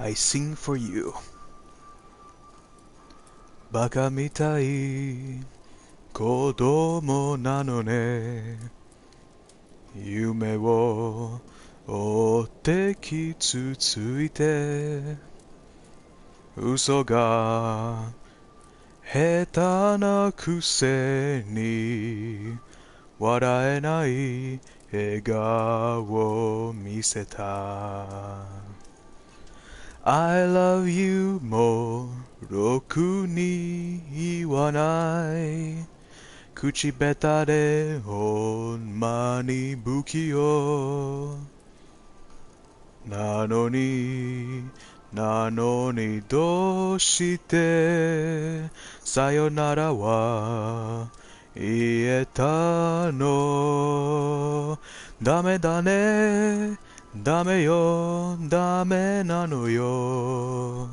I sing for you. バカみたい子供なのね。夢を追って傷ついて嘘が下手なくせに笑えない笑顔を見せた。I love you もろくに言わない。口下手でほんまに不器用。なのにどうしてさよならは言えたの。ダメだね、ダメよ、ダメなのよ。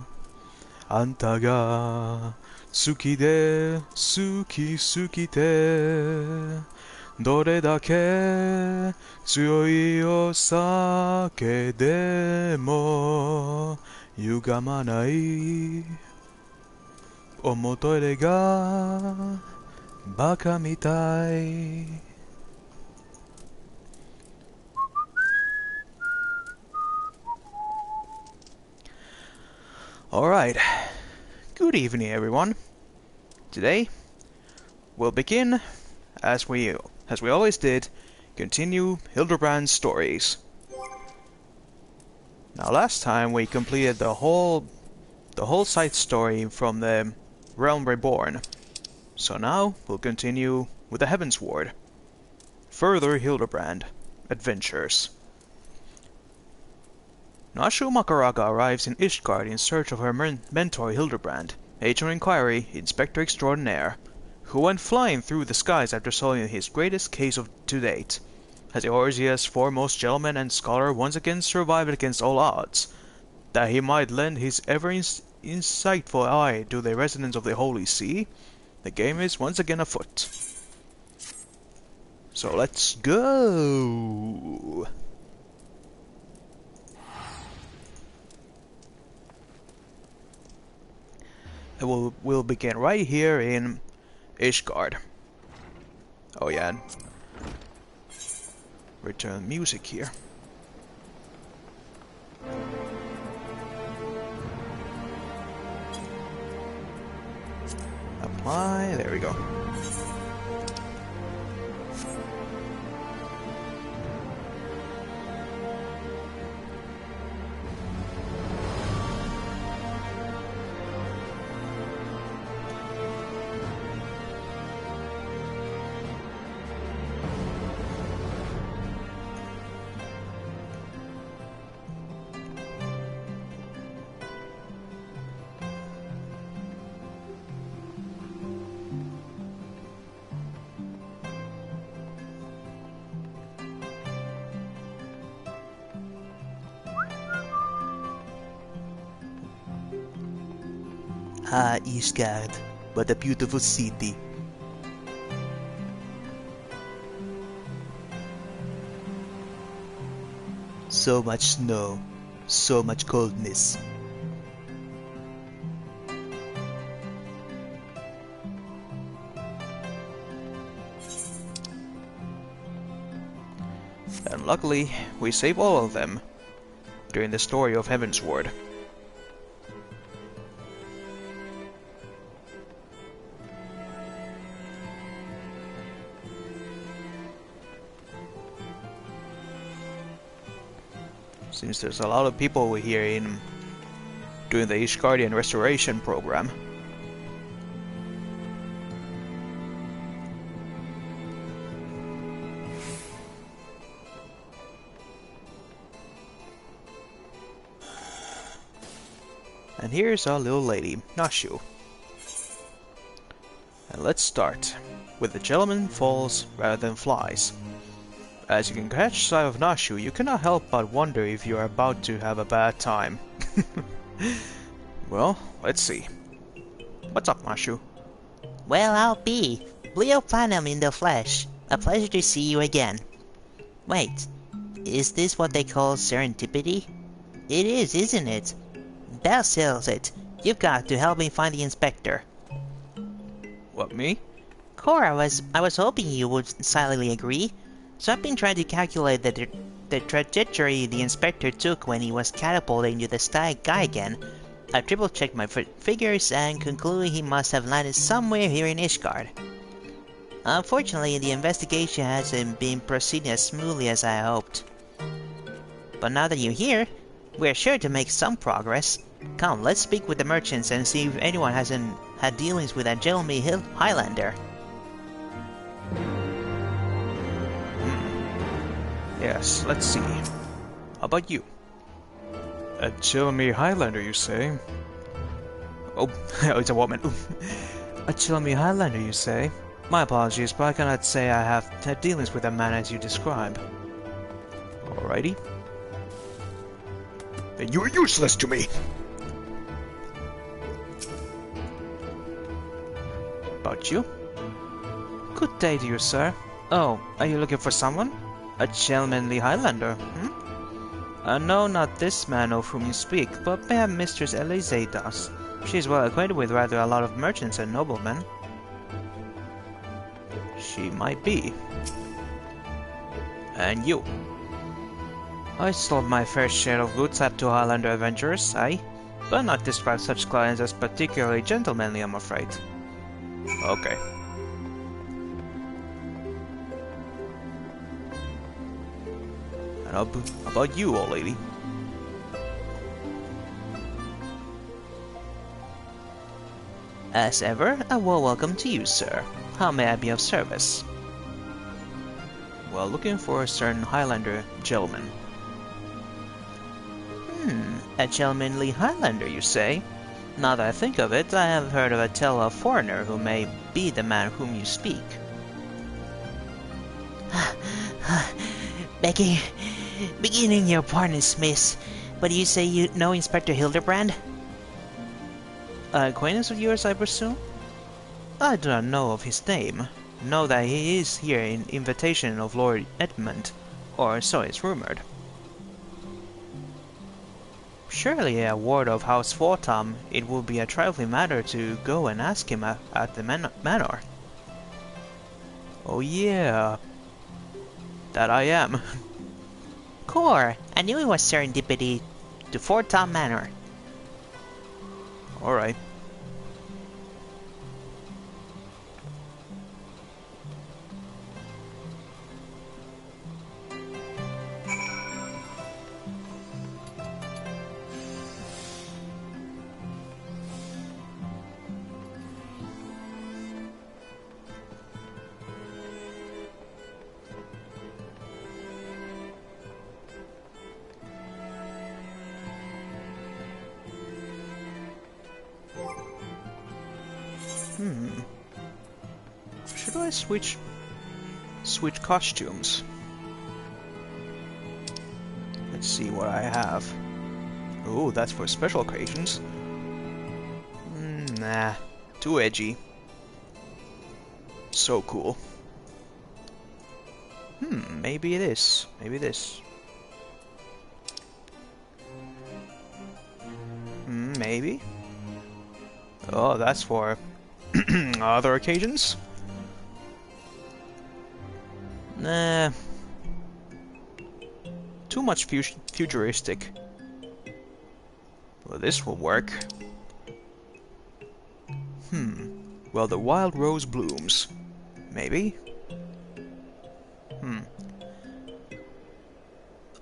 あんたが好きで好きすぎてどれだけ強いお酒でも歪まない思い出がバカみたい。Alright, good evening everyone. Today we'll begin as we always did, continue Hildibrand's stories. Now last time we completed the whole side story from the Realm Reborn. So now we'll continue with the Heavensward. Further Hildibrand adventures. Nashu Makaraga arrives in Ishgard in search of her mentor Hildibrand, Agent Inquiry, Inspector Extraordinaire, who went flying through the skies after solving his greatest case to date. Has Eorzea's foremost gentleman and scholar once again survived against all odds? That he might lend his ever-insightful eye to the residents of the Holy See? The game is once again afoot. So let's go! And we'll begin right here in Ishgard. Oh yeah. Return music here. Apply, there we go. Ah, Ishgard, what a beautiful city. So much snow, so much coldness. And luckily, we save all of them during the story of Heavensward. Seems there's a lot of people here in doing the Ishgardian restoration program. And here's our little lady, Nashu. And let's start with the gentleman falls rather than flies. As you can catch sight of Nashu, you cannot help but wonder if you are about to have a bad time. Well, let's see. What's up, Nashu? Well, I'll be. Leo Platinum in the flesh. A pleasure to see you again. Wait, is this what they call serendipity? It is, isn't it? That settles it. You've got to help me find the inspector. What, me? Cora, I was hoping you would silently agree. So I've been trying to calculate the trajectory the inspector took when he was catapulted into the sky again. I triple-checked my figures and concluded he must have landed somewhere here in Ishgard. Unfortunately, the investigation hasn't been proceeding as smoothly as I hoped. But now that you're here, we're sure to make some progress. Come, let's speak with the merchants and see if anyone hasn't had dealings with that Jelmy Highlander. Yes, let's see. How about you? A Jelmy Highlander, you say? Oh, it's a woman. A Jelmy Highlander, you say? My apologies, but I cannot say I have had dealings with a man as you describe. Alrighty. Then you're useless to me! About you? Good day to you, sir. Oh, are you looking for someone? A gentlemanly Highlander, no, not this man of whom you speak, but perhaps Mistress Elise does. She is well acquainted with rather a lot of merchants and noblemen. She might be. And you? I sold my fair share of goods up to Highlander adventurers, aye, but not describe such clients as particularly gentlemanly, I'm afraid. Okay. And about you, old lady? As ever, a warm welcome to you, sir. How may I be of service? Well, looking for a certain Highlander gentleman. A gentlemanly Highlander, you say? Now that I think of it, I have heard of a tale of a foreigner who may be the man whom you speak. Beginning your pardon, miss, but you say you know Inspector Hildibrand? An acquaintance of yours, I presume? I do not know of his name. Know that he is here in invitation of Lord Edmund, or so it's rumored. Surely a ward of House Fortam, it would be a trifling matter to go and ask him at the manor. Oh yeah, that I am. Core, I knew it was serendipity to Fortam Manor. Alright. Should I switch costumes? Let's see what I have. Oh, that's for special occasions. Nah, too edgy. So cool. Maybe this. Maybe this. Maybe. Oh, that's for other occasions? Nah. Too much futuristic. Well, this will work. Well, the wild rose blooms. Maybe?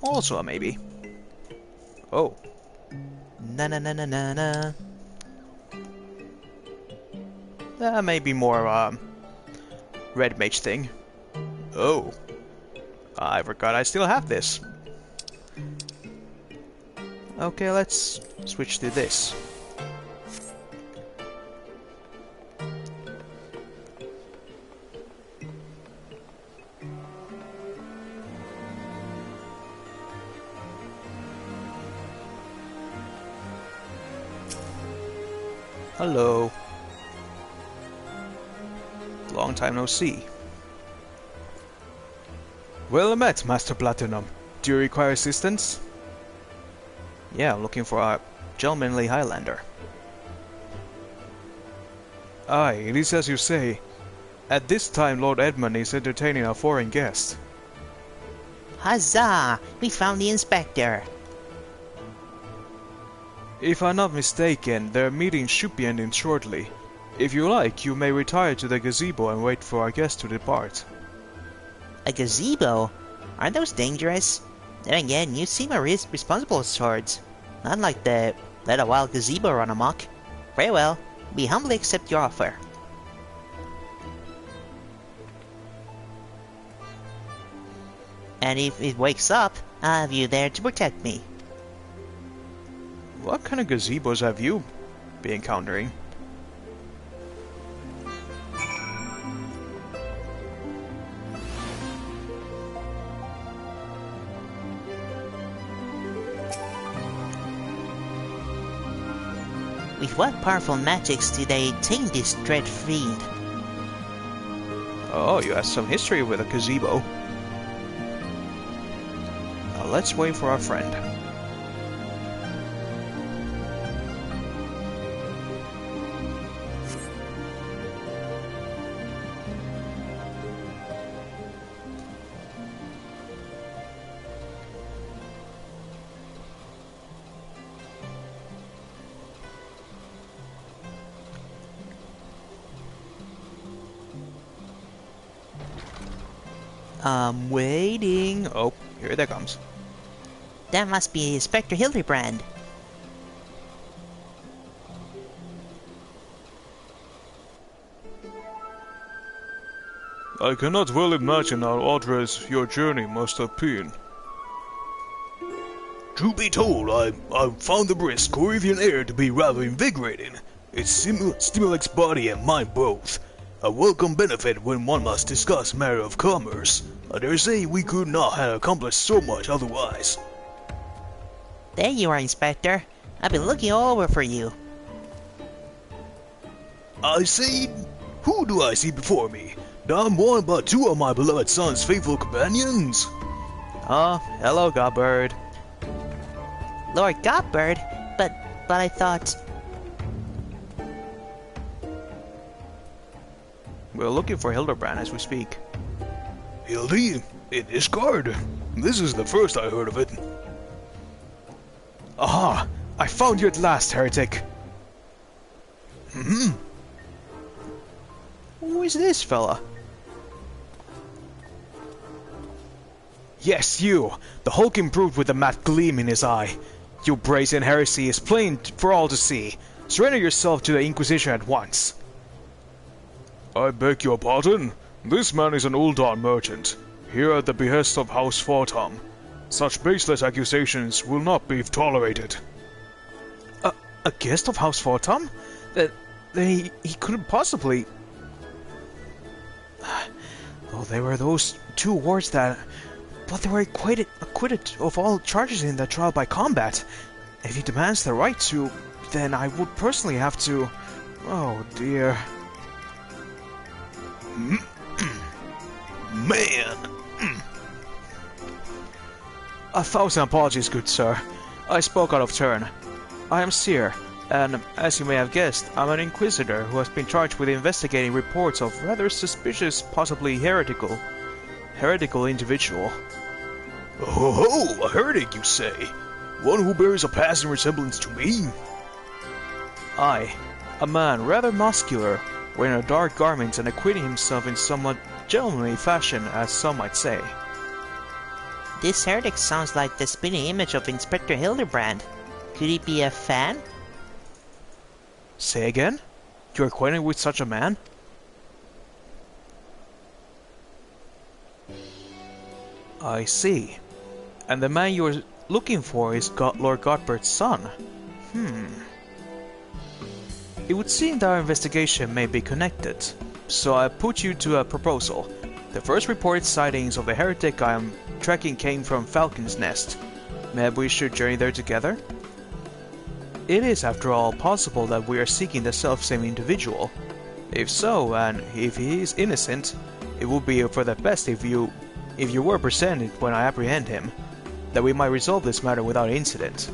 Also a maybe. Oh. Na na na na na na. That may be more red mage thing. Oh. I forgot I still have this. Okay, let's switch to this. Hello. Long time no see. Well met, Master Platinum. Do you require assistance? Yeah, I'm looking for gentlemanly Highlander. Aye, it is as you say. At this time Lord Edmund is entertaining a foreign guest. Huzzah! We found the inspector! If I'm not mistaken, their meeting should be ending shortly. If you like, you may retire to the gazebo and wait for our guest to depart. A gazebo? Aren't those dangerous? Then again, you seem a responsible swords. Not like the let a wild gazebo run amok. Very well, we humbly accept your offer. And if it wakes up, I'll have you there to protect me. What kind of gazebos have you been encountering? With what powerful magics do they tame this dread fiend? Oh, you have some history with a gazebo. Now let's wait for our friend. I'm waiting. Oh, here that comes. That must be Inspector Hildibrand. I cannot well imagine how arduous your journey must have been. Truth be told, I found the brisk Corinthian air to be rather invigorating. It stimulates body and mind both. A welcome benefit when one must discuss matter of commerce. I dare say we could not have accomplished so much otherwise. There you are, Inspector. I've been looking all over for you. I say, who do I see before me? I'm one but two of my beloved son's faithful companions. Oh, hello, Godbird. Lord Godbird? But I thought... We're looking for Hildibrand as we speak. Hildy? In this guard? This is the first I heard of it. Aha! I found you at last, heretic! Who is this fella? Yes, you! The hulking brute with the mad gleam in his eye. Your brazen heresy is plain for all to see. Surrender yourself to the Inquisition at once. I beg your pardon? This man is an Uldan merchant, here at the behest of House Fortam. Such baseless accusations will not be tolerated. A guest of House Fortam? He couldn't possibly... Oh, there were those two wards that... But they were acquitted of all charges in the trial by combat. If he demands the right to, then I would personally have to... Oh dear... Man! 1,000 apologies, good sir. I spoke out of turn. I am Seer, and as you may have guessed, I'm an inquisitor who has been charged with investigating reports of rather suspicious, possibly heretical individual. Oh, a heretic, you say? One who bears a passing resemblance to me? Aye, a man rather muscular, wearing a dark garment and acquitting himself in somewhat gentlemanly fashion, as some might say. This heretic sounds like the spinning image of Inspector Hildibrand. Could he be a fan? Say again? You're acquainted with such a man? I see. And the man you're looking for is Lord Godbird's son. It would seem that our investigation may be connected, so I put you to a proposal. The first reported sightings of the heretic I am tracking came from Falcon's Nest. Maybe we should journey there together? It is, after all, possible that we are seeking the self-same individual. If so, and if he is innocent, it would be for the best if you were present when I apprehend him, that we might resolve this matter without incident.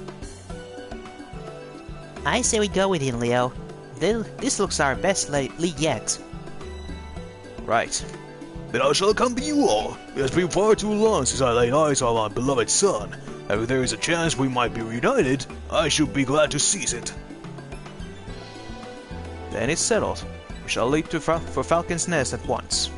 I say we go with him, Leo. This looks our best lead yet. Right. Then I shall accompany you all. It has been far too long since I laid eyes on my beloved son, and if there is a chance we might be reunited, I should be glad to seize it. Then it's settled. We shall leave for Falcon's Nest at once.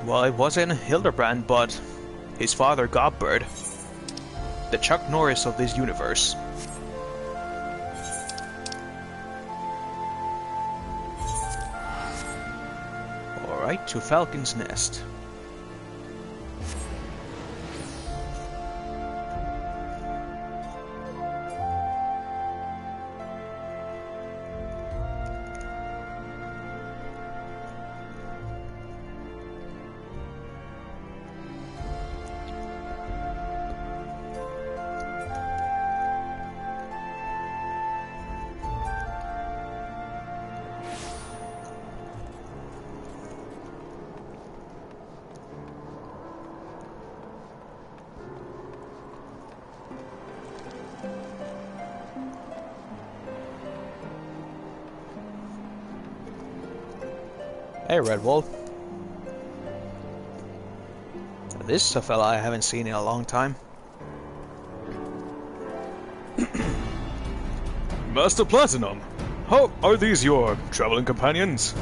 Well, it wasn't Hildibrand, but his father, Godbird, the Chuck Norris of this universe. Alright, to Falcon's Nest. Hey, Redwall. This is a fella I haven't seen in a long time. Master Platinum, how are these your traveling companions?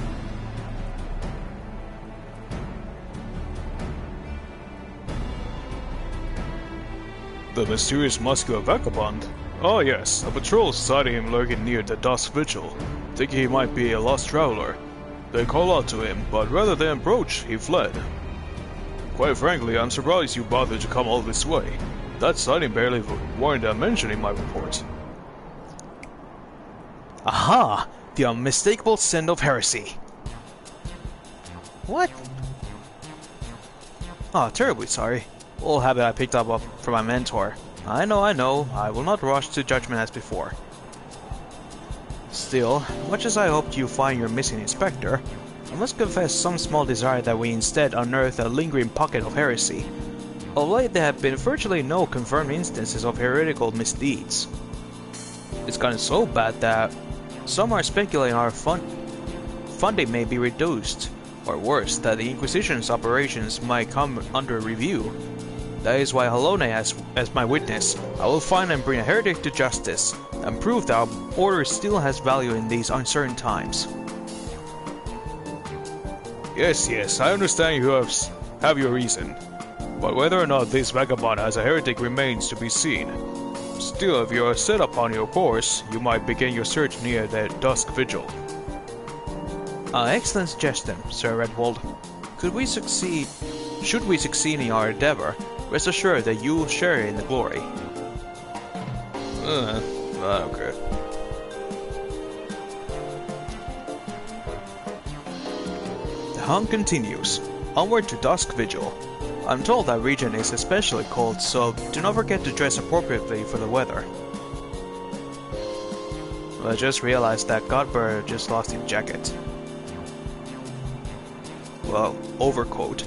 The mysterious muscular vagabond? Oh yes, a patrol sighted him lurking near the dusk vigil, thinking he might be a lost traveler. They called out to him, but rather than approach, he fled. Quite frankly, I'm surprised you bothered to come all this way. That sighting barely warranted a mention in my report. Aha! The unmistakable scent of heresy. What? Oh, terribly sorry. Old habit I picked up from my mentor. I know. I will not rush to judgment as before. Still, much as I hoped you find your missing inspector, I must confess some small desire that we instead unearth a lingering pocket of heresy. Of late there have been virtually no confirmed instances of heretical misdeeds. It's gotten so bad that some are speculating our funding may be reduced, or worse, that the Inquisition's operations might come under review. That is why Halone as my witness, I will find and bring a heretic to justice, and prove that our order still has value in these uncertain times. Yes, I understand you have your reason. But whether or not this vagabond has a heretic remains to be seen. Still, if you are set upon your course, you might begin your search near the dusk vigil. Excellent suggestion, Sir Redwald. Should we succeed in our endeavor, rest assured that you will share in the glory. Okay. The hunt continues, onward to Dusk Vigil. I'm told that region is especially cold, so do not forget to dress appropriately for the weather. I just realized that Godbird just lost his jacket. Well, overcoat.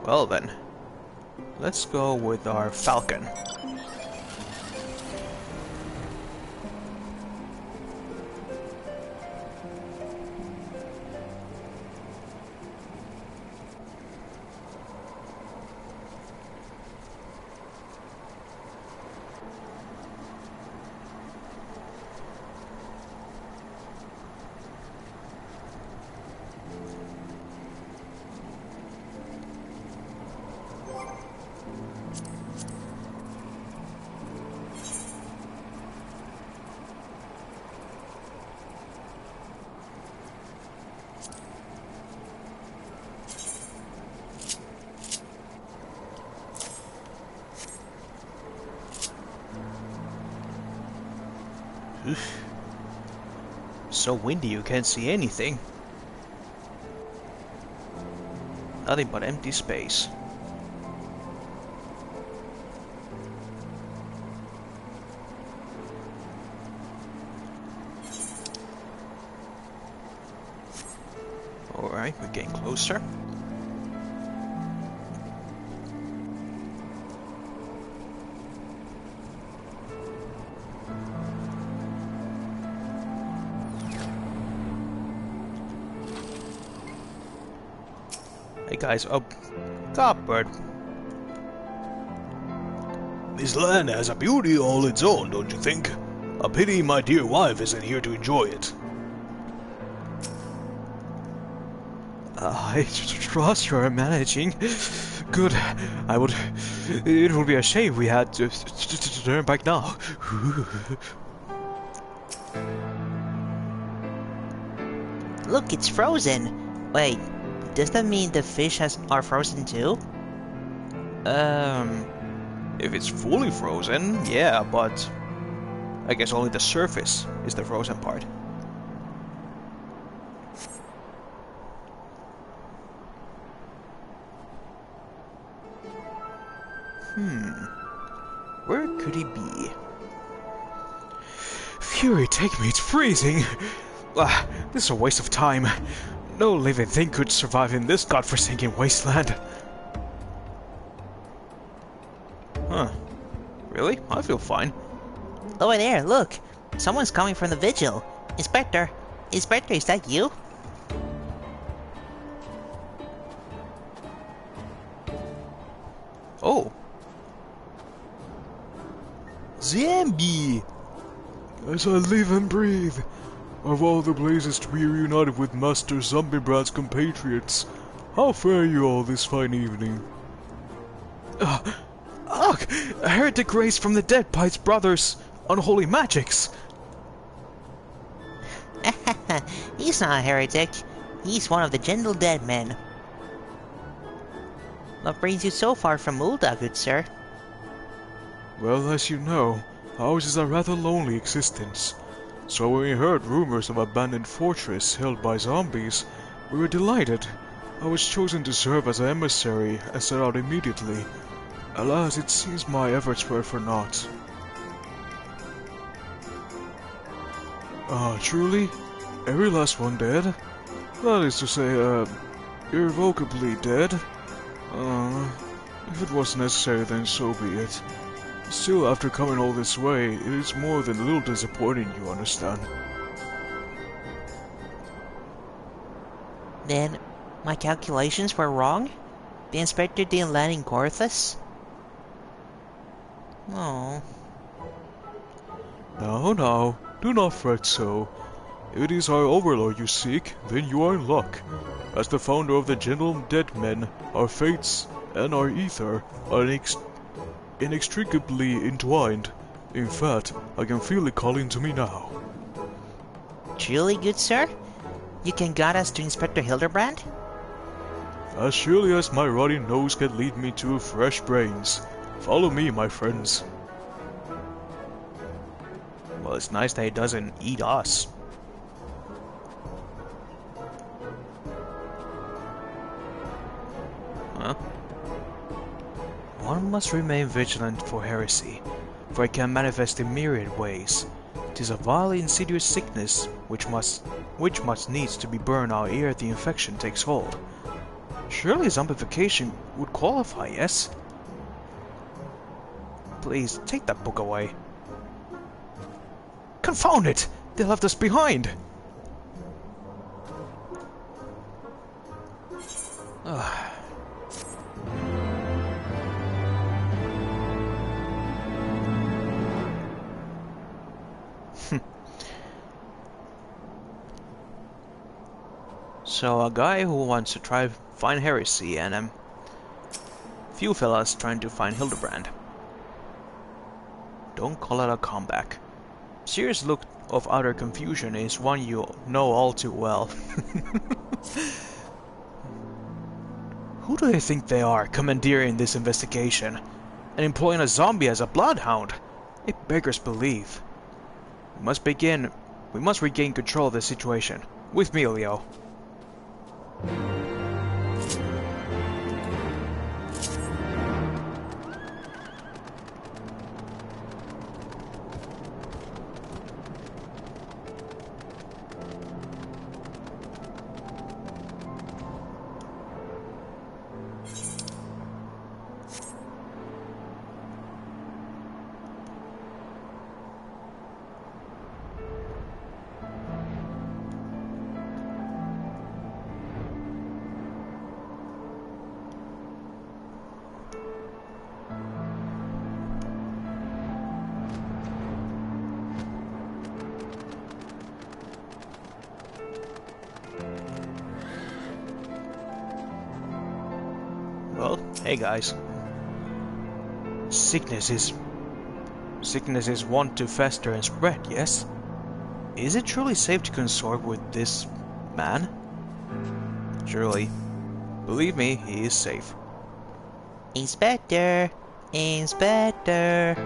Well then, let's go with our Falcon. So windy you can't see anything. Nothing but empty space. Alright, we're getting closer. Hey guys, oh, Copbird. This land has a beauty all its own, don't you think? A pity my dear wife isn't here to enjoy it. I trust you're managing. Good. It would be a shame we had to turn back now. Look, it's frozen. Wait, does that mean the fish are frozen too? If it's fully frozen, yeah, but I guess only the surface is the frozen part. Where could he be? Fury take me, it's freezing! This is a waste of time. No living thing could survive in this godforsaken wasteland. Huh. Really? I feel fine. Over there, look! Someone's coming from the vigil. Inspector, is that you? Oh. Zombie! As I live and breathe, of all the places to be reunited with Master Hildibrand's compatriots, how fare you all this fine evening? Ugh! A heretic raised from the dead by its brother's unholy magics! He's not a heretic. He's one of the gentle dead men. What brings you so far from Ulda, good sir? Well, as you know, ours is a rather lonely existence. So when we heard rumors of an abandoned fortress held by zombies, we were delighted. I was chosen to serve as an emissary and set out immediately. Alas, it seems my efforts were for naught. Truly? Every last one dead? That is to say, irrevocably dead? If it was necessary, then so be it. Still, after coming all this way, it is more than a little disappointing, you understand. Then, my calculations were wrong? The inspector didn't land in Gorthus? Oh. Now, do not fret so. If it is our overlord you seek, then you are in luck. As the founder of the gentle dead men, our fates and our ether are inextricably entwined. In fact, I can feel it calling to me now. Truly, good sir? You can guide us to Inspector Hildibrand? As surely as my rotting nose can lead me to fresh brains. Follow me, my friends. Well, it's nice that he doesn't eat us. Huh? One must remain vigilant for heresy, for it can manifest in myriad ways. 'Tis a vile insidious sickness which must needs to be burned out ere the infection takes hold. Surely zombification would qualify, yes? Please, take that book away. Confound it! They left us behind! So a guy who wants to try find heresy and a few fellas trying to find Hildibrand. Don't call it a comeback. Serious look of utter confusion is one you know all too well. Who do they think they are, commandeering this investigation and employing a zombie as a bloodhound? It beggars belief. We must begin We must regain control of the situation. With me, Leo. Well, hey guys. Sickness is wont to fester and spread, yes? Is it truly safe to consort with this man? Surely. Believe me, he is safe. Inspector! Inspector!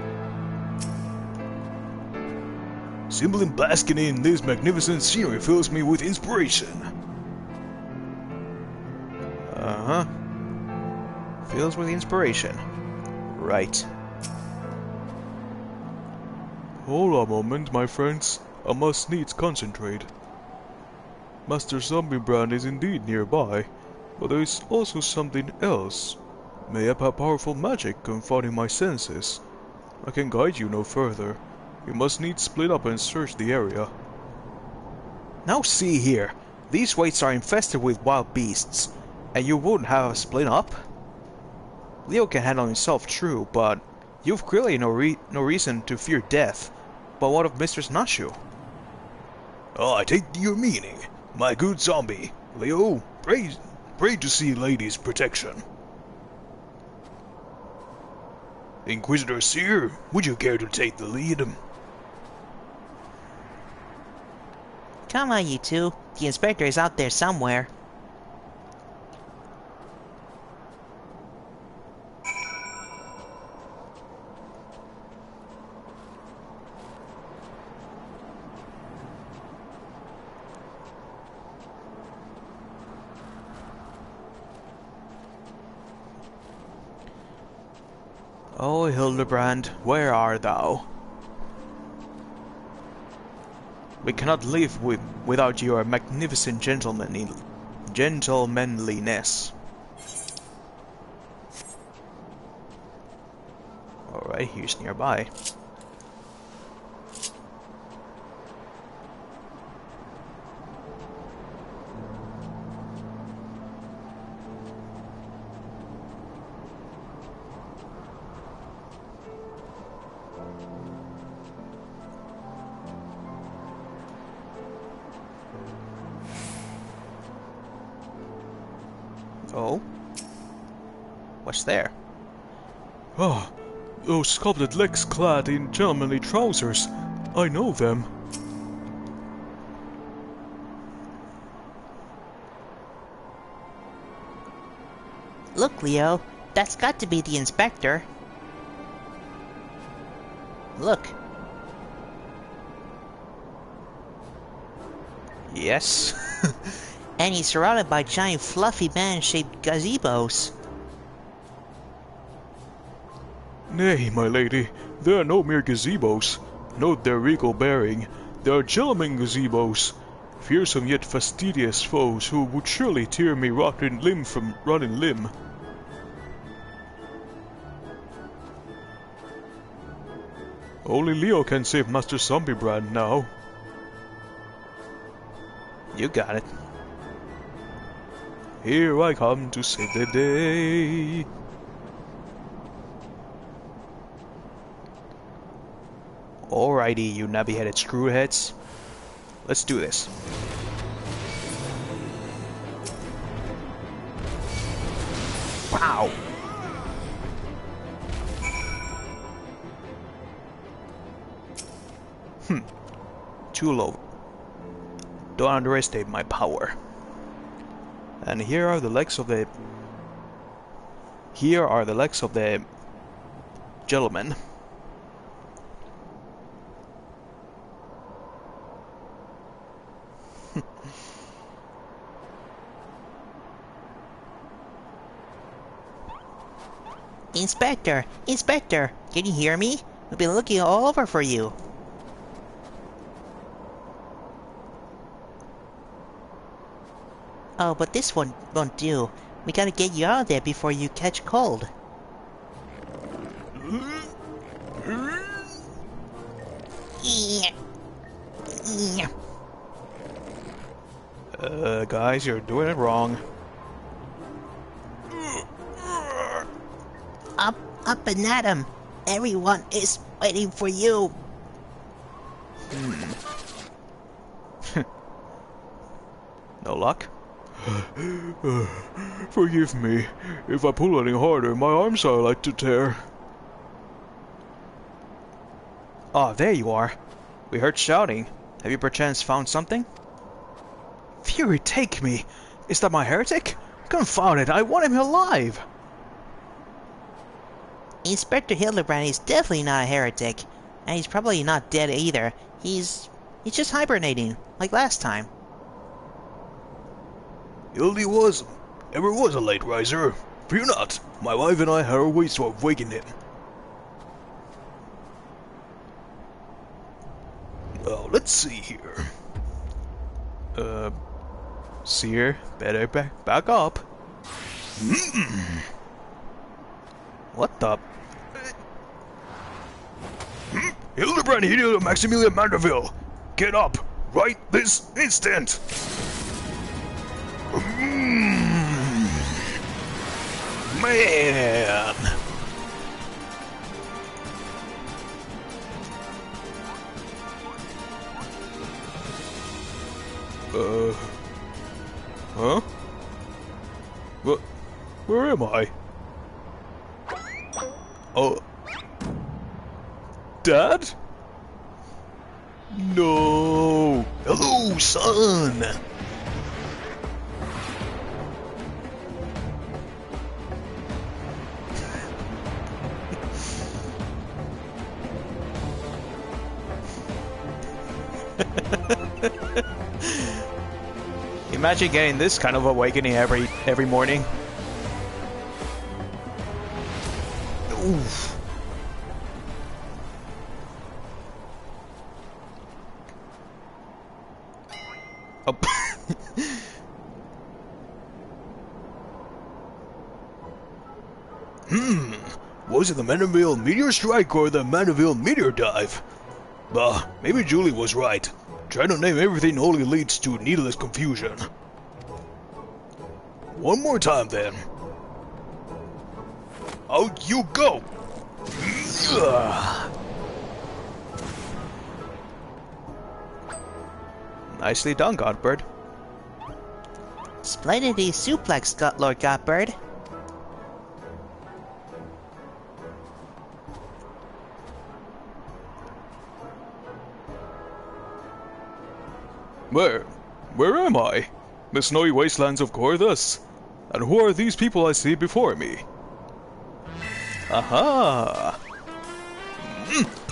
Simply basking in this magnificent scenery fills me with inspiration. Uh-huh. Fills with inspiration. Right. Hold a moment, my friends. I must needs concentrate. Master Zombiebrand is indeed nearby, but there is also something else. Mayhap a powerful magic confounding my senses. I can guide you no further. You must needs split up and search the area. Now see here. These wastes are infested with wild beasts, and you wouldn't have us split up? Leo can handle himself, true, but you've clearly no reason to fear death. But what of Mistress Nashu? Oh, I take your meaning, my good zombie. Leo, pray to see lady's protection. Inquisitor Seer, would you care to take the lead? Come on, you two. The inspector is out there somewhere. Oh, Hildibrand, where art thou? We cannot live without your magnificent gentlemanliness. Alright, he's nearby. Oh? What's there? Ah, those sculpted legs clad in gentlemanly trousers. I know them. Look, Leo. That's got to be the inspector. Look. Yes. And he's surrounded by giant fluffy man-shaped gazebos. Nay, my lady, they are no mere gazebos. Note their regal bearing. They are gentlemen gazebos. Fearsome yet fastidious foes who would surely tear me rotten limb from rotten limb. Only Leo can save Master Zombiebrand now. You got it. Here I come to save the day. Alrighty, you nabby-headed screwheads. Let's do this. Wow! Too low. Don't underestimate my power. And here are the legs of the gentleman. Inspector! Inspector! Can you hear me? We've been looking all over for you. Oh, but this one won't do. We gotta get you out of there before you catch cold. Guys, you're doing it wrong. Up and at 'em! Everyone is waiting for you! No luck? Forgive me. If I pull any harder, my arms are like to tear. Ah, there you are. We heard shouting. Have you perchance found something? Fury, take me! Is that my heretic? Confound it, I want him alive! Inspector Hildibrand is definitely not a heretic, and he's probably not dead either. He's just hibernating, like last time. Hildy ever was a late riser. Fear not, my wife and I had our ways to awaken him. Well, let's see here. Seer, better back up. What the? Hildibrand here, Maximilian Mandeville. Get up, right this instant. Man. Huh? What? Where am I? Oh. Dad? No. Hello, son. Imagine getting this kind of awakening every morning. Oof. Oh. Was it the Mandeville meteor strike or the Mandeville meteor dive? Bah, maybe Julie was right. Trying to name everything only leads to needless confusion. One more time then. Out you go! Nicely done, Godbird. Splendidly suplex, Lord Godbird. Where am I? The snowy wastelands of Corthus? And who are these people I see before me? Aha!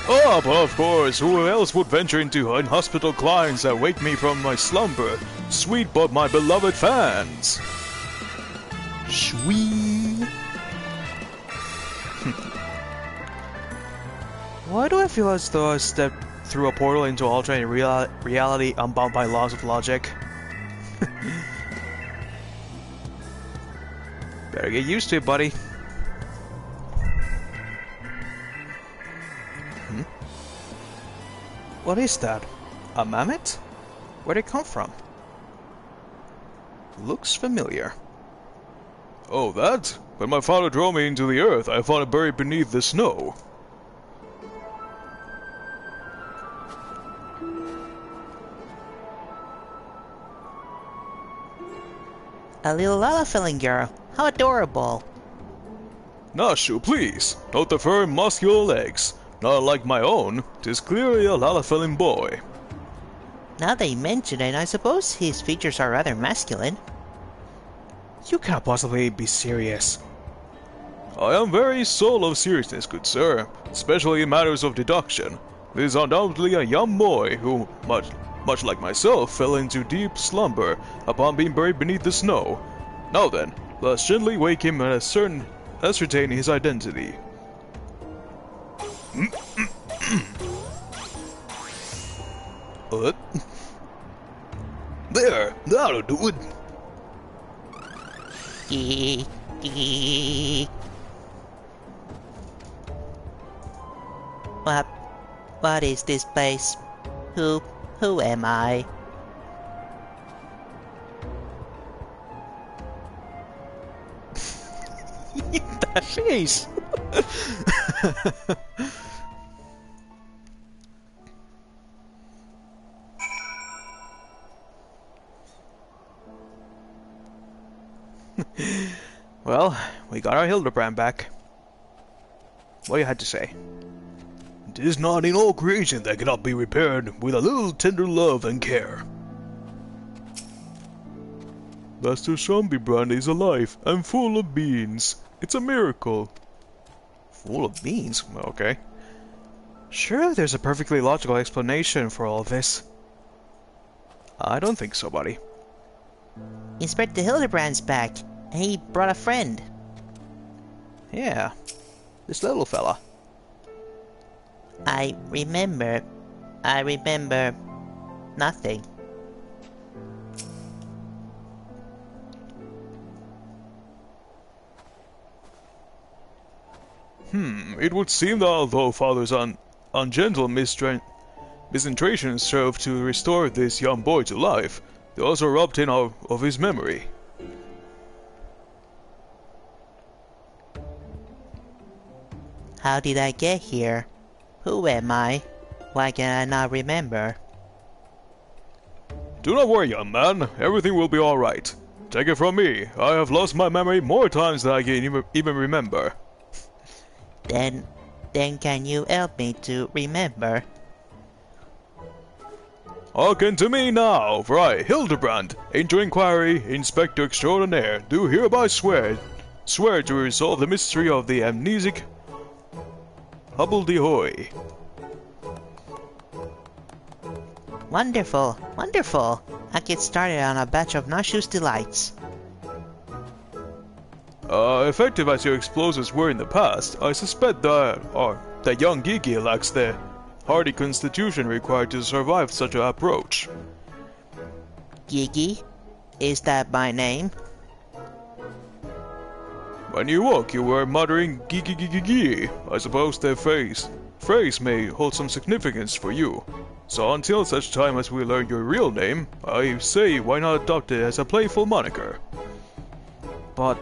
Oh, but of course, who else would venture into inhospitable climes that wake me from my slumber? Sweet but my beloved fans! Sweet. Why do I feel as though I stepped through a portal into alternate reality unbound by laws of logic? Better get used to it, buddy. What is that? A mammoth? Where'd it come from? Looks familiar. Oh, that? When my father drove me into the earth, I found it buried beneath the snow. A little Lalafilling girl. How adorable. Nashu, please. Note the firm, muscular legs. Not like my own. 'Tis clearly a Lalafilling boy. Now that you mention it, I suppose his features are rather masculine. You can't possibly be serious. I am very soul of seriousness, good sir, especially in matters of deduction. This is undoubtedly a young boy who, much like myself, fell into deep slumber upon being buried beneath the snow. Now then, let's gently wake him and ascertain his identity. What? There, that'll do it. What is this place? Who am I? That face! Well, we got our Hildibrand back. What you had to say? "'Tis not in all creation that cannot be repaired with a little tender love and care." Master Hildibrand is alive and full of beans. It's a miracle. Full of beans? Okay. Sure, there's a perfectly logical explanation for all of this. I don't think so, buddy. Inspector Hildibrand's back, and he brought a friend. Yeah, this little fella. I remember nothing. It would seem that although Father's ungentle mistranslations served to restore this young boy to life, they also robbed him of his memory. How did I get here? Who am I? Why can I not remember? Do not worry, young man. Everything will be alright. Take it from me. I have lost my memory more times than I can even remember. Then can you help me to remember? Hearken to me now, for I, Hildibrand, Angel Inquiry, Inspector Extraordinaire, do hereby swear to resolve the mystery of the amnesic Hobbledehoy. Wonderful, wonderful! I'll get started on a batch of Nashu's delights. Effective as your explosives were in the past, I suspect that young Gigi lacks the hardy constitution required to survive such an approach. Gigi? Is that my name? When you woke, you were muttering "Gigi Gigi Gigi." I suppose the phrase may hold some significance for you. So until such time as we learn your real name, I say why not adopt it as a playful moniker? But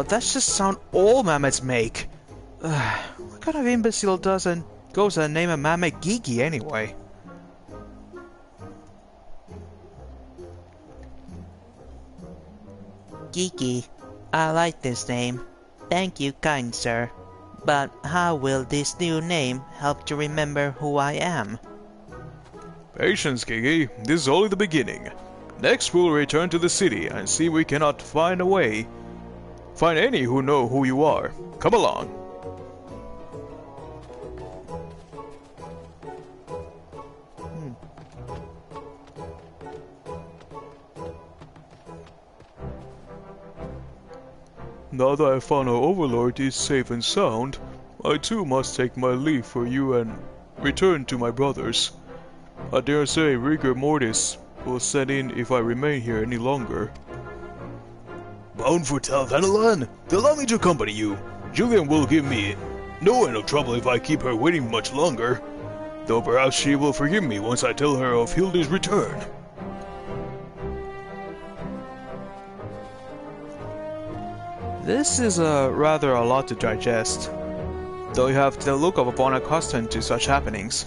that's just sound all Mammoths make. What kind of imbecile goes and name a Mammoth Gigi anyway? Gigi. I like this name. Thank you, kind sir. But how will this new name help to remember who I am? Patience, Gigi. This is only the beginning. Next we'll return to the city and see if we cannot find any who know who you are. Come along. Now that I found our overlord is safe and sound, I too must take my leave for you and return to my brothers. I dare say rigor mortis will set in if I remain here any longer. Bound for Talvanelan? Allow me to accompany you. Julian will give me no end of trouble if I keep her waiting much longer. Though perhaps she will forgive me once I tell her of Hildy's return. This is rather a lot to digest, though you have the look of one accustomed to such happenings.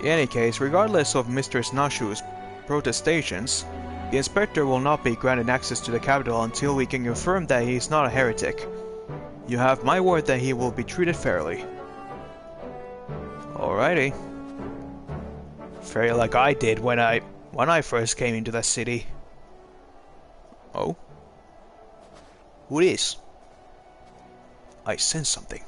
In any case, regardless of Mistress Nashu's protestations, the Inspector will not be granted access to the capital until we can confirm that he is not a heretic. You have my word that he will be treated fairly. Alrighty. Fairly like I did when I first came into the city. Oh? Who is? I sense something.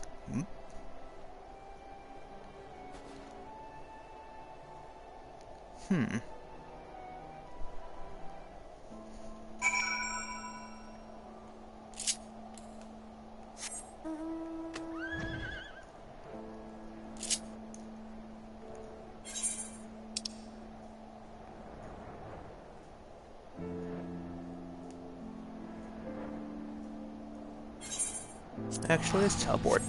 Actually, let's teleport.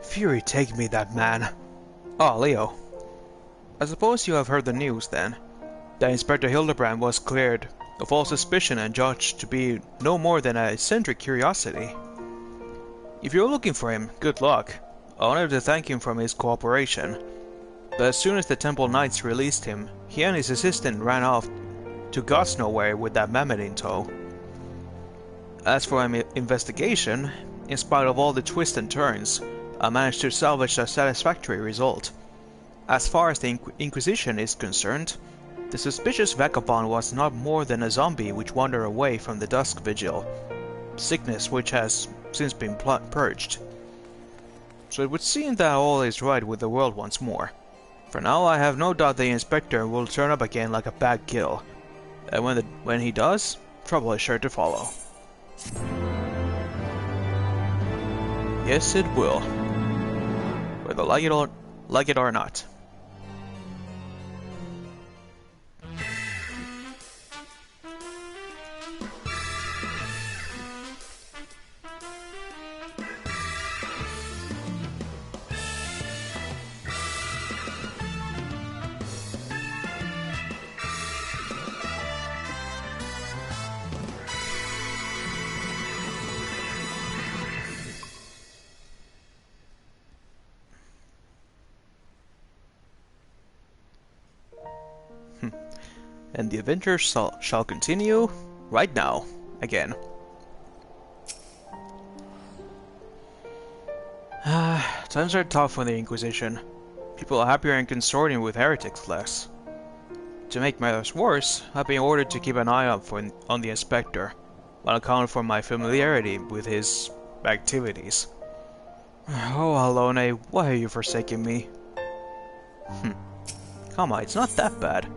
Fury take me, that man. Ah, Leo. I suppose you have heard the news, then. That Inspector Hildibrand was cleared of all suspicion and judged to be no more than an eccentric curiosity. If you're looking for him, good luck. I wanted to thank him for his cooperation. But as soon as the Temple Knights released him, he and his assistant ran off to God's nowhere with that mammoth in tow. As for my investigation, in spite of all the twists and turns, I managed to salvage a satisfactory result. As far as the Inquisition is concerned, the suspicious vagabond was not more than a zombie which wandered away from the Dusk Vigil, sickness which has since been purged. So it would seem that all is right with the world once more. For now, I have no doubt the Inspector will turn up again like a bad kill, and when he does, trouble is sure to follow. Yes, it will. Whether like it or not. And the adventure shall continue right now, again. Times are tough for the Inquisition. People are happier in consorting with heretics less. To make matters worse, I've been ordered to keep an eye out on the Inspector, on account for my familiarity with his activities. Oh, Alone, why are you forsaking me? Come on, it's not that bad.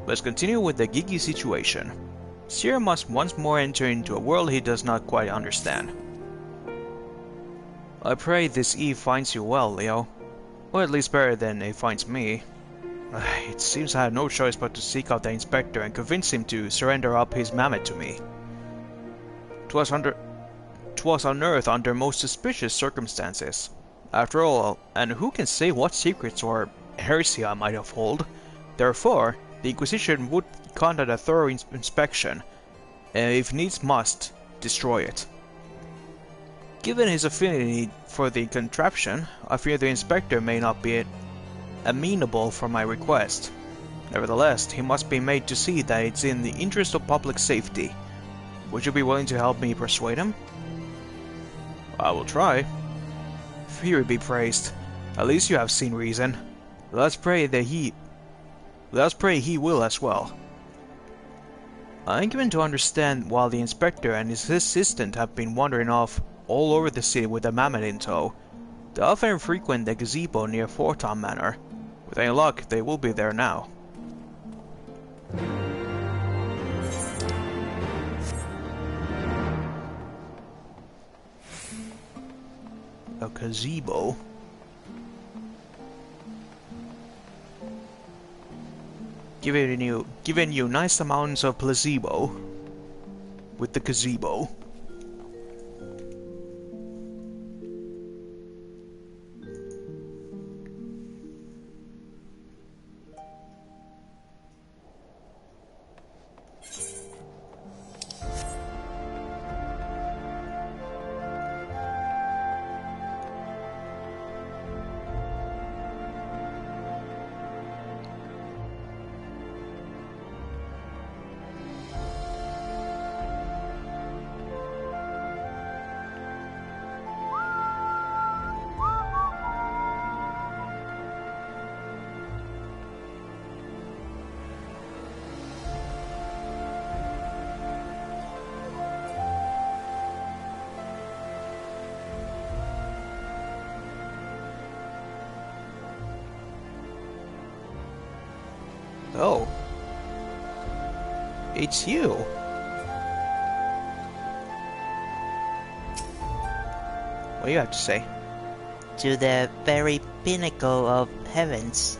Let's continue with the Gigi situation. Seer must once more enter into a world he does not quite understand. I pray this eve finds you well, Leo. Or at least better than it finds me. It seems I had no choice but to seek out the Inspector and convince him to surrender up his mammoth to me. 'Twas unearthed under most suspicious circumstances. After all, and who can say what secrets or heresy I might have hold? Therefore, the Inquisition would conduct a thorough inspection, and if needs must, destroy it. Given his affinity for the contraption, I fear the Inspector may not be amenable for my request. Nevertheless, he must be made to see that it's in the interest of public safety. Would you be willing to help me persuade him? I will try. Fury be praised. At least you have seen reason. Let's pray he will as well. I'm given to understand while the Inspector and his assistant have been wandering off all over the city with a mammoth in tow, they often frequent the gazebo near Forton Manor. With any luck, they will be there now. A gazebo? Giving you nice amounts of placebo with the gazebo. Oh. It's you. What do you have to say? To the very pinnacle of heavens.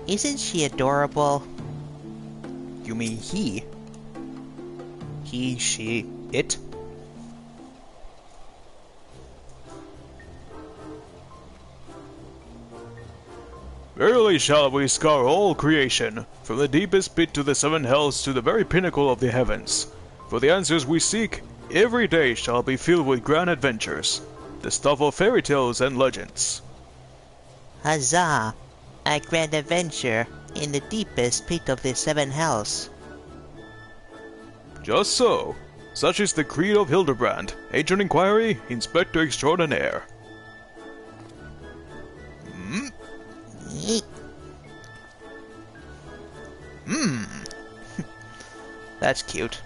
Isn't she adorable? You mean he? He, she, it? Verily shall we scour all creation, from the deepest pit to the seven hells to the very pinnacle of the heavens. For the answers we seek, every day shall be filled with grand adventures, the stuff of fairy tales and legends. Huzzah! A grand adventure in the deepest pit of the seven hells. Just so. Such is the creed of Hildibrand, Agent Inquiry, Inspector Extraordinaire. Eek. That's cute.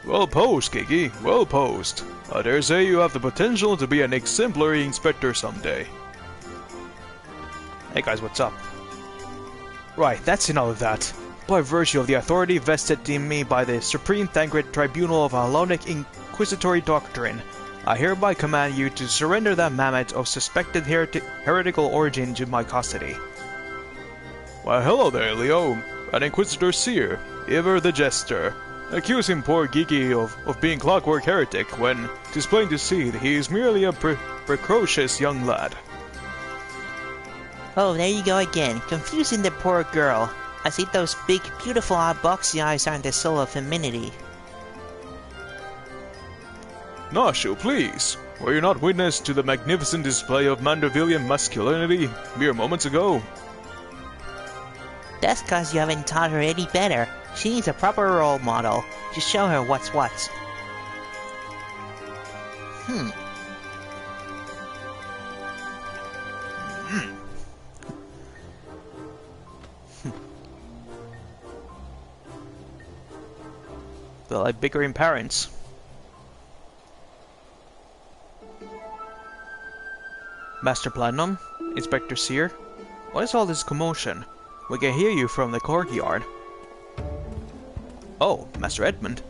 Well posed, Kiki, well posed. I dare say you have the potential to be an exemplary inspector someday. Hey guys, what's up? Right, that's enough of that. By virtue of the authority vested in me by the Supreme Thancred Tribunal of Halonic Inquisitory Doctrine, I hereby command you to surrender that mammoth of suspected heretical origin to my custody. Why hello there, Leo. An Inquisitor Seer, ever the jester, accusing poor Gigi of being clockwork heretic when 'tis plain to see that he is merely a precocious young lad. Oh, there you go again, confusing the poor girl. I see those big, beautiful, boxy eyes aren't the soul of femininity. Nashu, please. Were you not witness to the magnificent display of Mandervillian masculinity mere moments ago? That's cause you haven't taught her any better. She needs a proper role model. Just show her what's what. They're like bickering parents. Master Platinum? Inspector Seer? What is all this commotion? We can hear you from the courtyard. Oh, Master Edmund.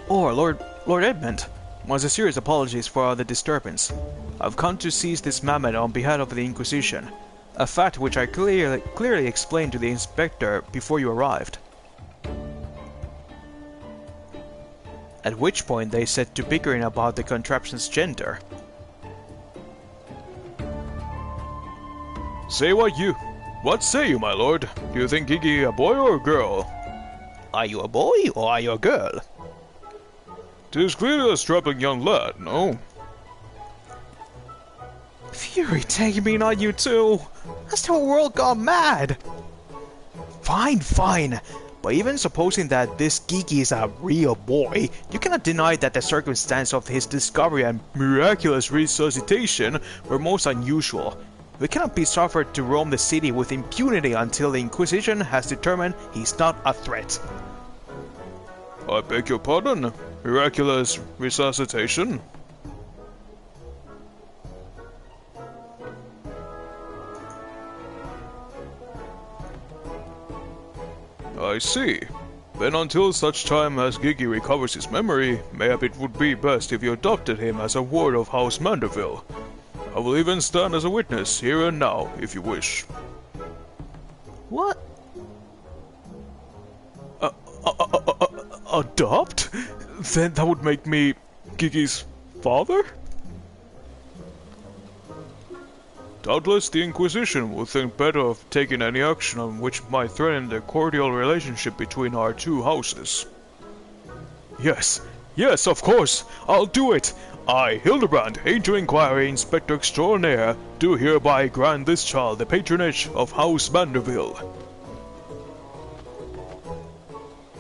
Oh, Lord Edmund. My sincerest apologies for the disturbance. I've come to seize this mammoth on behalf of the Inquisition, a fact which I clearly explained to the Inspector before you arrived. At which point they set to bickering about the contraption's gender. What say you, my lord? Do you think Gigi a boy or a girl? Are you a boy or are you a girl? 'Tis clearly a strapping young lad, no? Fury take me, not you too! Has the whole world gone mad? Fine. But even supposing that this Gigi is a real boy, you cannot deny that the circumstance of his discovery and miraculous resuscitation were most unusual. We cannot be suffered to roam the city with impunity until the Inquisition has determined he's not a threat. I beg your pardon? Miraculous resuscitation? I see. Then until such time as Gigi recovers his memory, mayhap it would be best if you adopted him as a ward of House Manderville. I will even stand as a witness here and now, if you wish. What? Adopt? Then that would make me Gigi's father? Doubtless the Inquisition will think better of taking any action on which might threaten the cordial relationship between our two houses. Yes, of course, I'll do it! I, Hildibrand, Agent Inquiry Inspector Extraordinaire, do hereby grant this child the patronage of House Manderville.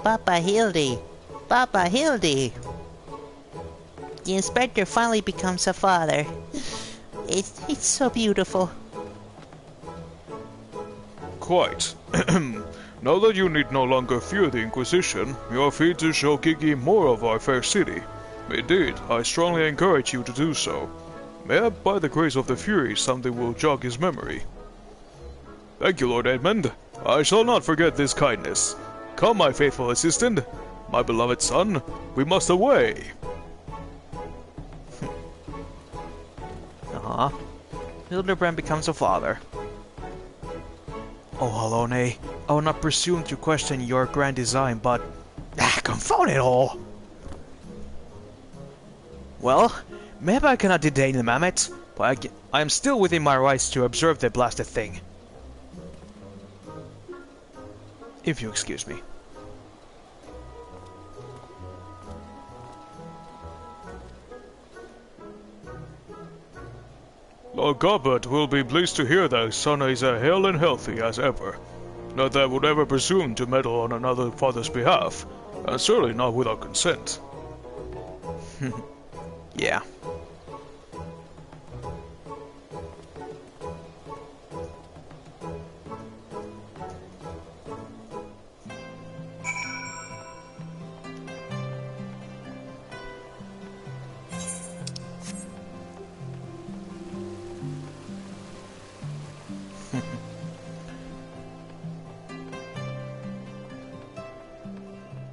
Papa Hildy! Papa Hildy! The inspector finally becomes a father. It's so beautiful. Quite. Now that you need no longer fear the Inquisition, you are free to show Gigi more of our fair city. Indeed, I strongly encourage you to do so. Mayhap by the grace of the Furies something will jog his memory. Thank you, Lord Edmund. I shall not forget this kindness. Come, my faithful assistant, my beloved son, we must away. Hildibrand becomes a father. Oh, Halone, I will not presume to question your grand design, but... confound it all! Well, maybe I cannot detain the mammoth, but I am still within my rights to observe the blasted thing. If you excuse me. Lord Gobert will be pleased to hear that his son is as hale and healthy as ever. Not that I would ever presume to meddle on another father's behalf, and certainly not without consent. Yeah.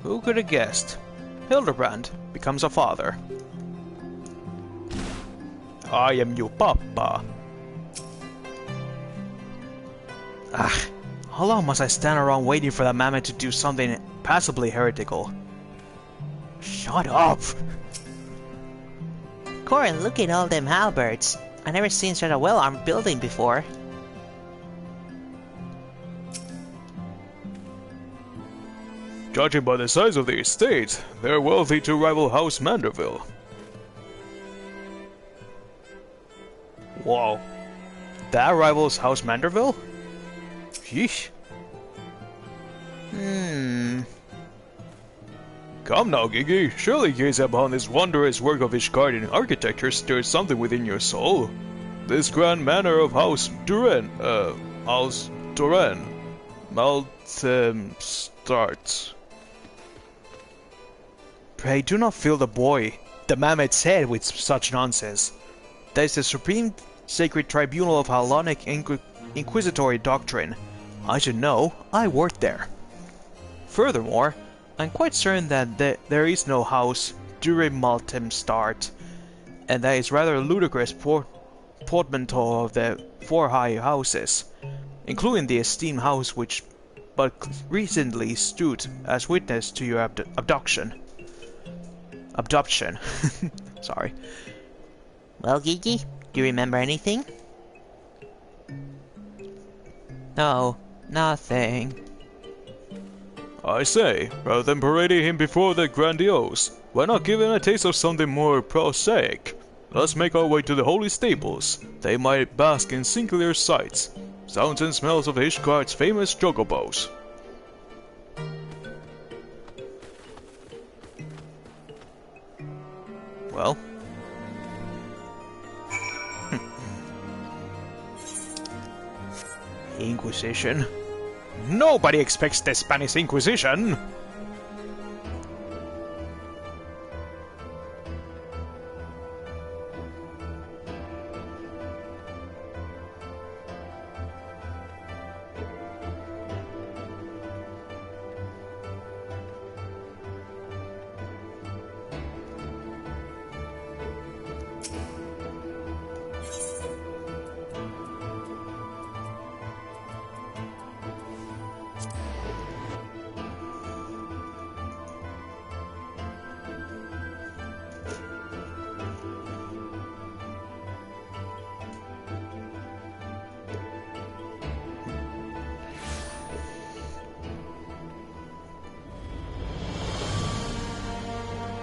Who could have guessed? Hildibrand becomes a father. I am your papa. How long must I stand around waiting for that mammoth to do something passably heretical? Shut up! Corin, look at all them halberds. I never seen such a well-armed building before. Judging by the size of the estate, they're wealthy to rival House Manderville. Whoa. That rivals House Manderville? Yeesh. Come now, Gigi, surely gaze upon this wondrous work of Ishgardian architecture stirs something within your soul. This grand manor of House Duran, starts. Pray do not fill the boy, the mammoth's head, with such nonsense. That is the supreme sacred tribunal of Hellenic inquisitory doctrine. I should know, I worked there. Furthermore, I'm quite certain that there is no house Durimultum Start, and that is rather a ludicrous portmanteau of the four high houses, including the esteemed house which but recently stood as witness to your abduction. Sorry. Well, Gigi, do you remember anything? No, nothing. I say, rather than parading him before the grandiose, why not give him a taste of something more prosaic? Let's make our way to the holy stables. They might bask in singular sights, sounds and smells of Ishgard's famous chocobos. Well. Inquisition? Nobody expects the Spanish Inquisition!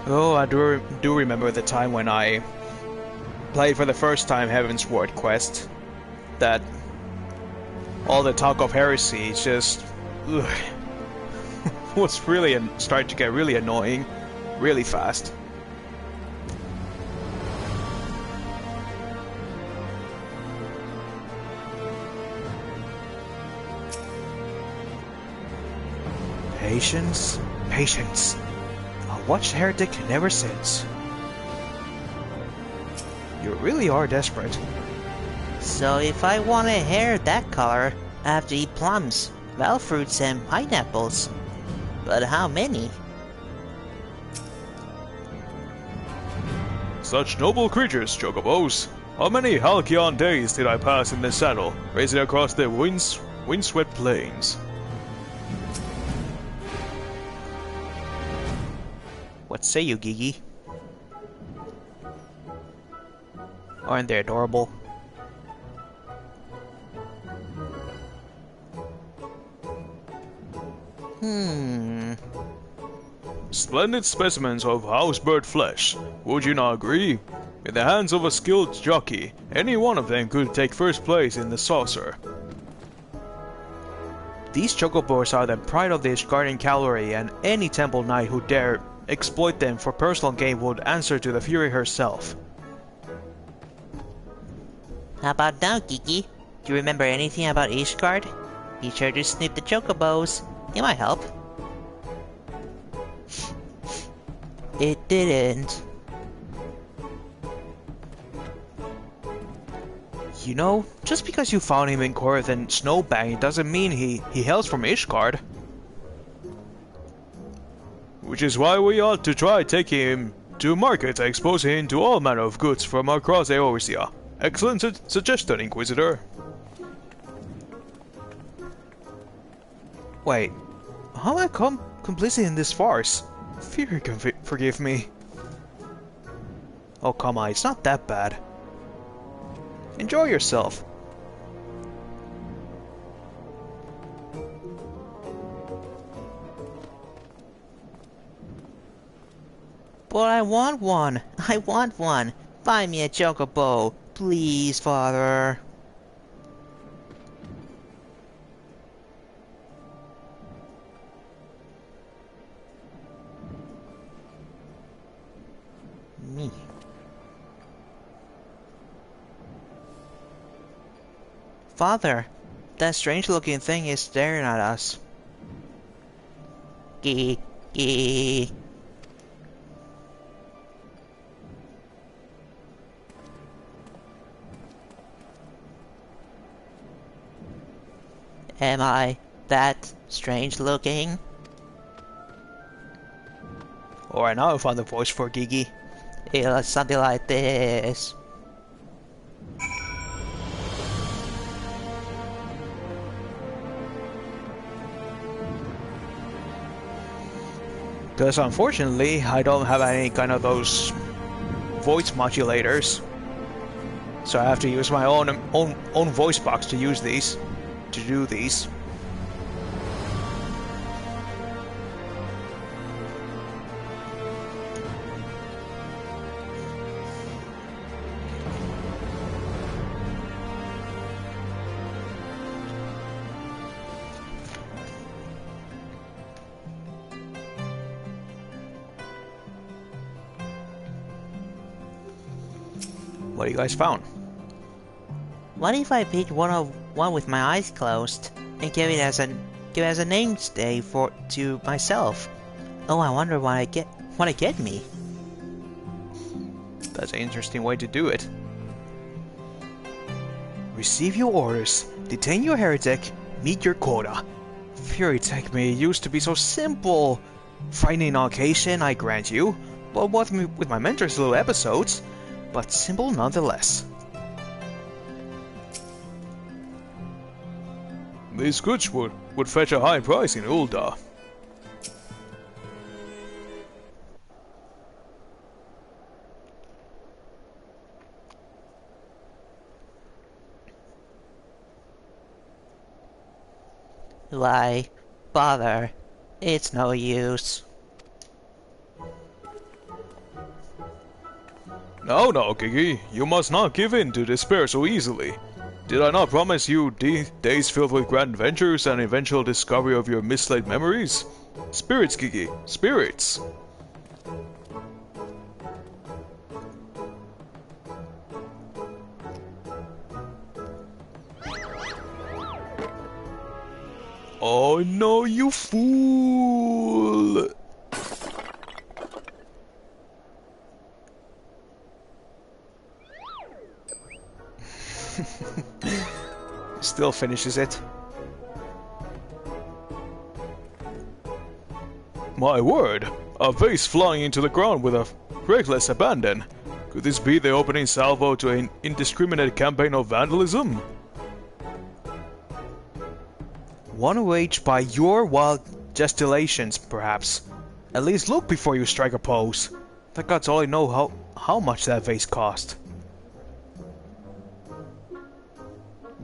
Oh, I do remember the time when I played for the first time Heaven's Ward quest. That all the talk of heresy is just was really starting to get really annoying, really fast. Patience, patience. I'll watch Heretic never since. You're really are desperate. So if I want a hair that color, I have to eat plums, wild fruits, and pineapples. But how many? Such noble creatures, chocobos. How many halcyon days did I pass in the saddle, racing across the windswept plains? What say you, Gigi? Aren't they adorable? Splendid specimens of housebird flesh, would you not agree? In the hands of a skilled jockey, any one of them could take first place in the saucer. These chocobos are the pride of the Ishgardian cavalry, and any temple knight who dare exploit them for personal gain would answer to the Fury herself. How about now, Kiki? Do you remember anything about Ishgard? Be sure to snoop the chocobos. It might help. It didn't. You know, just because you found him in Korth and Snowbank doesn't mean he hails from Ishgard. Which is why we ought to try taking him to market and exposing him to all manner of goods from across Eorzea. Excellent suggestion, Inquisitor. Wait, how am I complicit in this farce? Fury can forgive me. Oh come on, it's not that bad. Enjoy yourself. But I want one. I want one. Find me a chocobo. Please, Father. Me. Father, that strange-looking thing is staring at us. Gee. Am I that strange-looking? Alright, now I found the voice for Gigi. It was something like this. Because unfortunately, I don't have any kind of those voice modulators. So I have to use my own voice box to use these. To do these. What you guys found? What if I picked one with my eyes closed and give it as a namestay to myself? Oh, I wonder what I get me. That's an interesting way to do it. Receive your orders, detain your heretic, meet your quota. Fury Tech me used to be so simple. Frightening on occasion, I grant you, but with my mentor's little episodes, but simple nonetheless. These goods would fetch a high price in Ul'dah. Why, bother. It's no use. No, Gigi, you must not give in to despair so easily. Did I not promise you days filled with grand adventures and eventual discovery of your mislaid memories? Spirits, Gigi, spirits! Oh no, you fool! Still finishes it. My word! A vase flying into the ground with a reckless abandon. Could this be the opening salvo to an indiscriminate campaign of vandalism? One waged by your wild gesticulations, perhaps. At least look before you strike a pose. The gods only know how much that vase cost.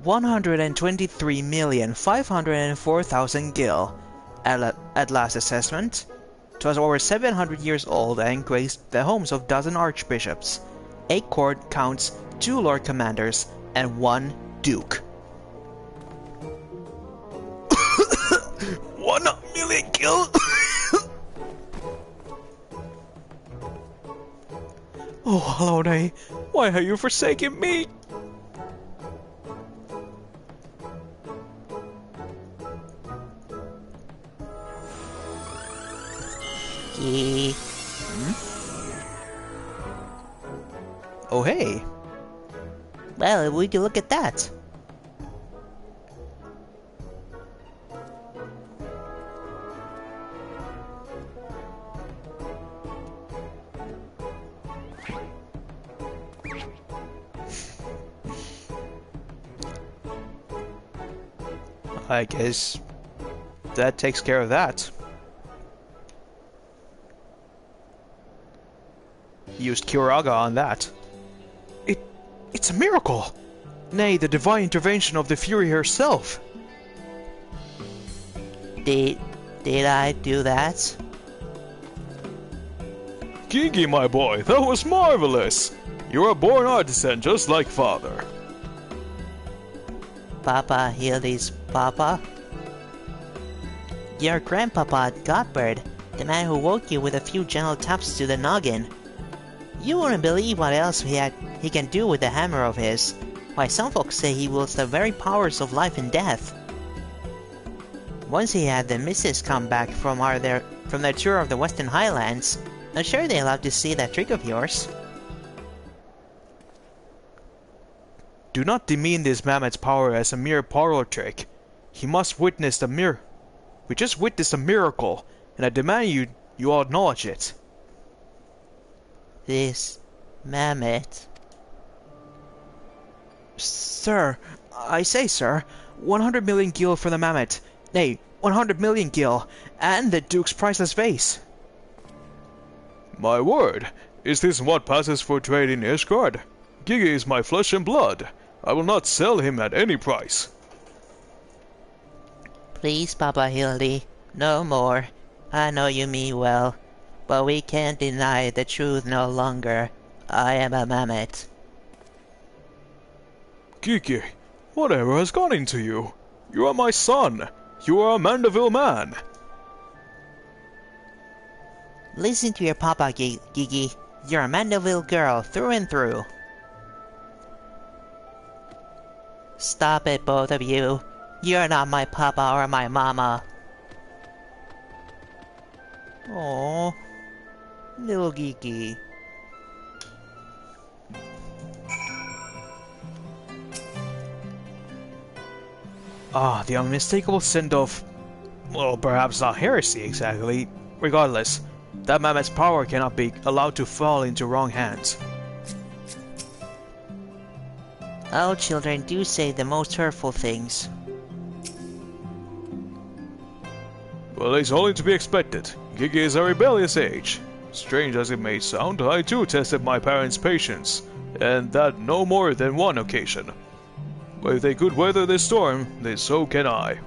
123,504,000 gil. At last assessment, 'twas over 700 years old and graced the homes of dozen archbishops, 8 court counts, 2 lord commanders, and 1 duke. 1 million gil? Oh, Halone, why have you forsaken me? Oh, hey. Well, would you look at that? I guess that takes care of that. Used Kyoraga on that. It's a miracle! Nay, the divine intervention of the Fury herself! Did I do that? Gigi, my boy, that was marvelous! You're a born artisan just like father. Papa Hildy's papa? Your grandpapa, Godbird, the man who woke you with a few gentle taps to the noggin. You wouldn't believe what else he can do with the hammer of his. Why, some folks say he wields the very powers of life and death. Once he had the missus come back from their tour of the Western Highlands, I'm sure they love to see that trick of yours. Do not demean this mammoth's power as a mere parlor trick. He must witness the mir. We just witnessed a miracle, and I demand you all acknowledge it. This mammoth. Sir, I say, sir, 100 million gil for the mammoth. Nay, 100 million gil, and the Duke's priceless vase. My word, is this what passes for trade in Ishgard? Gigi is my flesh and blood. I will not sell him at any price. Please, Papa Hildy, no more. I know you mean well, but we can't deny the truth no longer. I am a mammoth. Gigi, whatever has gone into you? You are my son. You are a Mandeville man. Listen to your papa, Gigi. You're a Mandeville girl through and through. Stop it, both of you. You're not my papa or my mama. Aww. Little Gigi. Ah, the unmistakable scent of... well, perhaps not heresy exactly. Regardless, that mammoth's power cannot be allowed to fall into wrong hands. All children do say the most hurtful things. Well, it's only to be expected. Gigi is a rebellious age. Strange as it may sound, I too tested my parents' patience, and that no more than one occasion. But if they could weather this storm, then so can I.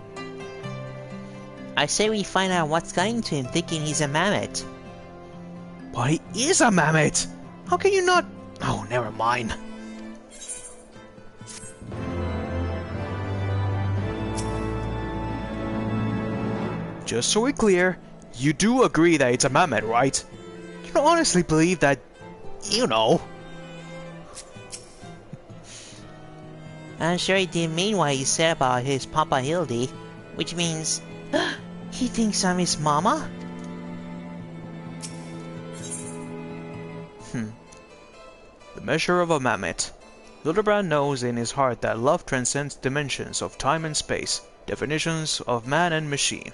I say we find out what's got into him thinking he's a mammoth. But he is a mammoth! How can you not... oh, never mind. Just so we're clear, you do agree that it's a mammoth, right? You don't honestly believe that... you know... I'm sure he didn't mean what he said about his Papa Hildy, which means... he thinks I'm his mama? The measure of a mammoth. Hildibrand knows in his heart that love transcends dimensions of time and space, definitions of man and machine.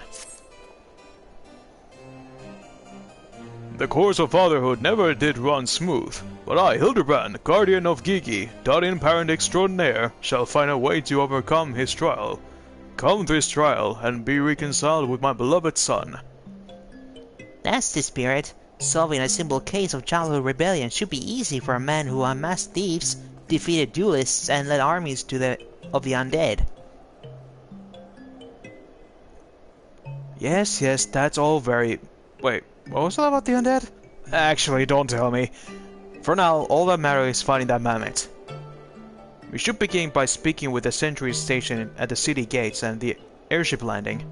The course of fatherhood never did run smooth, but I, Hildibrand, guardian of Gigi, Dardian parent extraordinaire, shall find a way to overcome his trial. Come this trial, and be reconciled with my beloved son. That's the spirit. Solving a simple case of childhood rebellion should be easy for a man who unmasked thieves, defeated duelists, and led armies of the undead. Yes, that's all very... Wait, what was that about the undead? Actually, don't tell me. For now, all that matters is finding that mammoth. We should begin by speaking with the sentry station at the city gates and the airship landing.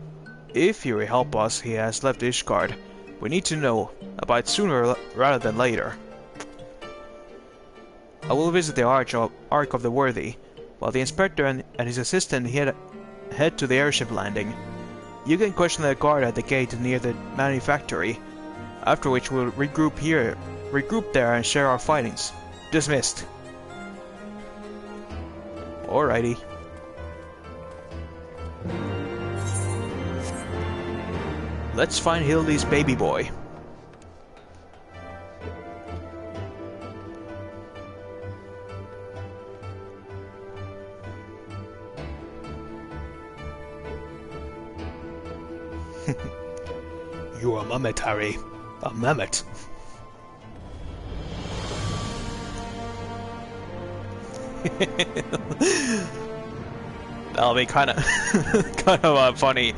If he will help us, he has left Ishgard. We need to know about it sooner rather than later. I will visit the Ark of the Worthy, while the inspector and his assistant head to the airship landing. You can question the guard at the gate near the manufactory, after which we'll regroup there and share our findings. Dismissed. Alrighty. Let's find Hildy's baby boy. You're a mammoth, Harry. A mammoth. That'll be kind of a funny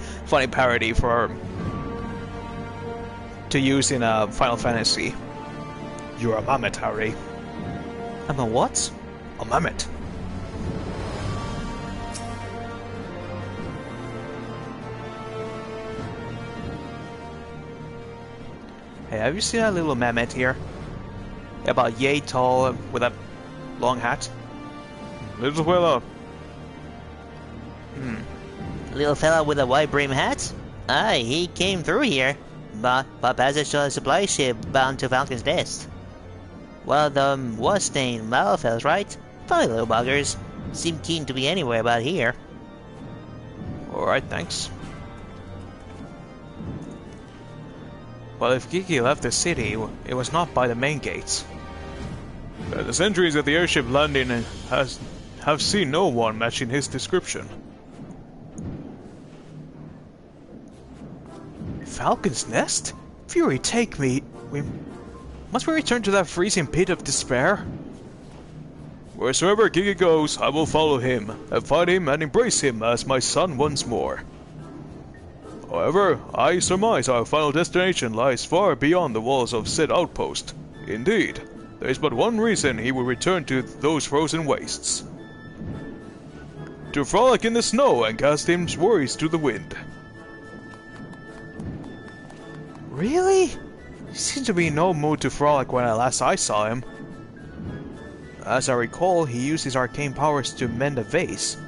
parody to use in Final Fantasy. You're a mammoth, Harry. I'm a what? A mammoth. Hey, have you seen that little mammoth here? About yay tall with a long hat? Little fella. Little fella with a wide brim hat? Aye, he came through here, but passage to a supply ship bound to Falcon's Nest. One of them was named Malafels, right? Funny little buggers. Seem keen to be anywhere about here. Alright, thanks. Well, if Gigi left the city, it was not by the main gates. The sentries at the airship landing have seen no one matching his description. Falcon's Nest? Fury, take me. Must we return to that freezing pit of despair? Wheresoever Gigi goes, I will follow him, and find him and embrace him as my son once more. However, I surmise our final destination lies far beyond the walls of said outpost. Indeed, there is but one reason he will return to those frozen wastes. To frolic in the snow and cast his worries to the wind. Really? He seemed to be in no mood to frolic when last I saw him. As I recall, he used his arcane powers to mend a vase,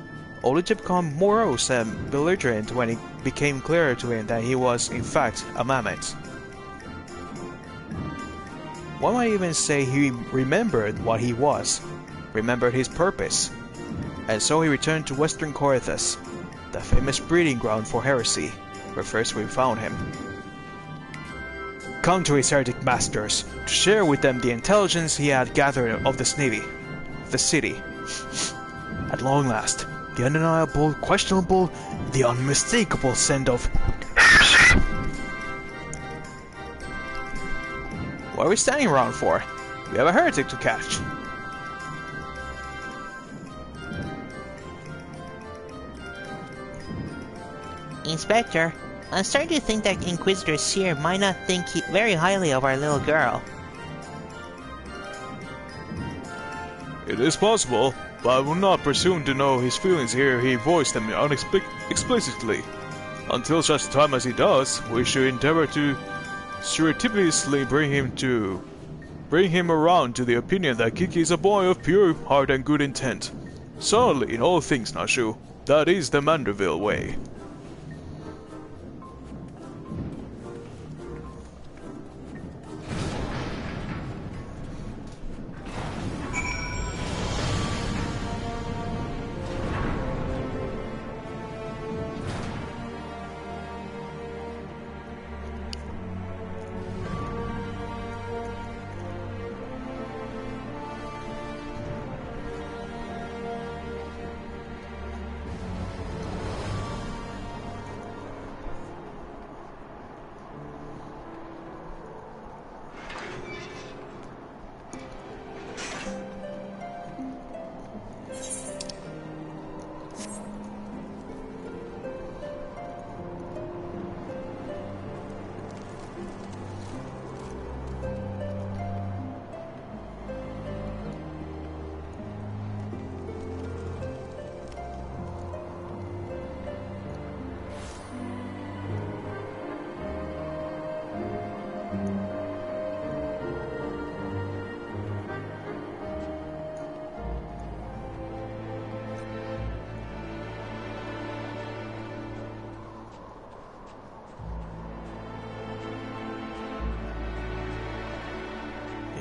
only to become morose and belligerent when it became clearer to him that he was, in fact, a mammoth. One might even say he remembered what he was, remembered his purpose, and so he returned to Western Corythus, the famous breeding ground for heresy, where first we found him. Come to his heretic masters, to share with them the intelligence he had gathered of the city. At long last, the undeniable, questionable, the unmistakable scent of heresy. What are we standing around for? We have a heretic to catch. Inspector, I'm starting to think that Inquisitor Seer might not think very highly of our little girl. It is possible, but I will not presume to know his feelings here he voiced them explicitly. Until such time as he does, we should endeavor to surreptitiously bring him around to the opinion that Kiki is a boy of pure heart and good intent. Solidly in all things, Nashu. That is the Manderville way.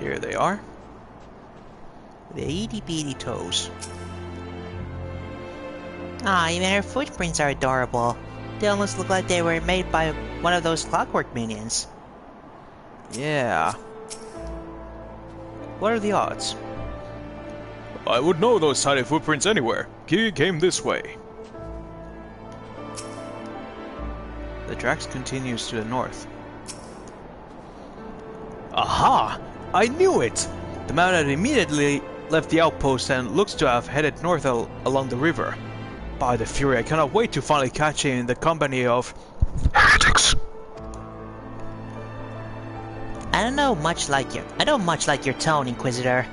Here they are. The itty bitty toes. Ah, even her footprints are adorable. They almost look like they were made by one of those clockwork minions. Yeah. What are the odds? I would know those tiny footprints anywhere. He came this way. The tracks continues to the north. Aha! I knew it! The man had immediately left the outpost and looks to have headed north along the river. By the Fury, I cannot wait to finally catch him in the company of heretics. I don't much like your tone, Inquisitor.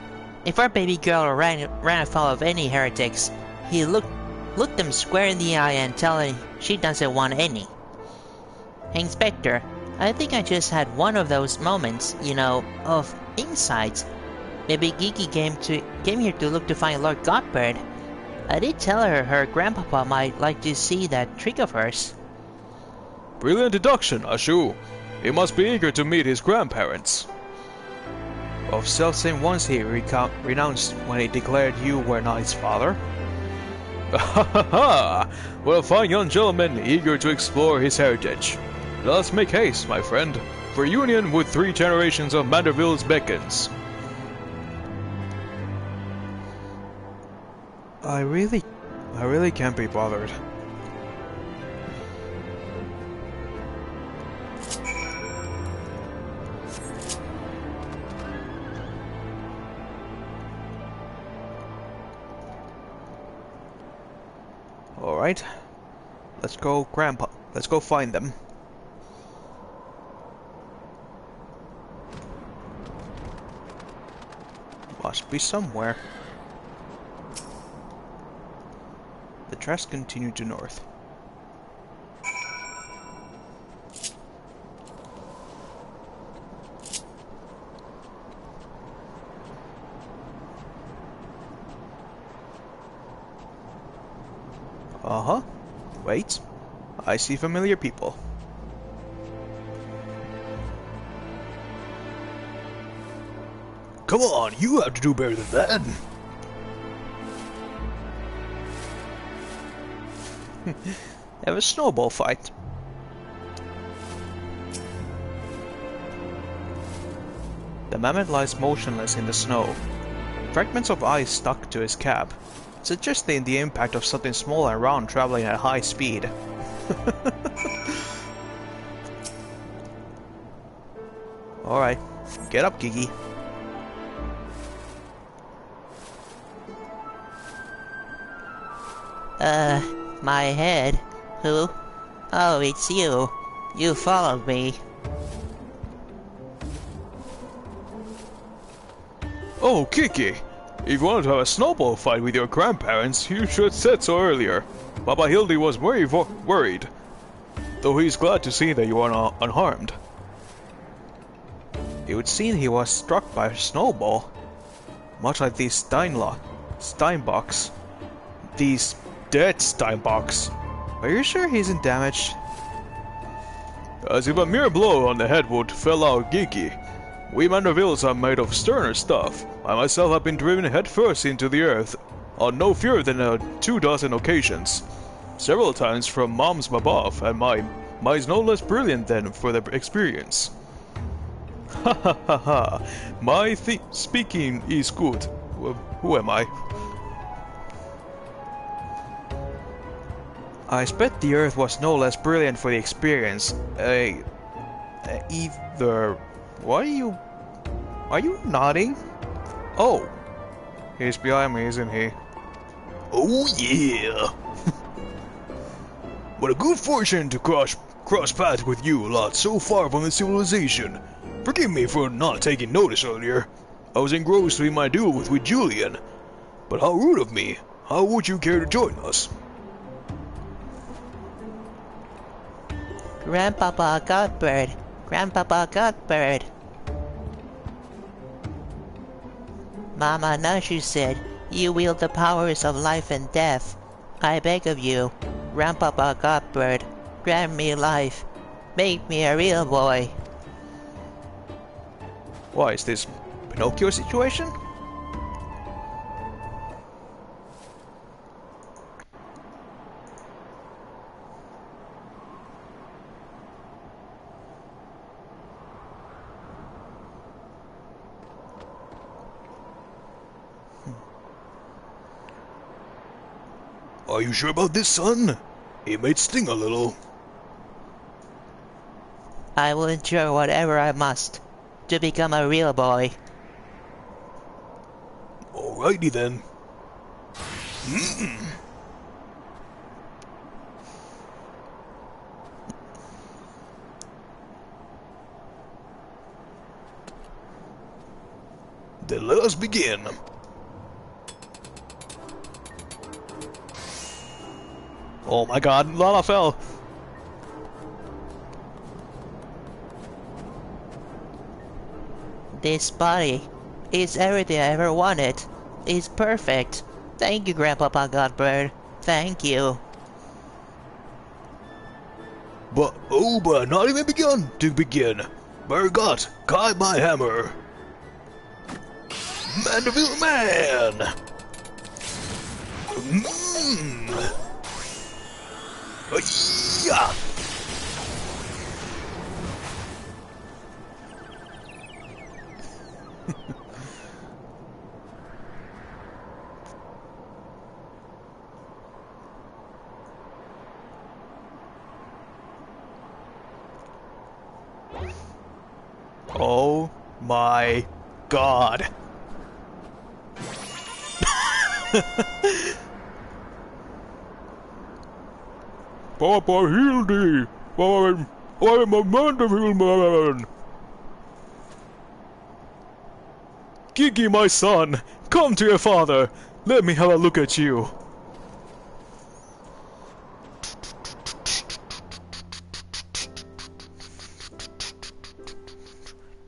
If our baby girl ran afoul of any heretics, he looked them square in the eye and tell her she doesn't want any. Inspector, I think I just had one of those moments, you know, of insights. Maybe Geeky came here to look to find Lord Godbird. I did tell her her grandpapa might like to see that trick of hers. Brilliant deduction, Ashu. He must be eager to meet his grandparents. Of selfsame ones he renounced when he declared you were not his father. Ha ha ha! What a fine young gentleman eager to explore his heritage. Let's make haste, my friend, for union with 3 generations of Mandervilles beckons. I really can't be bothered. Alright. Let's go find them. Must be somewhere. The tracks continue to north. Uh-huh. Wait. I see familiar people. Come on, you have to do better than that. Have a snowball fight. The mammoth lies motionless in the snow. Fragments of ice stuck to his cap, suggesting the impact of something small and round traveling at high speed. Alright, get up, Gigi. My head? Who? Oh, it's you. You followed me. Oh, Kiki! If you wanted to have a snowball fight with your grandparents, you should have said so earlier. Papa Hildy was very worried, though he's glad to see that you are unharmed. It would seem he was struck by a snowball, much like these Steinbocks. These dead Steinbocks. Are you sure he isn't damaged? As if a mere blow on the head would fell out Geeky. We Mandervilles are made of sterner stuff. I myself have been driven headfirst into the earth on no fewer than 24 occasions. Several times from moms above, and mine's no less brilliant than for the experience. Ha ha ha ha. My speaking is good. Who am I? I bet the Earth was no less brilliant for the experience. Either... What are you nodding? Oh. He's behind me, isn't he? Oh yeah! What a good fortune to cross paths with you, lot so far from the civilization. Forgive me for not taking notice earlier. I was engrossed in my duel with Julian. But how rude of me. How would you care to join us? Grandpapa Godbird. Grandpapa Godbird. Mama Nashu said, you wield the powers of life and death. I beg of you, Grandpapa Godbird, grant me life. Make me a real boy. Why is this Pinocchio situation? Are you sure about this, son? It might sting a little. I will endure whatever I must to become a real boy. Alrighty then. Then let us begin. Oh my god, Lana fell! This body is everything I ever wanted. It's perfect. Thank you, Grandpapa Godbird. Thank you. But not even begun to begin. Bergot, guide my hammer. Mandeville Man! Yeah. Oh my god. Papa Hildy! I'm a Mandeville Man! Kiki, my son, come to your father. Let me have a look at you.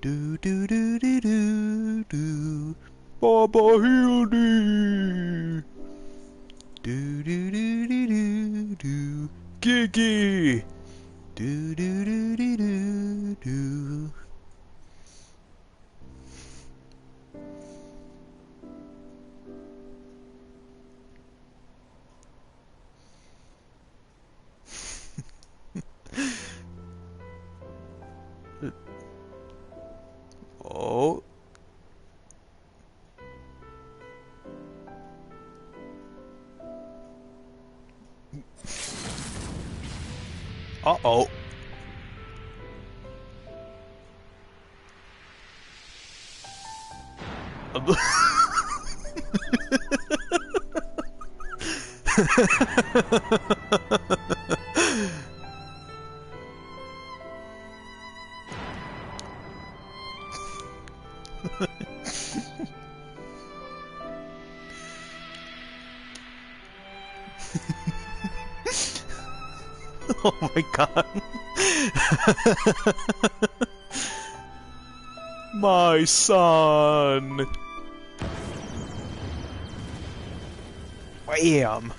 Do do do do do do. Papa Hildy! Do do do do do do. Kiki! Do do do do do do. Oh. Uh-oh. Oh my god. My son. Bam.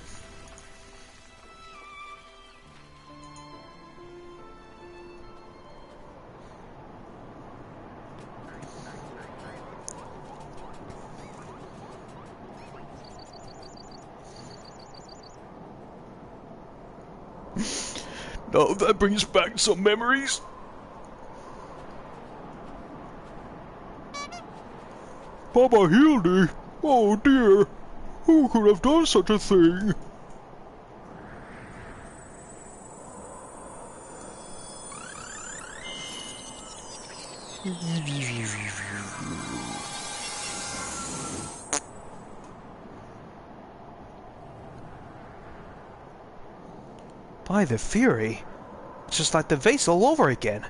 Now that brings back some memories. Papa Hildy! Oh dear! Who could have done such a thing? By the Fury. It's just like the vase all over again.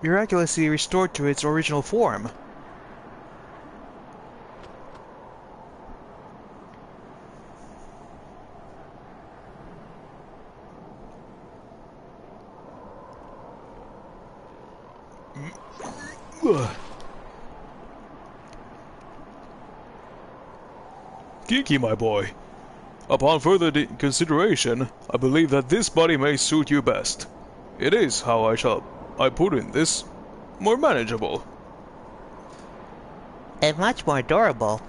Miraculously restored to its original form. Kiki, my boy. Upon further consideration, I believe that this body may suit you best. It is, how I put in this, more manageable. and much more adorable.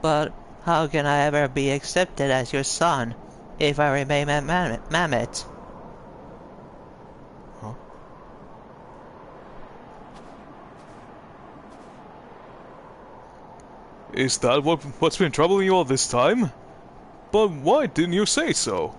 But how can I ever be accepted as your son if I remain a mammoth? Huh? Is that what's been troubling you all this time? But why didn't you say so?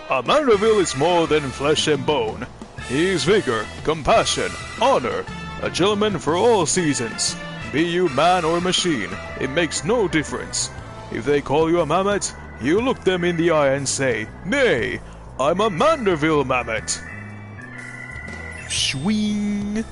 A Mandeville is more than flesh and bone. He is vigor, compassion, honor, a gentleman for all seasons. Be you man or machine, it makes no difference. If they call you a mammoth, you look them in the eye and say, "Nay, I'm a Mandeville mammoth." Swing.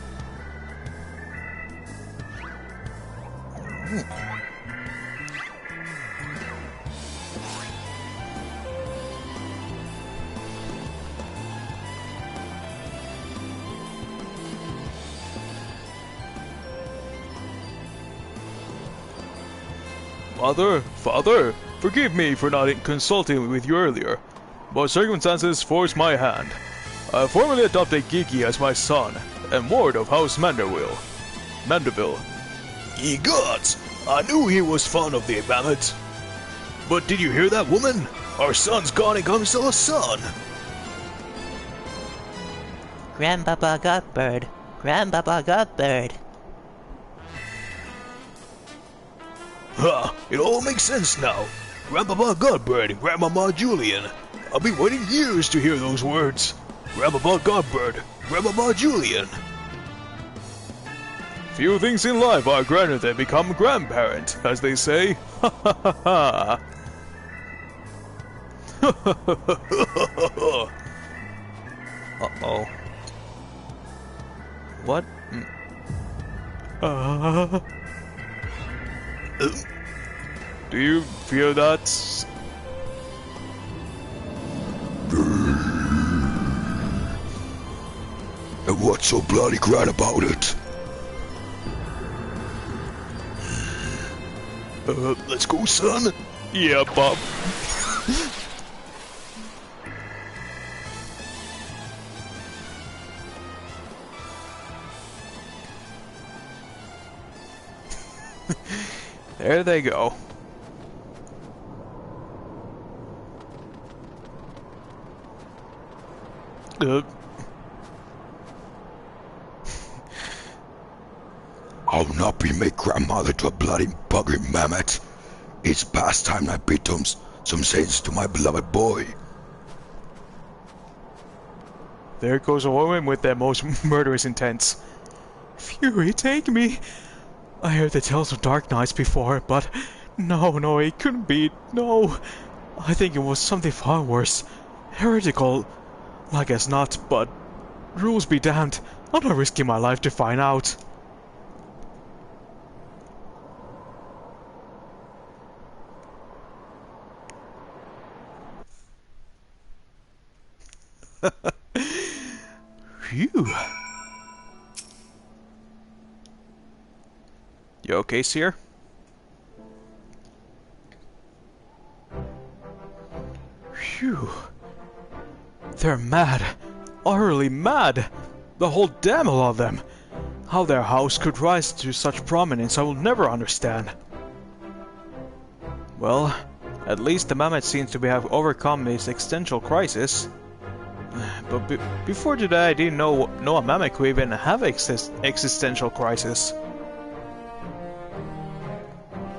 Father, forgive me for not consulting with you earlier, but circumstances forced my hand. I formally adopted Geeky as my son, and ward of House Mandeville. Ye gods! I knew he was fond of the mammoth. But did you hear that, woman? Our son's gone and got himself a son. Grandpapa Godbird, Grandpapa Godbird. Ha! It all makes sense now. Grandpapa Godbird and Grandmama Julian. I've been waiting years to hear those words. Grandpapa Godbird, Grandmama Julian. Few things in life are grander than become grandparent, as they say. Ha ha ha ha. Uh-oh. What? Do you feel that? And what's so bloody grand about it? Let's go, son. Yeah, Bob. There they go. I'll not be made grandmother to a bloody bugging mammoth. It's past time I beat some sense to my beloved boy. There goes a woman with their most murderous intents. Fury, take me. I heard the tales of dark nights before, but no, it couldn't be. No, I think it was something far worse. Heretical. I guess not, but rules be damned. I'm not risking my life to find out. Phew. You okay, Seer? Phew. They're mad. Utterly mad. The whole damn lot of them. How their house could rise to such prominence I will never understand. Well, at least the mammoth seems to have overcome its existential crisis. But before today I didn't know a mammoth could even have existential crisis.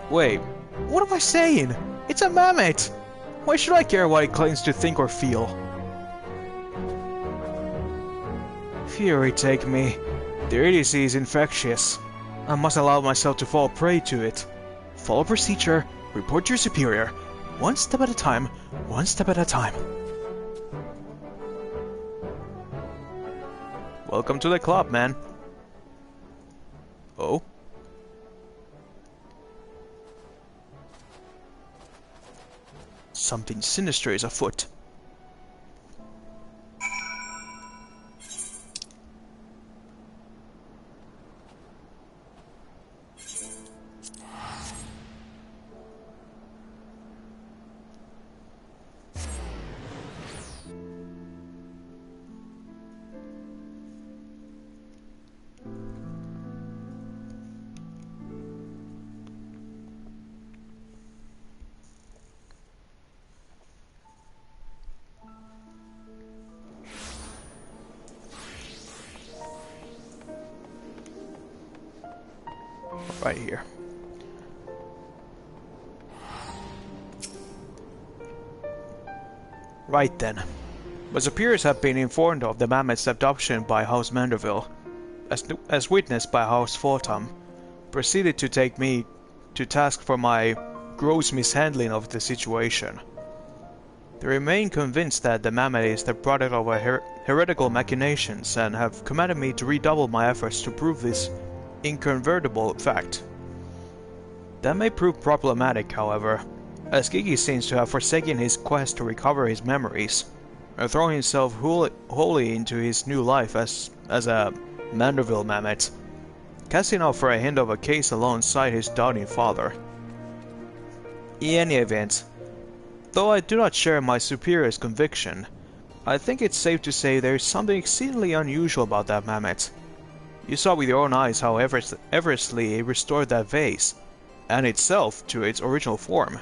Wait, what am I saying? It's a mammoth! Why should I care what it claims to think or feel? Fury take me. The idiocy is infectious. I must allow myself to fall prey to it. Follow procedure, report your superior. One step at a time, one step at a time. Welcome to the club, man. Oh? Something sinister is afoot. right here. Right then. My superiors have been informed of the mammoth's adoption by House Manderville, as witnessed by House Fortham, proceeded to take me to task for my gross mishandling of the situation. They remain convinced that the mammoth is the product of heretical machinations and have commanded me to redouble my efforts to prove this incontrovertible fact. That may prove problematic, however, as Gigi seems to have forsaken his quest to recover his memories, and thrown himself wholly into his new life as a Manderville mammoth, casting out for a hint of a case alongside his doubting father. In any event, though I do not share my superior's conviction, I think it's safe to say there is something exceedingly unusual about that mammoth. You saw with your own eyes how effortlessly he restored that vase, and itself to its original form.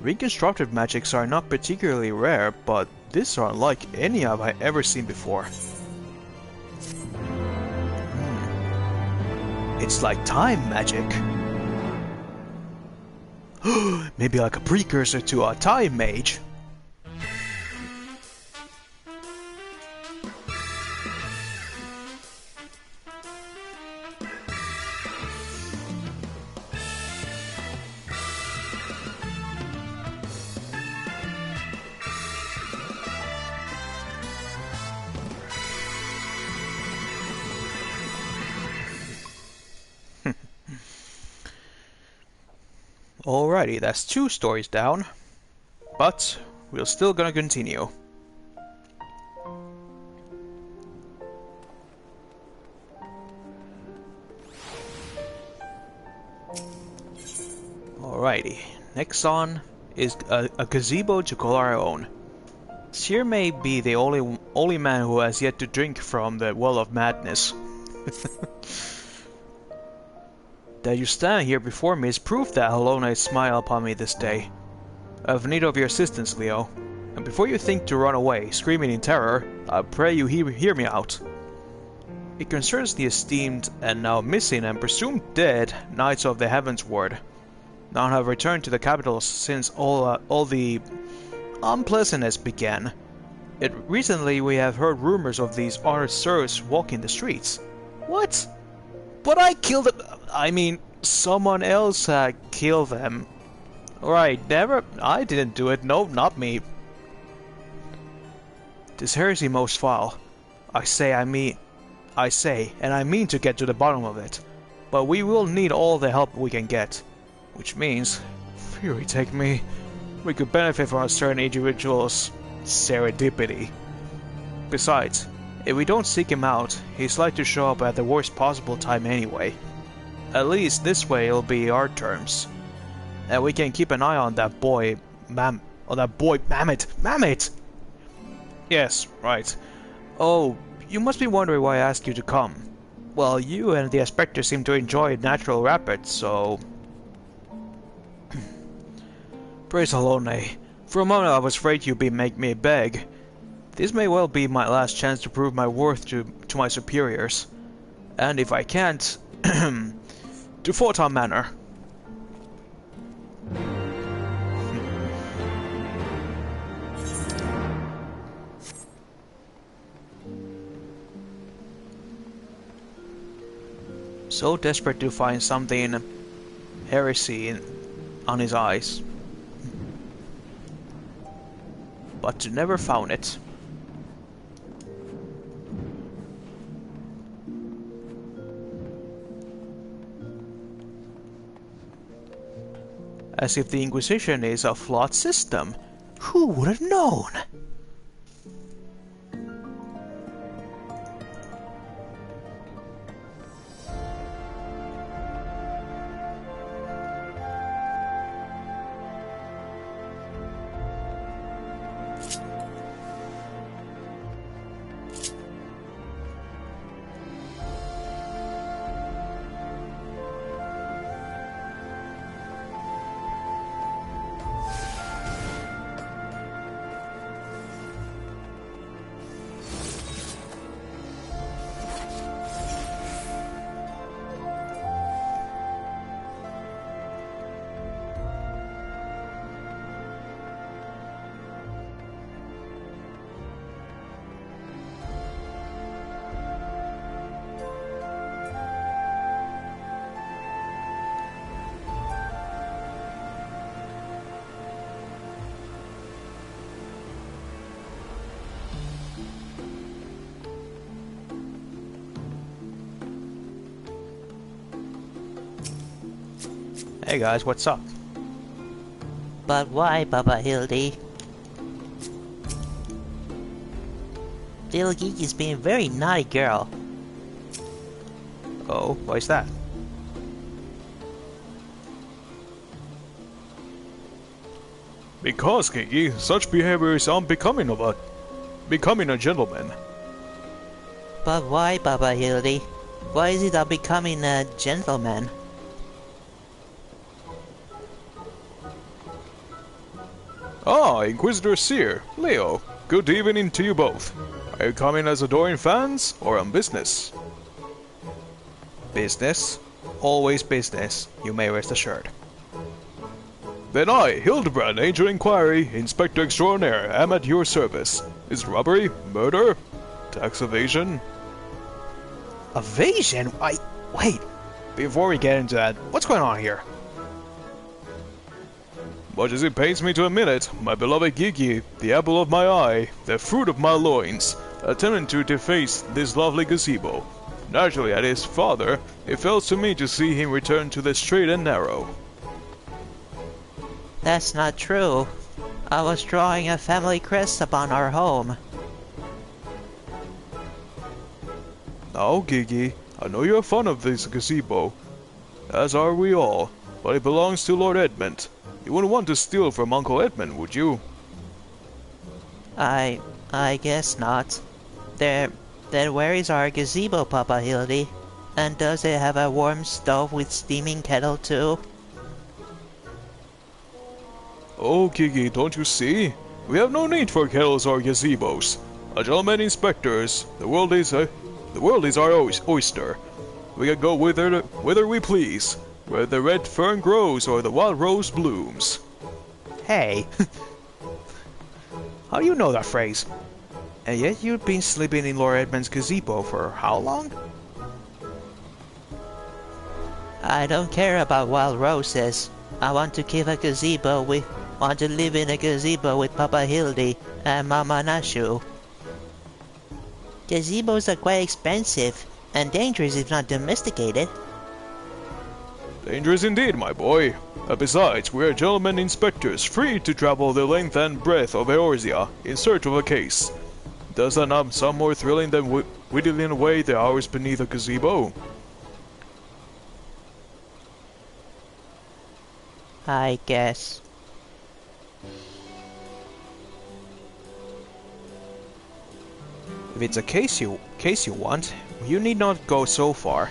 Reconstructive magics are not particularly rare, but these are unlike any I've ever seen before. It's like time magic. Maybe like a precursor to a time mage. Alrighty, that's 2 stories down, but we're still gonna continue. Alrighty, next on is a gazebo to call our own. Seer may be the only man who has yet to drink from the well of madness. That you stand here before me is proof that Helona smile upon me this day. I have need of your assistance, Leo, and before you think to run away, screaming in terror, I pray you hear me out. It concerns the esteemed and now missing and presumed dead Knights of the Heavensward. None have returned to the capital since all the unpleasantness began. Yet recently we have heard rumors of these honored sirs walking the streets. What? But I killed them. I mean, someone else killed them. Right, never. I didn't do it. No, not me. This heresy most foul. I say, and I mean to get to the bottom of it. But we will need all the help we can get. Which means, fury take me, we could benefit from a certain individual's serendipity. Besides, if we don't seek him out, he's likely to show up at the worst possible time anyway. At least this way it'll be our terms. And we can keep an eye on that boy, Mammoth! Yes, right. Oh, you must be wondering why I asked you to come. Well, you and the Inspector seem to enjoy natural rapids, so... Praise Helone. For a moment I was afraid you'd make me beg. This may well be my last chance to prove my worth to my superiors. And if I can't... to Fortham Manor. So desperate to find something heresy on his eyes. But never found it. As if the Inquisition is a flawed system. Who would have known? Hey guys, what's up? But why, Baba Hildy? Little Gigi's being a very naughty girl. Oh, why is that? Because, Gigi, such behavior is unbecoming of becoming a gentleman. But why, Baba Hildy? Why is it becoming a gentleman? Ah, Inquisitor Seer, Leo, good evening to you both. Are you coming as adoring fans, or on business? Business? Always business, you may rest assured. Then I, Hildibrand, Angel Inquiry, Inspector Extraordinaire, am at your service. Is robbery, murder, tax evasion? Evasion? Wait. Before we get into that, what's going on here? Much as it pains me to admit it, my beloved Gigi, the apple of my eye, the fruit of my loins, attempted to deface this lovely gazebo. Naturally, as his father, it fell to me to see him return to the straight and narrow. That's not true. I was drawing a family crest upon our home. Now, Gigi, I know you're fond of this gazebo, as are we all, but it belongs to Lord Edmund. You wouldn't want to steal from Uncle Edmund, would you? I guess not. Then where is our gazebo, Papa Hildy? And does it have a warm stove with steaming kettle too? Oh, Gigi, don't you see? We have no need for kettles or gazebos. A gentleman inspectors, the world is our oyster. We can go whither we please, where the red fern grows or the wild rose blooms. Hey. How do you know that phrase? And yet you've been sleeping in Lord Edmund's gazebo for how long? I don't care about wild roses. I want to keep a gazebo want to live in a gazebo with Papa Hildy and Mama Nashu. Gazebos are quite expensive and dangerous if not domesticated. Dangerous indeed, my boy. Besides, we are gentlemen inspectors, free to travel the length and breadth of Eorzea in search of a case. Does that not sound more thrilling than whittling away the hours beneath a gazebo? I guess. If it's a case you want, you need not go so far.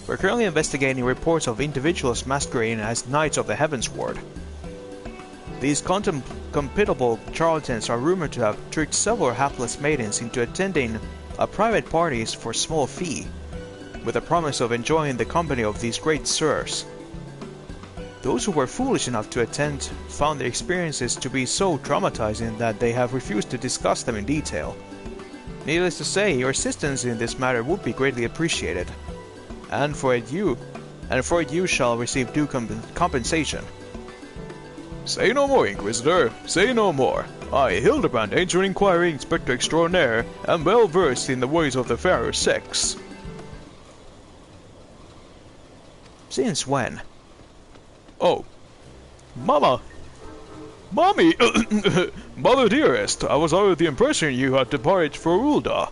We're currently investigating reports of individuals masquerading as Knights of the Heavensward. These contemptible charlatans are rumored to have tricked several hapless maidens into attending private parties for small fee, with the promise of enjoying the company of these great sirs. Those who were foolish enough to attend found their experiences to be so traumatizing that they have refused to discuss them in detail. Needless to say, your assistance in this matter would be greatly appreciated, and for it you shall receive due compensation. Say no more, Inquisitor, say no more. I, Hildibrand, Angel Inquiry Inspector Extraordinaire, am well versed in the ways of the fairer sex. Since when? Oh. Mommy! Mother dearest, I was under the impression you had departed for Ulda.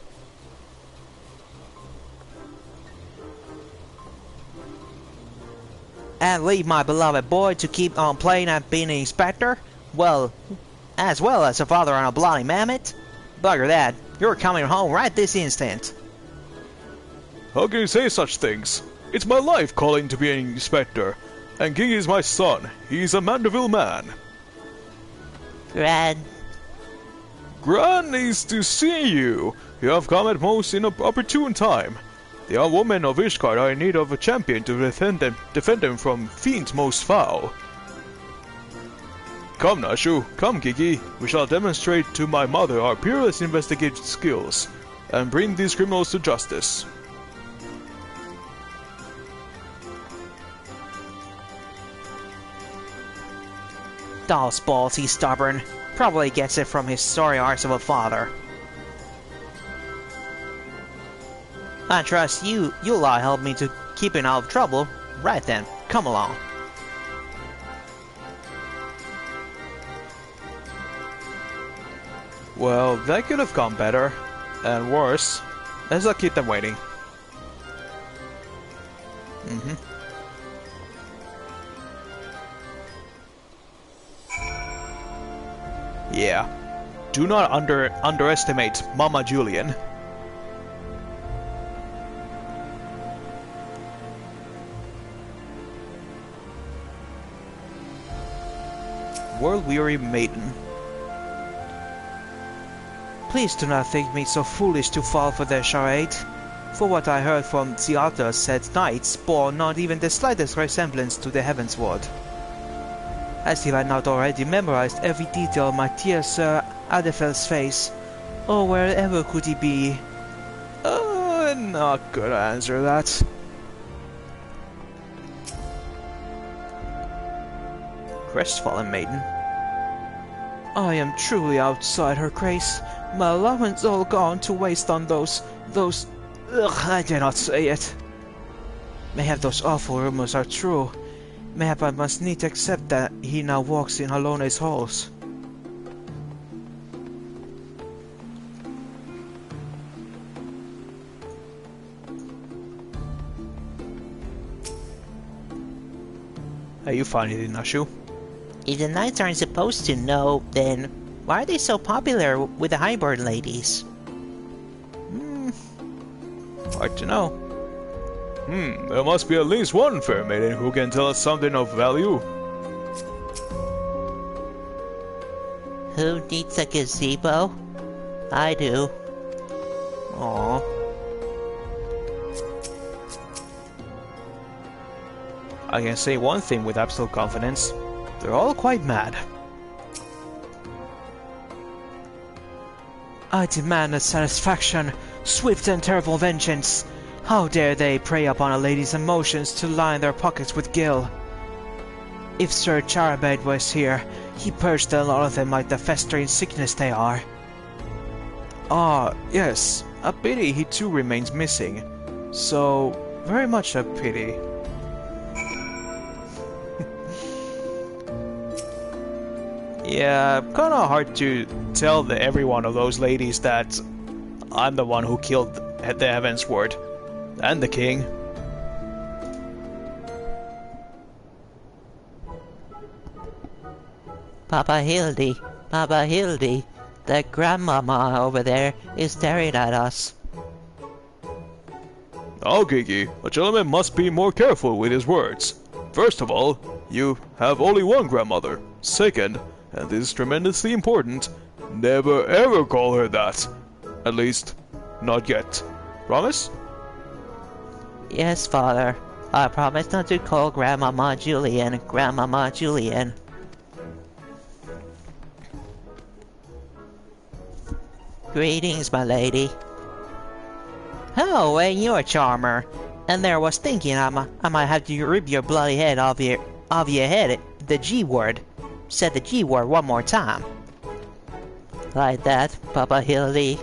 And leave my beloved boy to keep on playing at being an inspector? Well, as well as a father on a bloody mammoth? Bugger that, you're coming home right this instant. How can you say such things? It's my life calling to be an inspector, and Gigi is my son. He's a Mandeville man. Gran. Gran is to see you. You have come at most inopportune time. The young women of Ishgard are in need of a champion to defend them from fiends most foul. Come, Nashu, come, Gigi. We shall demonstrate to my mother our peerless investigative skills, and bring these criminals to justice. Doll's balls, he's stubborn. Probably gets it from his sorry arse of a father. I trust you'll help me to keep him out of trouble. Right then, come along. Well, that could have gone better. And worse. Let's not keep them waiting. Yeah. Do not underestimate Mama Julian. World-weary maiden. Please do not think me so foolish to fall for their charade. For what I heard from the others said knights bore not even the slightest resemblance to the Heavensward. As if I had not already memorized every detail of my dear Sir Adelfel's face. Or wherever could he be? Not gonna answer that. Crestfallen maiden. I am truly outside her grace. My allowance all gone to waste on those... I dare not say it. Mayhap those awful rumors are true. Mayhap I must needs accept that he now walks in Halone's halls. Are you finding it, Nashu? If the knights aren't supposed to know, then why are they so popular with the highborn ladies? Hard to know. There must be at least one fair maiden who can tell us something of value. Who needs a gazebo? I do. Aww. I can say one thing with absolute confidence. They're all quite mad. I demand a satisfaction, swift and terrible vengeance. How dare they prey upon a lady's emotions to line their pockets with gil? If Sir Charabed was here, he purged a lot of them like the festering sickness they are. Ah, yes, a pity he too remains missing. So, very much a pity. Yeah, kinda hard to tell every one of those ladies that I'm the one who killed the Heavensward. And the king. Papa Hildy, that grandmama over there is staring at us. Now, Gigi, a gentleman must be more careful with his words. First of all, you have only one grandmother. Second, and this is tremendously important, never ever call her that. At least, not yet. Promise? Yes, father. I promise not to call Grandmama Julian Grandmama Julian. Greetings, my lady. Oh, and you're a charmer. And there was thinking I might have to rip your bloody head off your head. The G word. Said the G word one more time. Like that, Papa Hildy.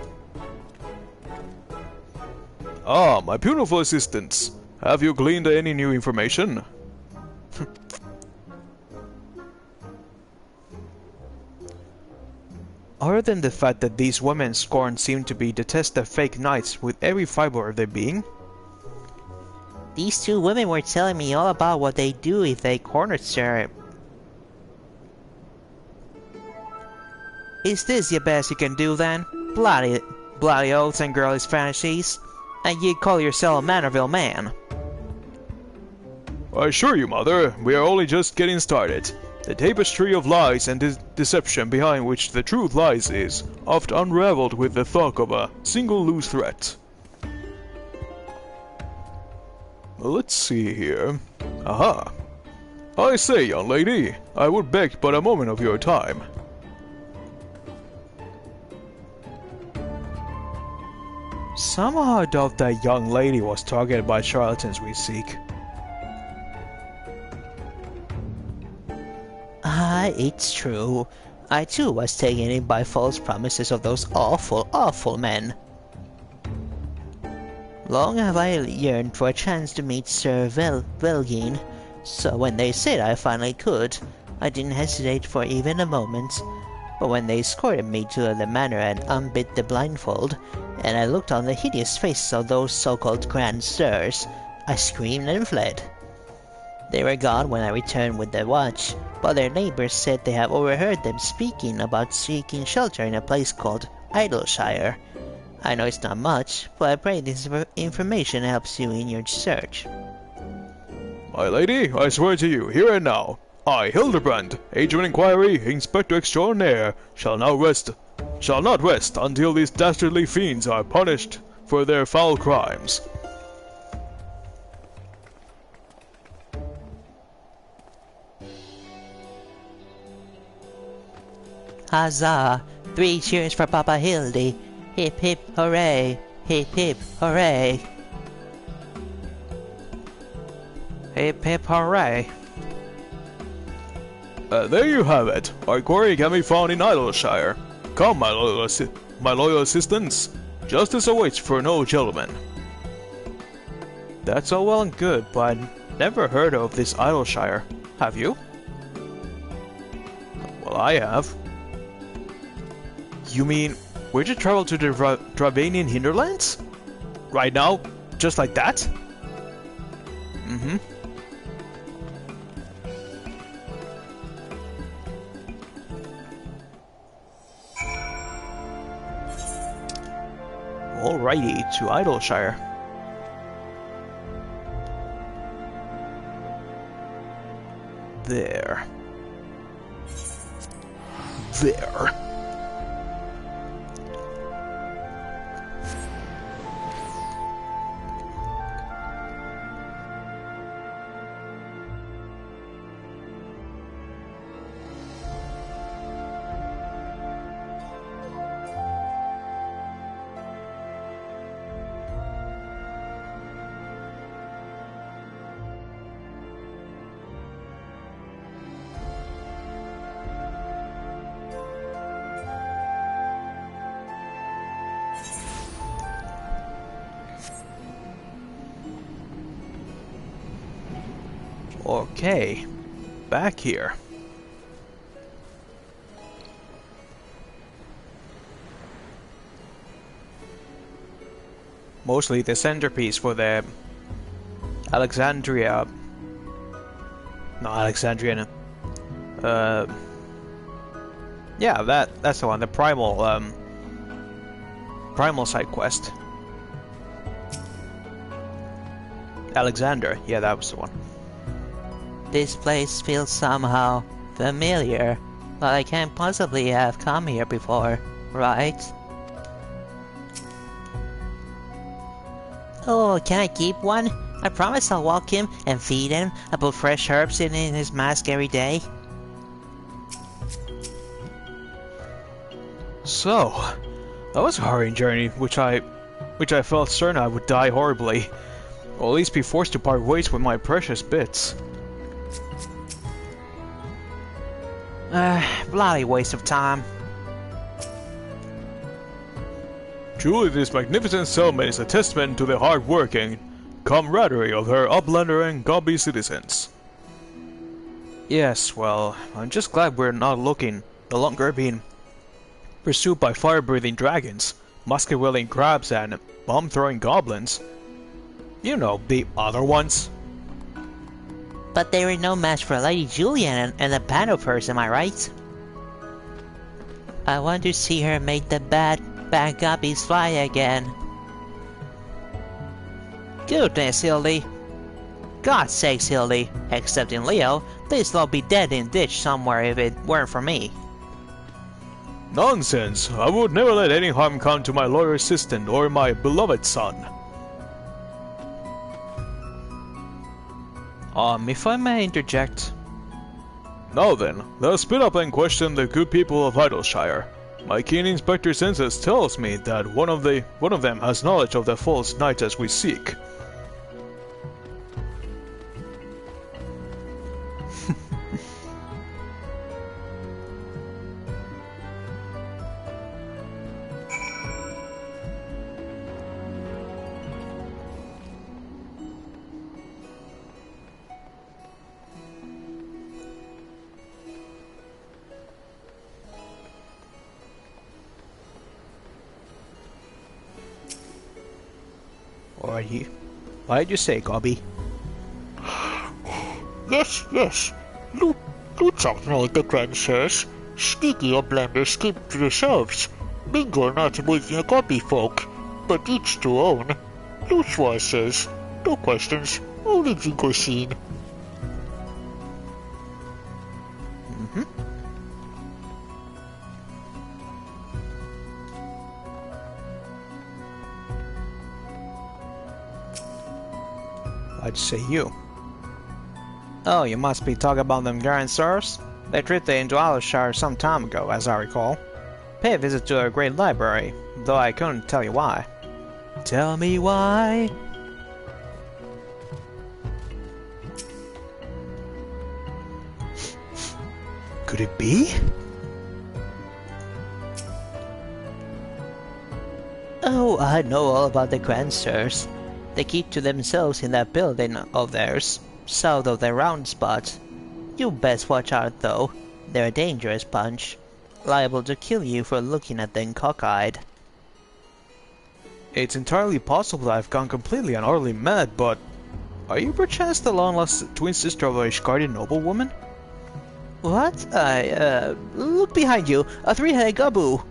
Ah, my beautiful assistants. Have you gleaned any new information? Other than the fact that these women's scorn seem to be detest the fake knights with every fiber of their being. These two women were telling me all about what they do if they corner Sir. Is this your best you can do then? Bloody oaths and girlish fantasies? And you call yourself a Manorville man? I assure you, Mother, we are only just getting started. The tapestry of lies and deception behind which the truth lies is oft unraveled with the thought of a single loose threat. Let's see here. Aha! I say, young lady, I would beg but a moment of your time. Somehow I doubt that young lady was targeted by charlatans we seek. It's true. I too was taken in by false promises of those awful men. Long have I yearned for a chance to meet Sir Velgin, so when they said I finally could, I didn't hesitate for even a moment. But when they escorted me to the manor and unbid the blindfold, and I looked on the hideous faces of those so-called grand sirs, I screamed and fled. They were gone when I returned with the watch, but their neighbors said they have overheard them speaking about seeking shelter in a place called Idleshire. I know it's not much, but I pray this information helps you in your search. My lady, I swear to you, here and now, I, Hildibrand, Agent of Inquiry, Inspector Extraordinaire, shall not rest until these dastardly fiends are punished for their foul crimes. Huzzah! 3 cheers for Papa Hildy! Hip hip hooray! Hip hip hooray! Hip hip hooray. There you have it. Our quarry can be found in Idleshire. Come, my loyal assistants. Justice awaits for no gentleman. That's all well and good, but never heard of this Idleshire. Have you? Well, I have. You mean we're to travel to the Dravanian hinterlands? Right now? Just like that? Mm-hmm. Alrighty, to Idleshire. There. Okay, back here. Mostly the centerpiece for the Alexandria. No, Alexandrian. Yeah, that's the one. The primal side quest. Alexander. Yeah, that was the one. This place feels somehow familiar, but I can't possibly have come here before, right? Oh, can I keep one? I promise I'll walk him and feed him. I put fresh herbs in his mask every day. So, that was a harrowing journey, which I felt certain I would die horribly, or at least be forced to part ways with my precious bits. Bloody waste of time. Truly, this magnificent settlement is a testament to the hard-working camaraderie of her Uplander and Gobby citizens. Yes, well, I'm just glad we're no longer being pursued by fire-breathing dragons, musket-wielding crabs, and bomb-throwing goblins. You know, the other ones. But they were no match for Lady Julian and the Pano Purse, am I right? I want to see her make the bad guppies fly again. Goodness, Hildy. God's sakes, Hildy. Except in Leo, they'd all be dead in ditch somewhere if it weren't for me. Nonsense! I would never let any harm come to my loyal assistant or my beloved son. If I may interject. Now then, let's split up and question the good people of Idleshire. My keen inspector senses tells me that one of them has knowledge of the false knights as we seek. What did you say, Gobby? Yes. Looks like the grandsires. Sneaky uplanders keep to themselves. Mingle not with the Gobby folk, but each to own. Luchwa says, no questions, only jingle scene. I'd say you. Oh, you must be talking about them grandsires? They drifted into Alshire some time ago, as I recall. Pay a visit to a great library, though I couldn't tell you why. Tell me why? Could it be? Oh, I know all about the grandsires. They keep to themselves in that building of theirs, south of the round spot. You best watch out though, they're a dangerous bunch, liable to kill you for looking at them cockeyed. It's entirely possible I've gone completely and utterly mad, but... Are you perchance the long-lost twin sister of a Ishgardian noblewoman? What? Look behind you, a three-headed gaboo!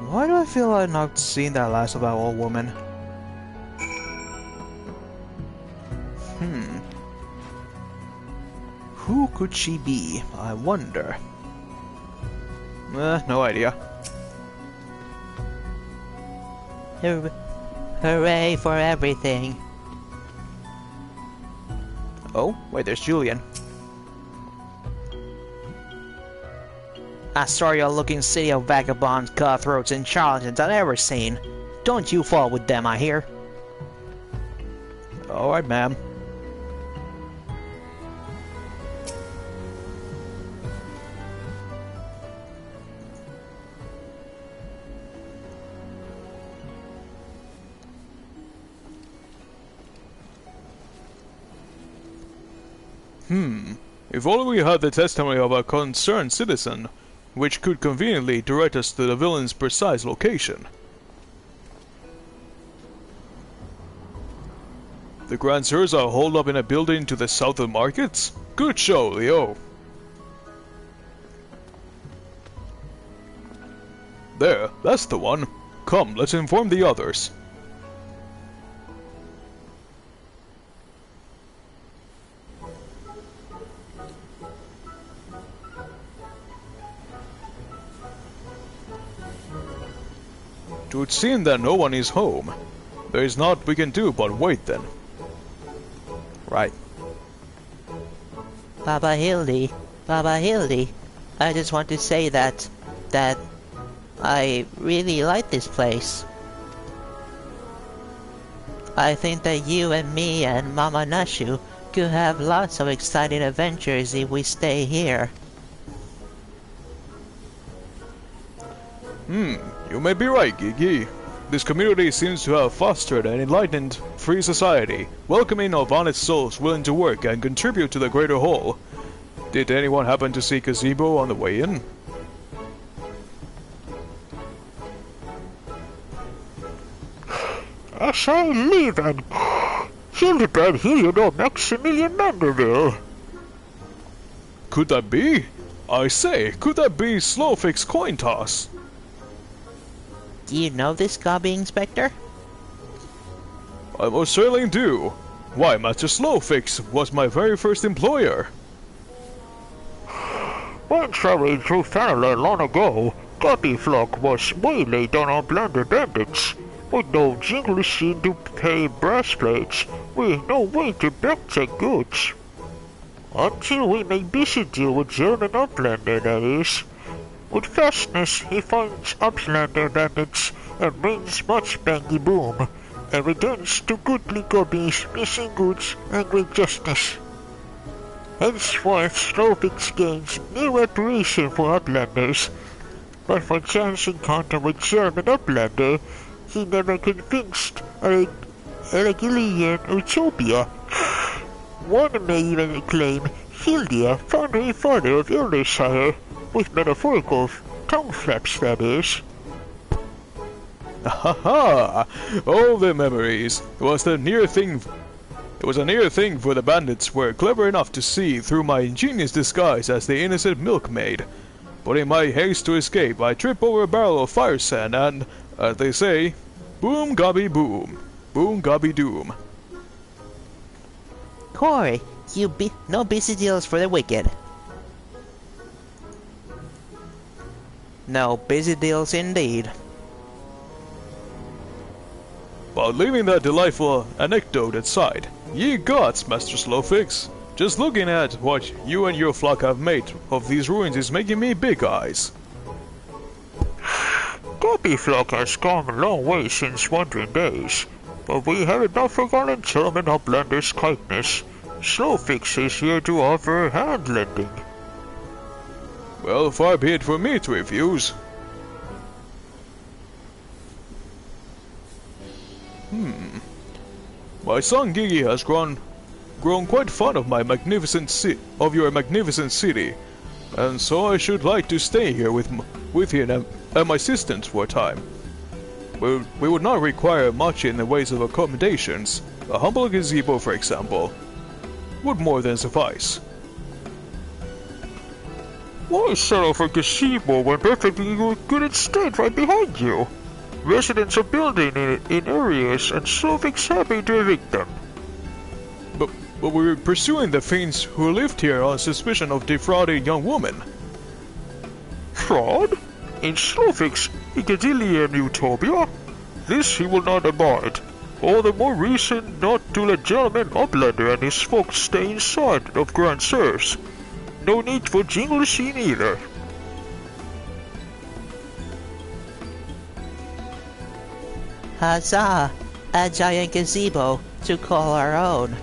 Why do I feel I've not seen that last of that old woman? Who could she be, I wonder? No idea. Hooray for everything. Oh, wait, there's Julian. A sorry-looking city of vagabonds, cutthroats, and charlatans I've ever seen. Don't you fall with them, I hear. Alright, ma'am. If only we had the testimony of a concerned citizen, which could conveniently direct us to the villain's precise location. The grandsires are holed up in a building to the south of the markets? Good show, Leo. There, that's the one. Come, let's inform the others. It would seem that no one is home. There is naught we can do but wait then. Right. Baba Hildy, I just want to say that I really like this place. I think that you and me and Mama Nashu could have lots of exciting adventures if we stay here. You may be right, Gigi. This community seems to have fostered an enlightened, free society, welcoming of honest souls willing to work and contribute to the greater whole. Did anyone happen to see Gazebo on the way in? As I live and Hildibrand here, you know, Maximilian Manderville. Could that be? I say, could that be Slowfix's coin toss? Do you know this Gobby Inspector? I most certainly do. Why, Master Slowfix was my very first employer. When traveling through Fanaland long ago, Gobby Flock was waylaid on our blended bandits. With no jingle scene to pay brass plates, with no way to backcheck goods. Until we made busy deal with German Uplander, that is. With fastness, he finds Uplander bandits and brings much bangy boom, evidence to goodly Gobby's missing goods and great justice. Henceforth, Slowfix gains new reparation for Uplanders, but for chance encounter with German Uplander, he never convinced Elegilian Utopia. One may even claim Hildia found her father of Eldershire, with metaphorical tongue flaps, that is. Ha ha! All the memories. It was a near thing for the bandits were clever enough to see through my ingenious disguise as the innocent milkmaid. But in my haste to escape, I trip over a barrel of fire sand and, as they say, boom gobby boom, boom gobby doom. Corey, no busy deals for the wicked. No busy deals indeed. But leaving that delightful anecdote aside, ye gods, Master Slowfix, just looking at what you and your flock have made of these ruins is making me big eyes. Guppy flock has come a long way since wandering days, but we have not forgotten Gentleman Uplander's kindness. Slowfix is here to offer hand lending. Well, far be it for me to refuse. My son Gigi has grown quite fond of my your magnificent city, and so I should like to stay here with him and my assistants for a time. We would not require much in the ways of accommodations. A humble gazebo, for example, would more than suffice. Why settle for gazebo when perfectly good estate right behind you? Residents are building in areas and Slowfix happy to evict them. But we're pursuing the fiends who lived here on suspicion of defrauding young women. Fraud? In Slowfix, Icadillium Utopia? This he will not abide. All the more reason not to let Gentleman Uplander and his folks stay inside of Grand Serfs. No need for jingle scene either. Huzzah! A giant gazebo to call our own.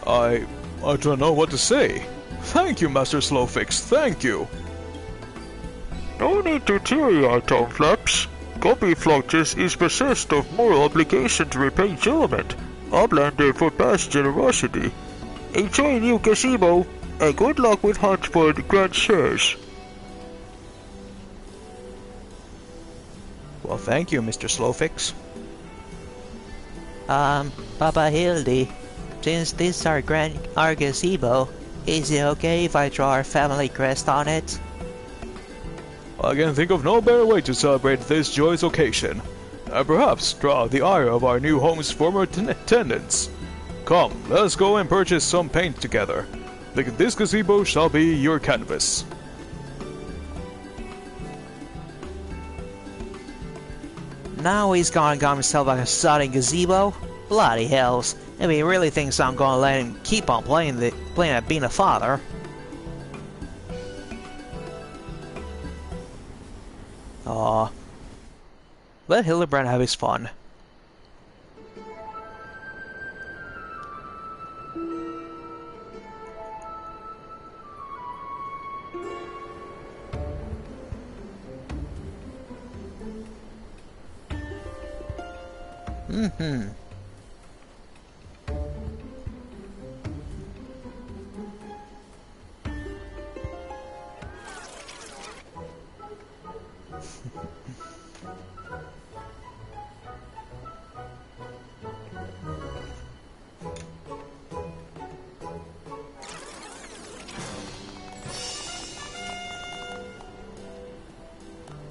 I don't know what to say. Thank you, Master Slowfix, thank you. No need to teary-eye, Tom Flaps. Guppyflock is possessed of moral obligation to repay Gentleman Uplander for past generosity. Enjoy new gazebo, and good luck with hunt for the Grand Sirs. Well, thank you, Mr. Slowfix. Papa Hildy, since this is our gazebo, is it okay if I draw our family crest on it? I can think of no better way to celebrate this joyous occasion, and perhaps draw the ire of our new home's former tenants. Come, let us go and purchase some paint together. This gazebo shall be your canvas. Now he's gonna got himself a sodding gazebo? Bloody hells. If he really thinks I'm gonna let him keep on playing at being a father. Aw. Let Hildibrand have his fun.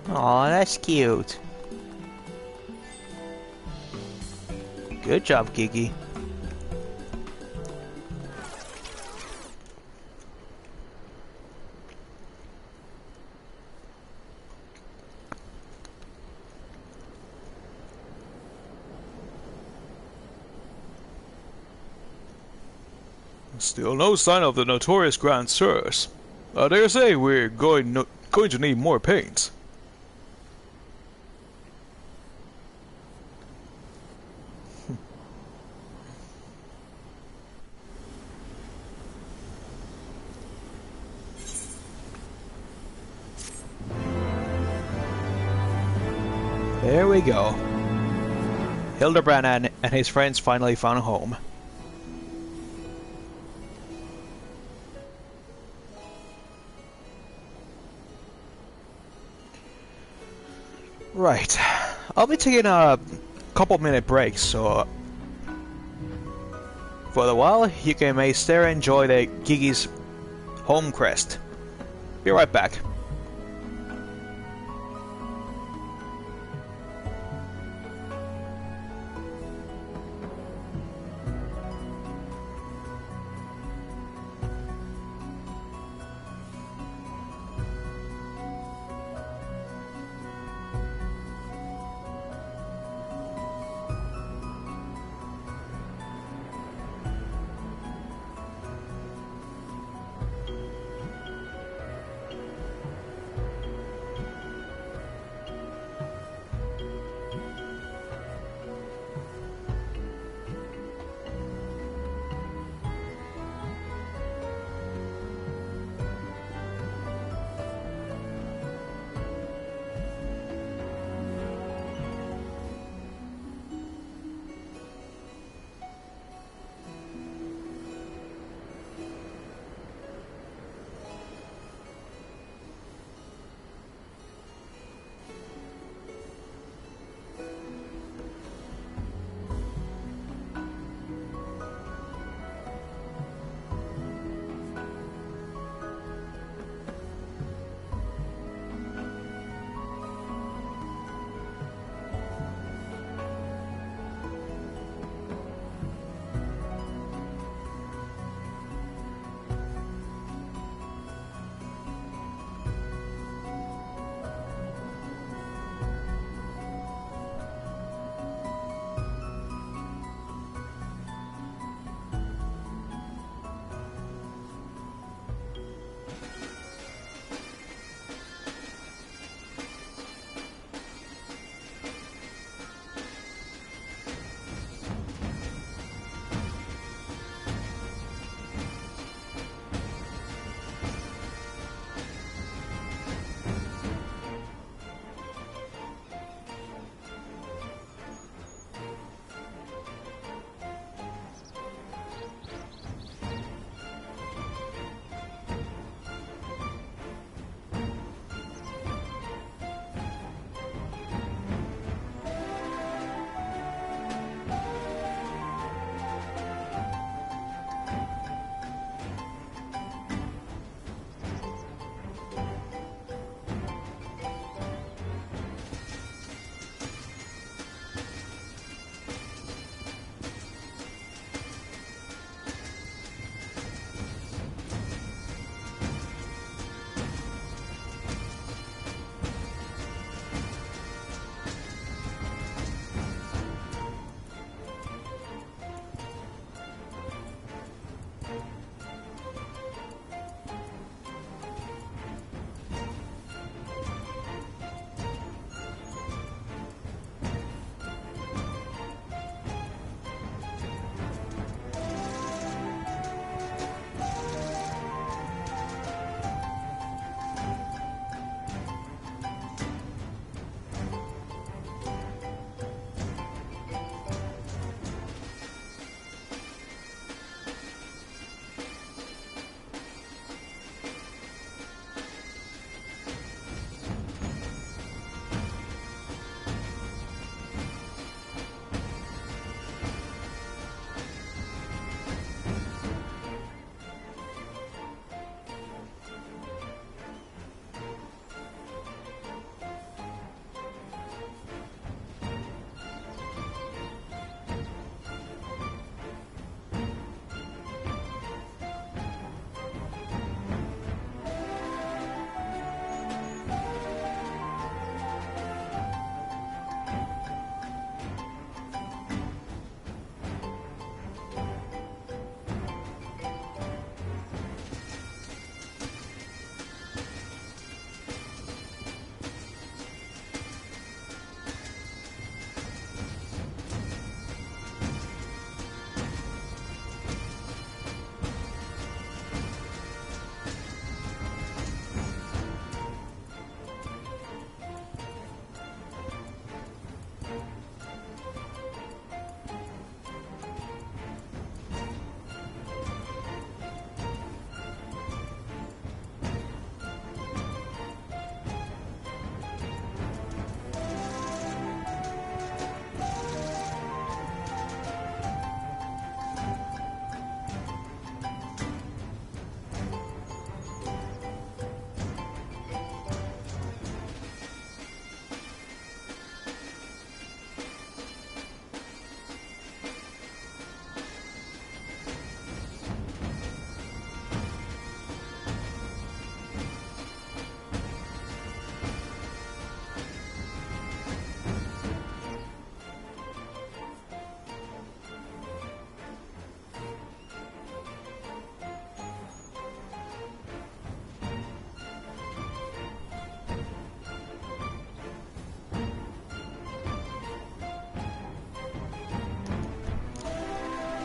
Aw, that's cute. Good job, Gigi. Still no sign of the notorious Grand Sirs. I dare say we're going to need more paint. There we go. Hildibrand and his friends finally found home. Right. I'll be taking a couple-minute break, so for a while you can may stare and enjoy the Gigi's home crest. Be right back.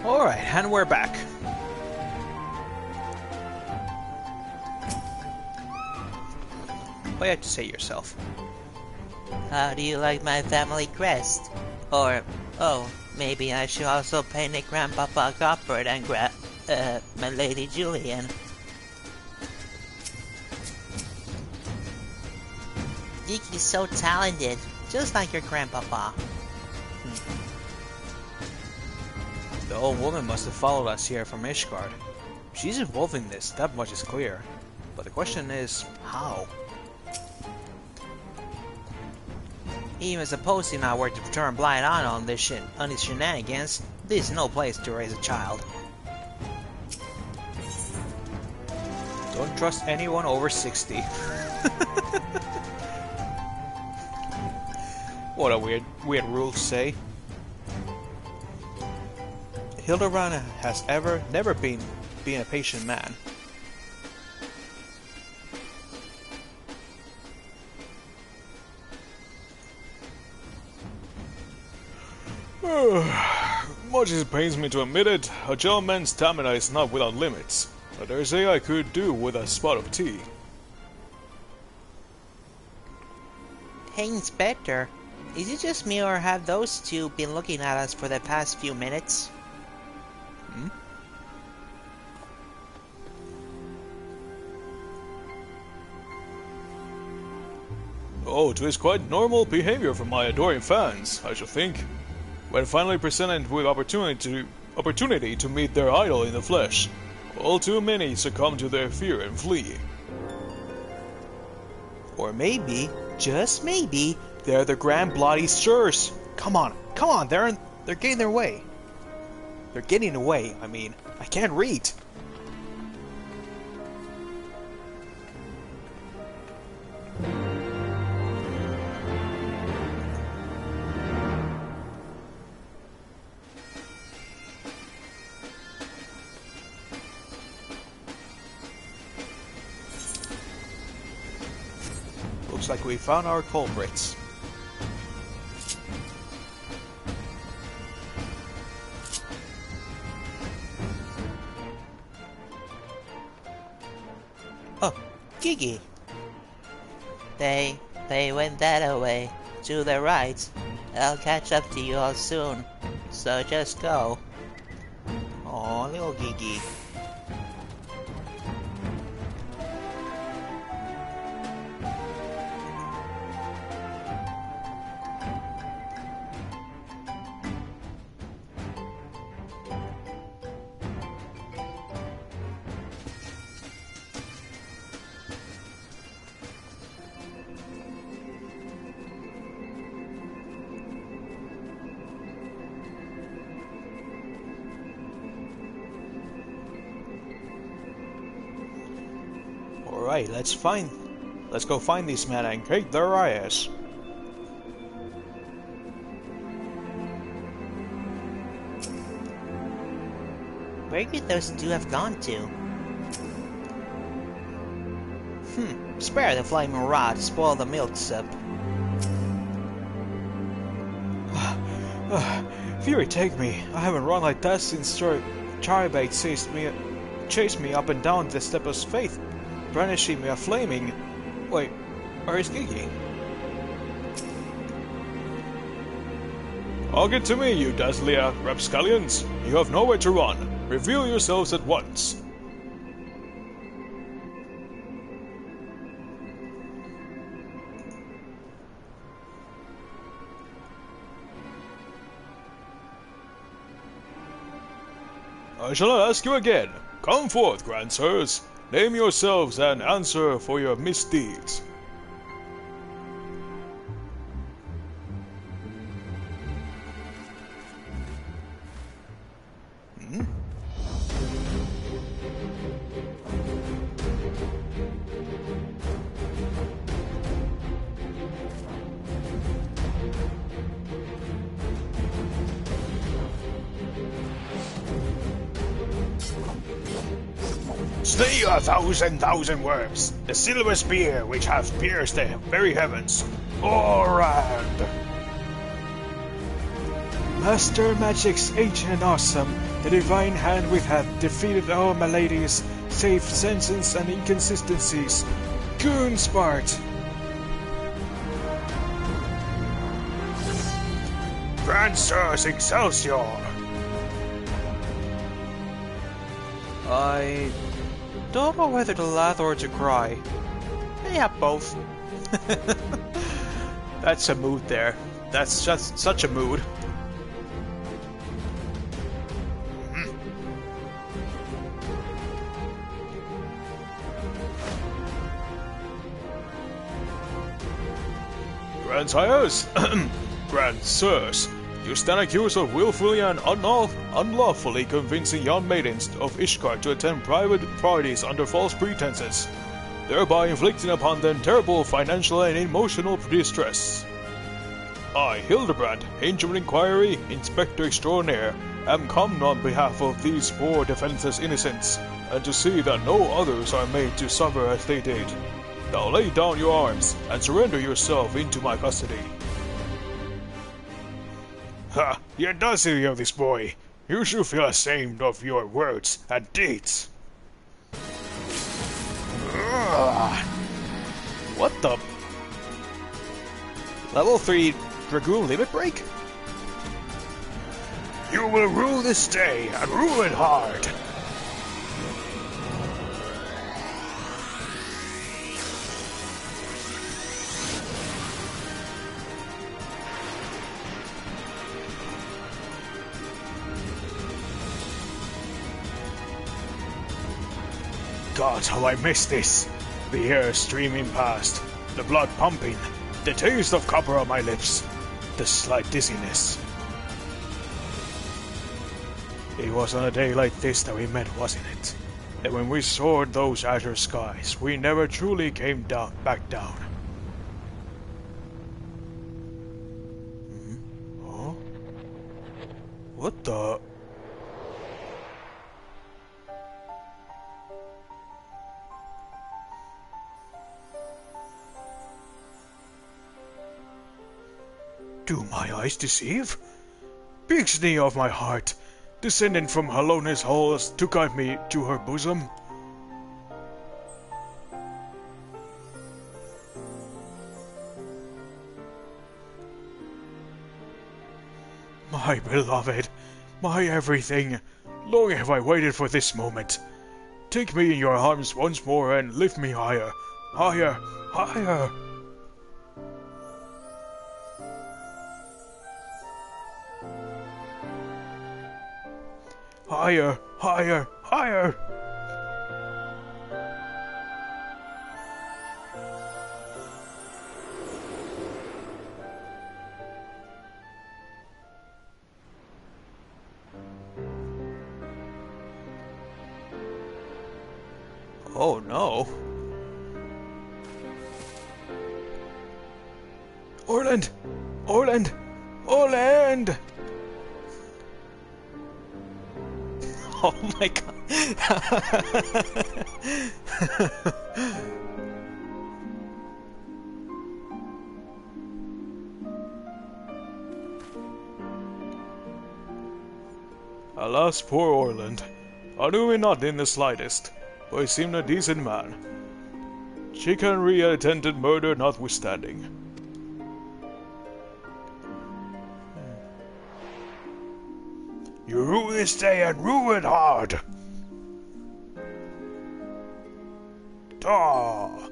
Alright, and we're back. What do you have to say yourself? How do you like my family crest? Or, oh, maybe I should also paint it Grandpapa Copper and my Lady Julian. Geeky's so talented, just like your Grandpapa. The old woman must have followed us here from Ishgard. She's involved in this, that much is clear. But the question is, how? Even suppose you now were to turn blind eye on these shenanigans, this is no place to raise a child. Don't trust anyone over 60. What a weird rule to say. Hildibrand has never been a patient man. Much as it pains me to admit it, a gentleman's stamina is not without limits. I dare say I could do with a spot of tea. Hey, Inspector, is it just me or have those two been looking at us for the past few minutes? Hmm? Oh, 'tis quite normal behavior from my adoring fans, I should think. When finally presented with opportunity to meet their idol in the flesh, all too many succumb to their fear and flee. Or maybe, just maybe, they're the Grand Bloody Sirs. Come on, they're getting their way. They're getting away, I mean. I can't read. Looks like we found our culprits. Oh, Gigi. They went that way, to the right. I'll catch up to you all soon, so just go. Aw, little Gigi. Alright, let's go find these men and kick their ass. Where could those two have gone to? Spare the flaming rod to spoil the milk soup. Fury take me. I haven't run like that since Charbate chased me up and down the step of faith, brandishing me a flaming... Wait, where is Gigi? Hearken to me, you dazzling rapscallions. You have nowhere to run. Reveal yourselves at once. I shall not ask you again. Come forth, grandsirs. Name yourselves and answer for your misdeeds. Slay 1,000 worms, the silver spear which hath pierced the very heavens, all round. Master Magic's ancient and awesome, The divine hand which hath defeated all maladies, save sentence and inconsistencies. Goonspart! Grand Sirs Excelsior! I don't know whether to laugh or to cry. Yeah, both. That's a mood there. That's just such a mood. Grandsires, Grand Sirs, you stand accused of willfully and unlawfully convincing young maidens of Ishgard to attend private parties under false pretenses, thereby inflicting upon them terrible financial and emotional distress. I, Hildibrand, Angel of Inquiry, Inspector Extraordinaire, am come on behalf of these poor defenseless innocents, and to see that no others are made to suffer as they did. Now lay down your arms, and surrender yourself into my custody. Ha! You audacity of this boy! You should feel ashamed of your words and deeds! What the? Level 3 Dragoon limit break? You will rule this day, and rule it hard! God, how I miss this! The air streaming past, the blood pumping, the taste of copper on my lips, the slight dizziness. It was on a day like this that we met, wasn't it? And when we soared those azure skies, we never truly came back down. Huh? What the? Do my eyes deceive? Pixie of my heart, descending from Halona's halls to guide me to her bosom. My beloved, my everything, long have I waited for this moment. Take me in your arms once more and lift me higher, higher, higher. Higher, higher, higher! Oh no. Orland! Orland! Orland! Oh my god. Alas, poor Orland. I knew him not in the slightest, but he seemed a decent man. Chicanery and attempted murder notwithstanding. You rule this day and rule it hard! Ah!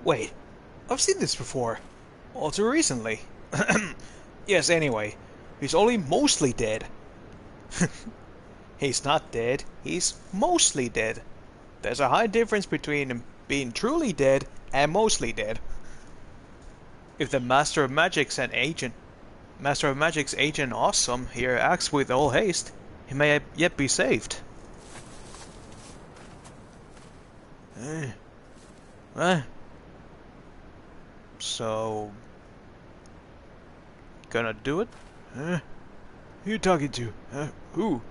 Wait, I've seen this before. All too recently. Yes, anyway, he's only mostly dead. He's not dead, he's mostly dead. There's a high difference between him being truly dead and mostly dead. If the Master of Magic's an agent, Master of Magic's Agent Awesome here acts with all haste. He may yet be saved. So... gonna do it? Who you talking to? Who?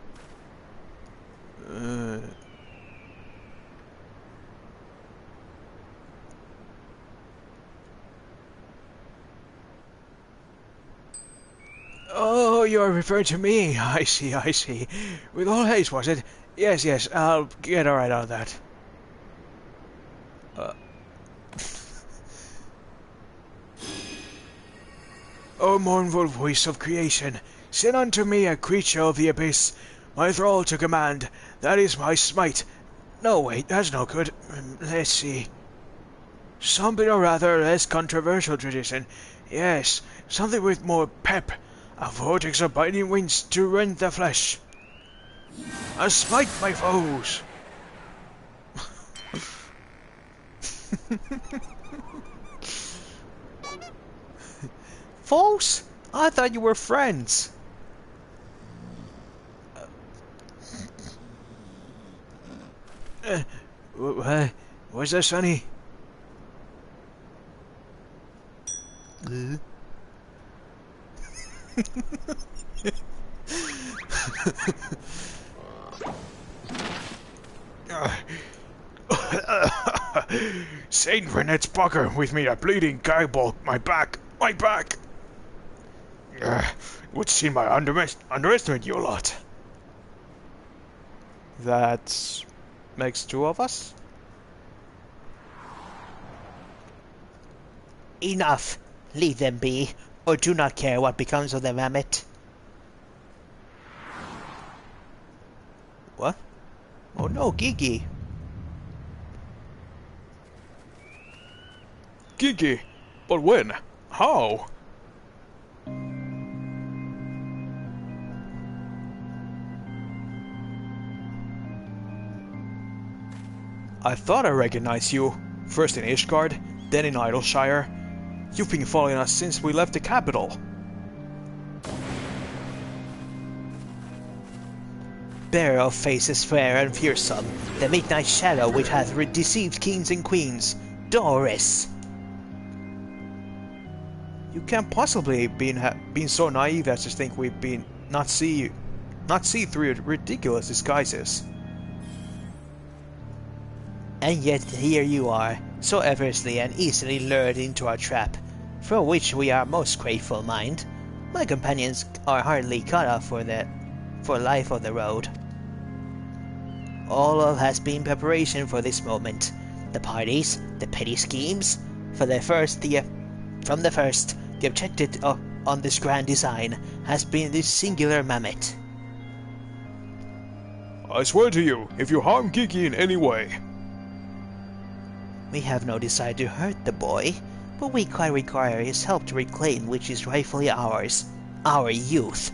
Oh, you're referring to me. I see, I see. With all haste, was it? Yes, yes, I'll get right on that. O mournful voice of creation, send unto me a creature of the abyss, my thrall to command. That is my smite. No, wait, that's no good. Let's see. Something or rather less controversial tradition. Yes, something with more pep. A vortex of biting winds to rend the flesh. And smite my foes. Foes? I thought you were friends. What's that, Sonny? Saint Renet's bugger with me a bleeding guybolt. My back. Would seem I underestimate you a lot. That makes two of us? Enough! Leave them be, or do not care what becomes of the mammoth. What? Oh no, Gigi. Gigi? But when? How? I thought I recognized you. First in Ishgard, then in Idleshire. You've been following us since we left the capital. Bearer of faces fair and fearsome, the midnight shadow which hath deceived kings and queens, Doris. You can't possibly been so naive as to think we've been not see through your ridiculous disguises. And yet here you are, so effortlessly and easily lured into our trap, for which we are most grateful, mind. My companions are hardly cut off for life of the road. All has been preparation for this moment. The parties, the petty schemes. From the first, the objective on this grand design has been this singular mammoth. I swear to you, if you harm Gigi in any way... We have no desire to hurt the boy, but we quite require his help to reclaim which is rightfully ours, our youth.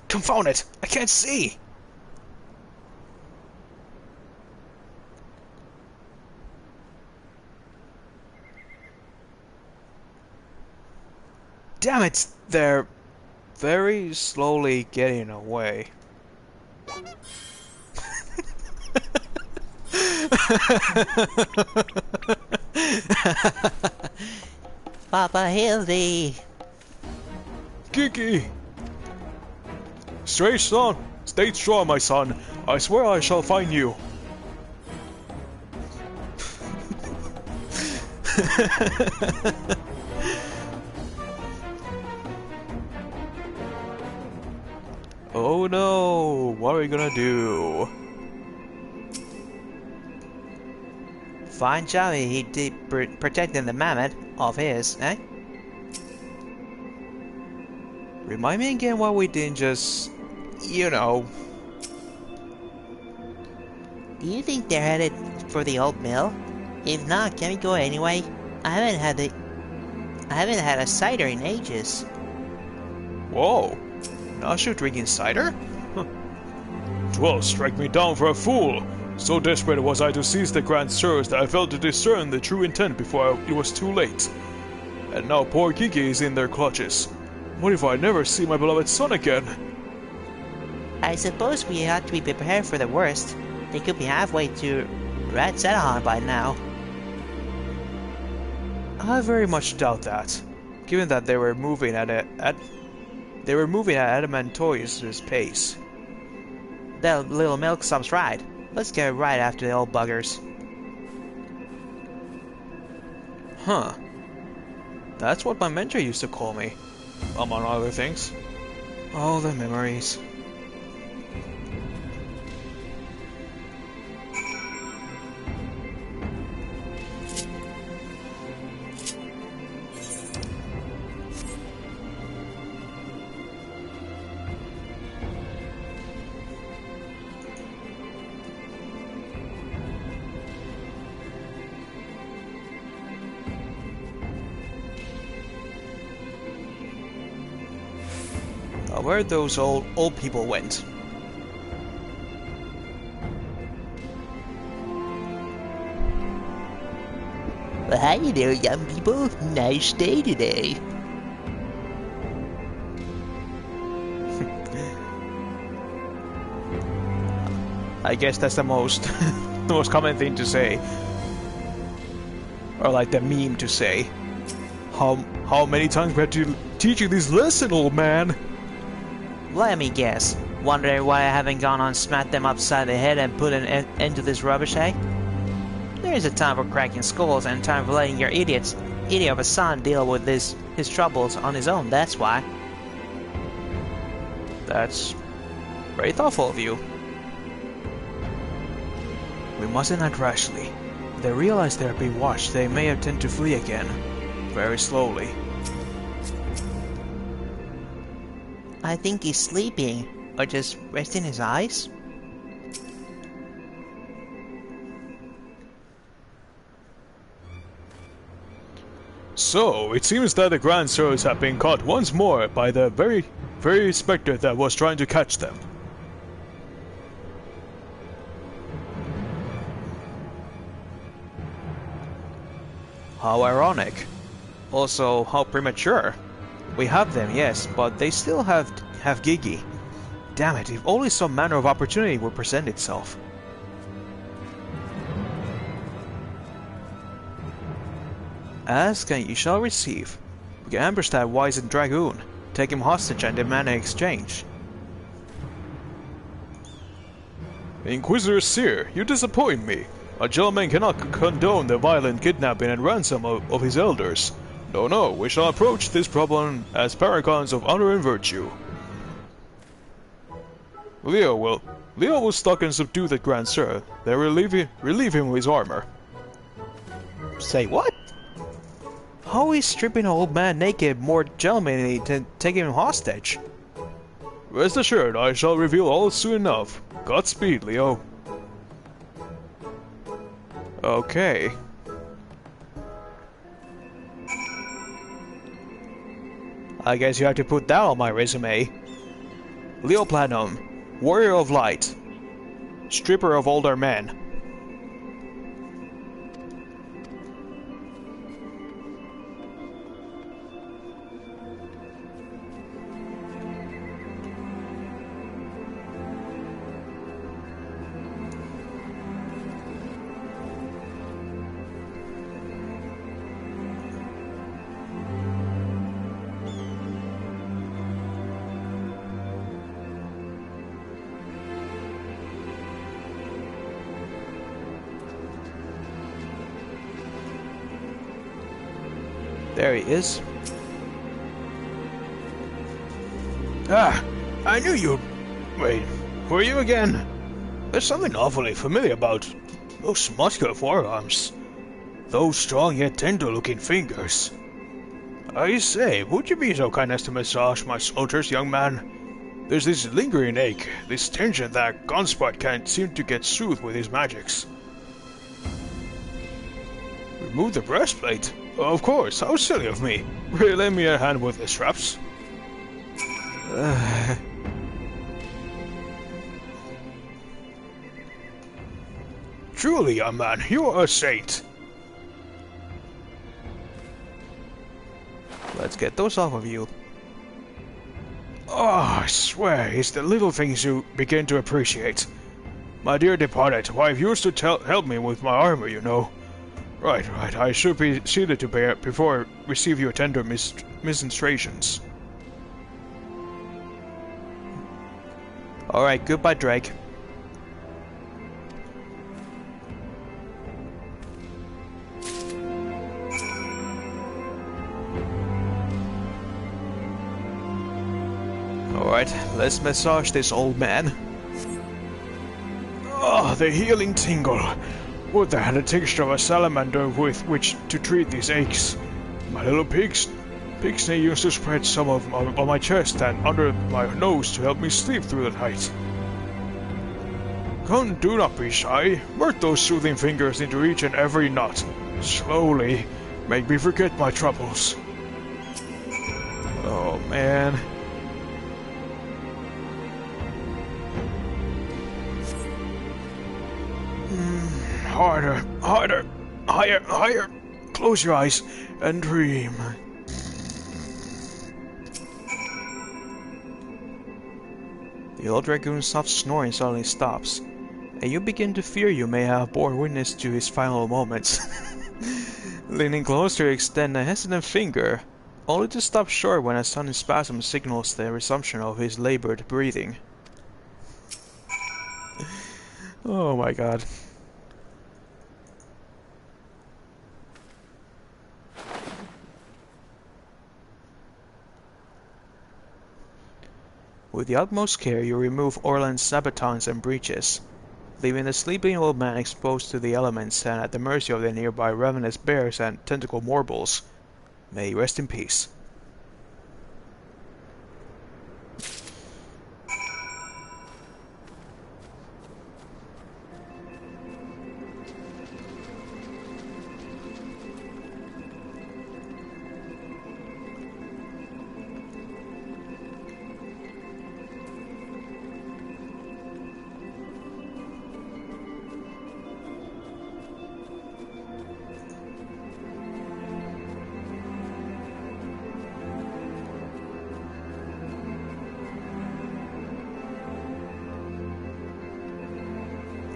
Confound it! I can't see! Damn it! They're very slowly getting away. Papa Hildy! Gigi! Stay strong, my son. I swear I shall find you. Oh no! What are we gonna do? Fine job he did protecting the mammoth of his, eh? Remind me again why we didn't just, you know... Do you think they're headed for the old mill? If not, can we go anyway? I haven't had a cider in ages. Whoa! Not you drinking cider? Huh. 12 strike me down for a fool. So desperate was I to seize the Grand Sirs that I failed to discern the true intent before it was too late. And now poor Gigi is in their clutches. What if I never see my beloved son again? I suppose we ought to be prepared for the worst. They could be halfway to Red Zetahan by now. I very much doubt that, given that they were moving at Adamantois' pace. That little milksop's right. Let's get right after the old buggers. Huh. That's what my mentor used to call me, among other things. All the memories. Where those old people went. Well, hi there, young people. Nice day today. I guess that's the most the most common thing to say. Or like the meme to say. How many times we had to teach you this lesson, old man? Let me guess. Wondering why I haven't gone on smack them upside the head and put an end to this rubbish, eh? There's a time for cracking skulls and time for letting your idiot of a son deal with his troubles on his own, that's why. That's very thoughtful of you. We mustn't act rashly. If they realize they are being watched, they may attempt to flee again. Very slowly. I think he's sleeping, or just resting his eyes. So, it seems that the Grand Sirs have been caught once more by the very spectre that was trying to catch them. How ironic. Also, how premature. We have them, yes, but they still have Gigi. Damn it, if only some manner of opportunity would present itself. Ask and you shall receive. We can ambush that wizened dragoon, take him hostage and demand an exchange. Inquisitor Seer, you disappoint me. A gentleman cannot condone the violent kidnapping and ransom of his elders. No, we shall approach this problem as paragons of honor and virtue. Leo will stalk and subdue the Grand Sir, then relieve him of his armor. Say what? How is stripping an old man naked more gentlemanly than taking him hostage? Rest assured, I shall reveal all soon enough. Godspeed, Leo. Okay. I guess you have to put that on my resume. Leo Platinum, Warrior of Light, Stripper of Older Men. There he is. Ah, I knew you. Wait, who are you again? There's something awfully familiar about those muscular forearms. Those strong yet tender-looking fingers. I say, would you be so kind as to massage my shoulders, young man? There's this lingering ache, this tension that Gunspot can't seem to get soothed with his magics. Remove the breastplate? Of course, how silly of me. Really lend me a hand with the straps? Truly, young man, you are a saint. Let's get those off of you. Oh, I swear, it's the little things you begin to appreciate. My dear departed wife used to help me with my armor, you know. Right, I should be seated to bear before I receive your tender ministrations. Alright, goodbye, Drake. Alright, let's massage this old man. Oh, the healing tingle. Would they had a texture of a salamander with which to treat these aches. My little Pixney used to spread some on my chest and under my nose to help me sleep through the night. Come, do not be shy. Work those soothing fingers into each and every knot. Slowly, make me forget my troubles. Oh, man. Harder, harder, higher, higher. Close your eyes and dream. The old dragoon's soft snoring suddenly stops, and you begin to fear you may have borne witness to his final moments. Leaning closer, you extend a hesitant finger, only to stop short when a sudden spasm signals the resumption of his labored breathing. Oh my god. With the utmost care, you remove Orland's sabatons and breeches, leaving the sleeping old man exposed to the elements and at the mercy of the nearby ravenous bears and tentacle morbles. May he rest in peace.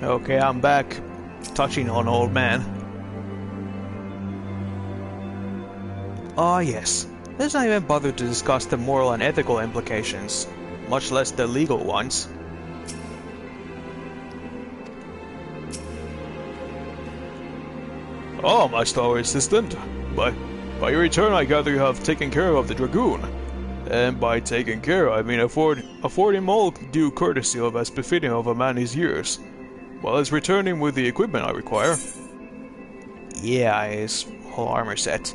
Okay, I'm back. Touching on old man. Ah, yes. Let's not even bother to discuss the moral and ethical implications, much less the legal ones. Oh, my stalwart assistant. By your return, I gather you have taken care of the dragoon. And by taking care, I mean afford him all due courtesy of as befitting of a man his years, while as returning with the equipment I require. Yeah, his whole armor set.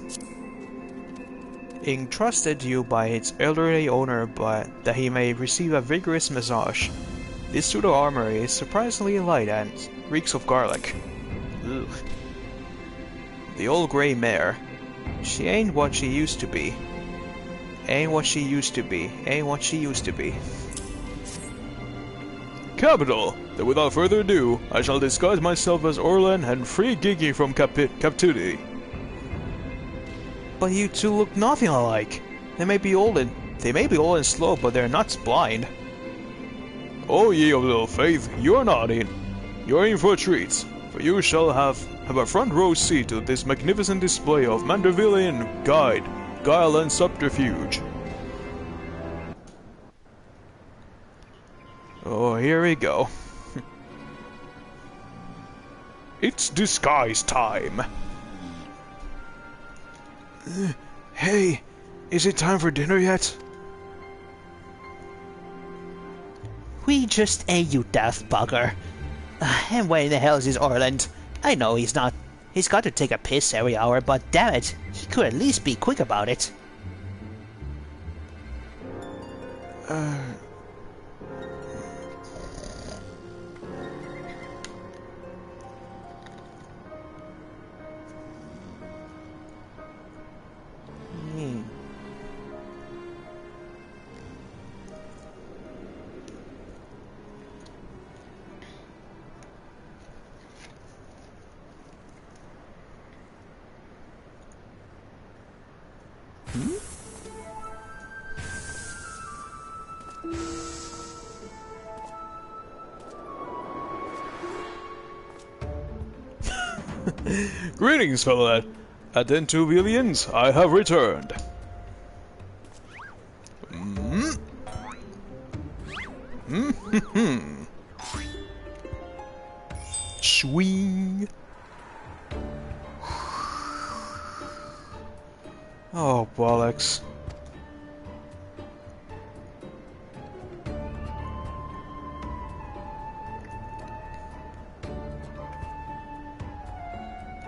Entrusted you by its elderly owner but that he may receive a vigorous massage. This suit of armor is surprisingly light and reeks of garlic. Ugh. The old grey mare. She ain't what she used to be. Ain't what she used to be. Ain't what she used to be. Capital! Then without further ado, I shall disguise myself as Orlan and free Gigi from captivity. But you two look nothing alike. They may be old and slow, but they're not blind. Oh, ye of little faith, you're not in. You're in for a treat, for you shall have a front row seat to this magnificent display of Mandervillian guile and subterfuge. Oh, here we go. It's disguise time. Hey, is it time for dinner yet? We just ate, you daft bugger. And where in the hell is this Orland? I know he's not. He's got to take a piss every hour, but damn it, he could at least be quick about it. Greetings, fellow Attentubilians. I have returned. Swing. Oh, bollocks.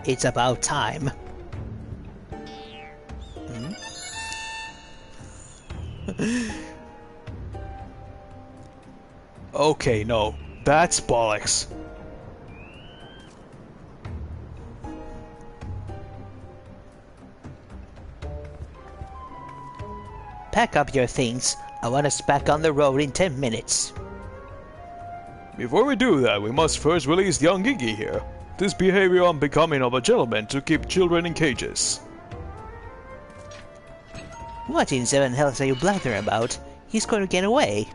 It's about time. Okay, no. That's bollocks. Pack up your things. I want us back on the road in 10 minutes. Before we do that, we must first release young Gigi here. This behavior unbecoming of a gentleman to keep children in cages. What in seven hells are you blathering about? He's going to get away.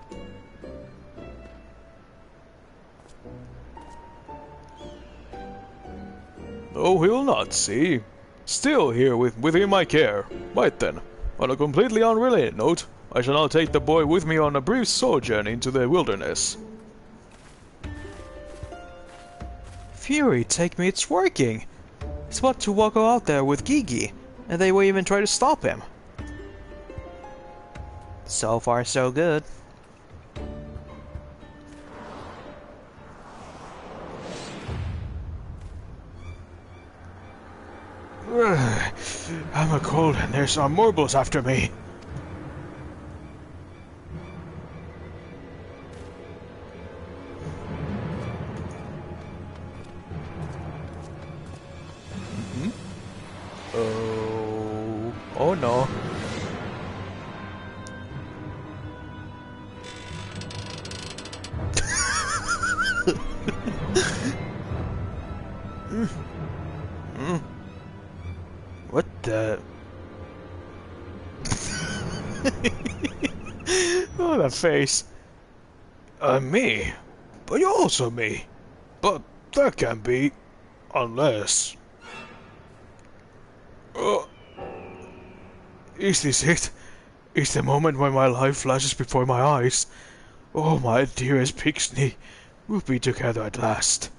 Oh, he'll not, see? Still here within my care. Right then, on a completely unrelated note, I shall now take the boy with me on a brief sojourn into the wilderness. Fury, take me, it's working. He's about to walk out there with Gigi, and they will even try to stop him. So far, so good. I'm a cold and there's some marbles after me. Oh no. What the? Oh, that face. Me? But you're also me. But that can't be. Unless... Is this it? Is the moment when my life flashes before my eyes? Oh, my dearest Pixney, we'll be together at last.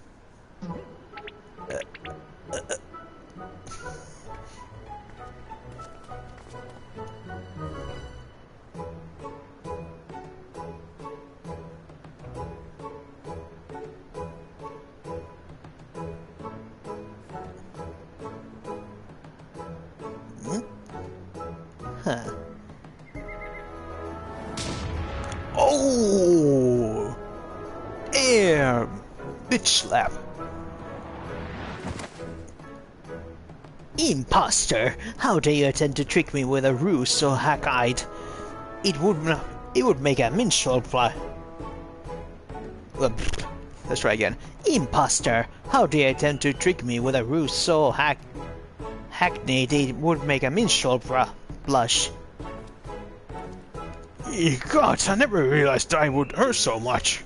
Huh. Oh! Air! Bitch slap. Imposter! How dare you attempt to trick me with a ruse so hack-eyed? It would make a minstrel fly. Let's try again. Imposter! How dare you attempt to trick me with a ruse so hackneyed it would make a minstrel blush? Ye gods, I never realized dying would hurt so much.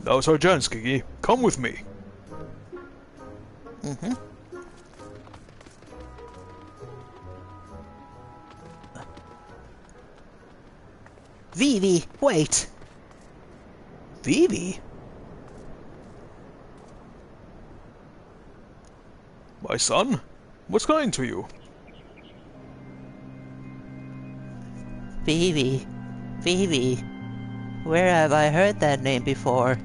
Now's our chance, Gigi. Come with me. Vivi, wait! Vivi? My son? What's going to you? Vivi. Vivi. Where have I heard that name before?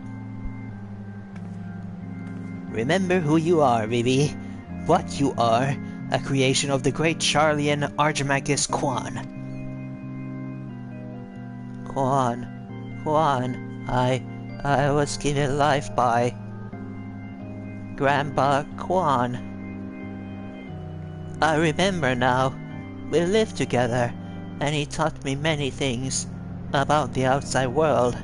Remember who you are, Vivi. What you are. A creation of the great Charlian Archimachus Quan. Quan. I was given life by Grandpa Quan. I remember now. We lived together, and he taught me many things about the outside world.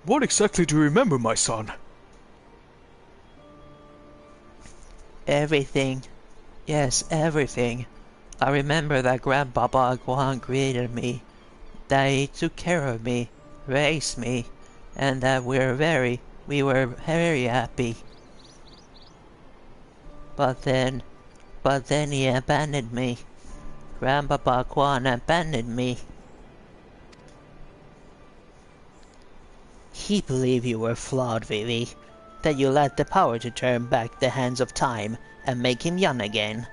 What exactly do you remember, my son? Everything. Yes, everything. I remember that Grandpapa Guan created me, that he took care of me, raised me, and that we were very happy. But then he abandoned me. Grandpapa Guan abandoned me. He believed you were flawed, Vivi, that you lacked the power to turn back the hands of time and make him young again.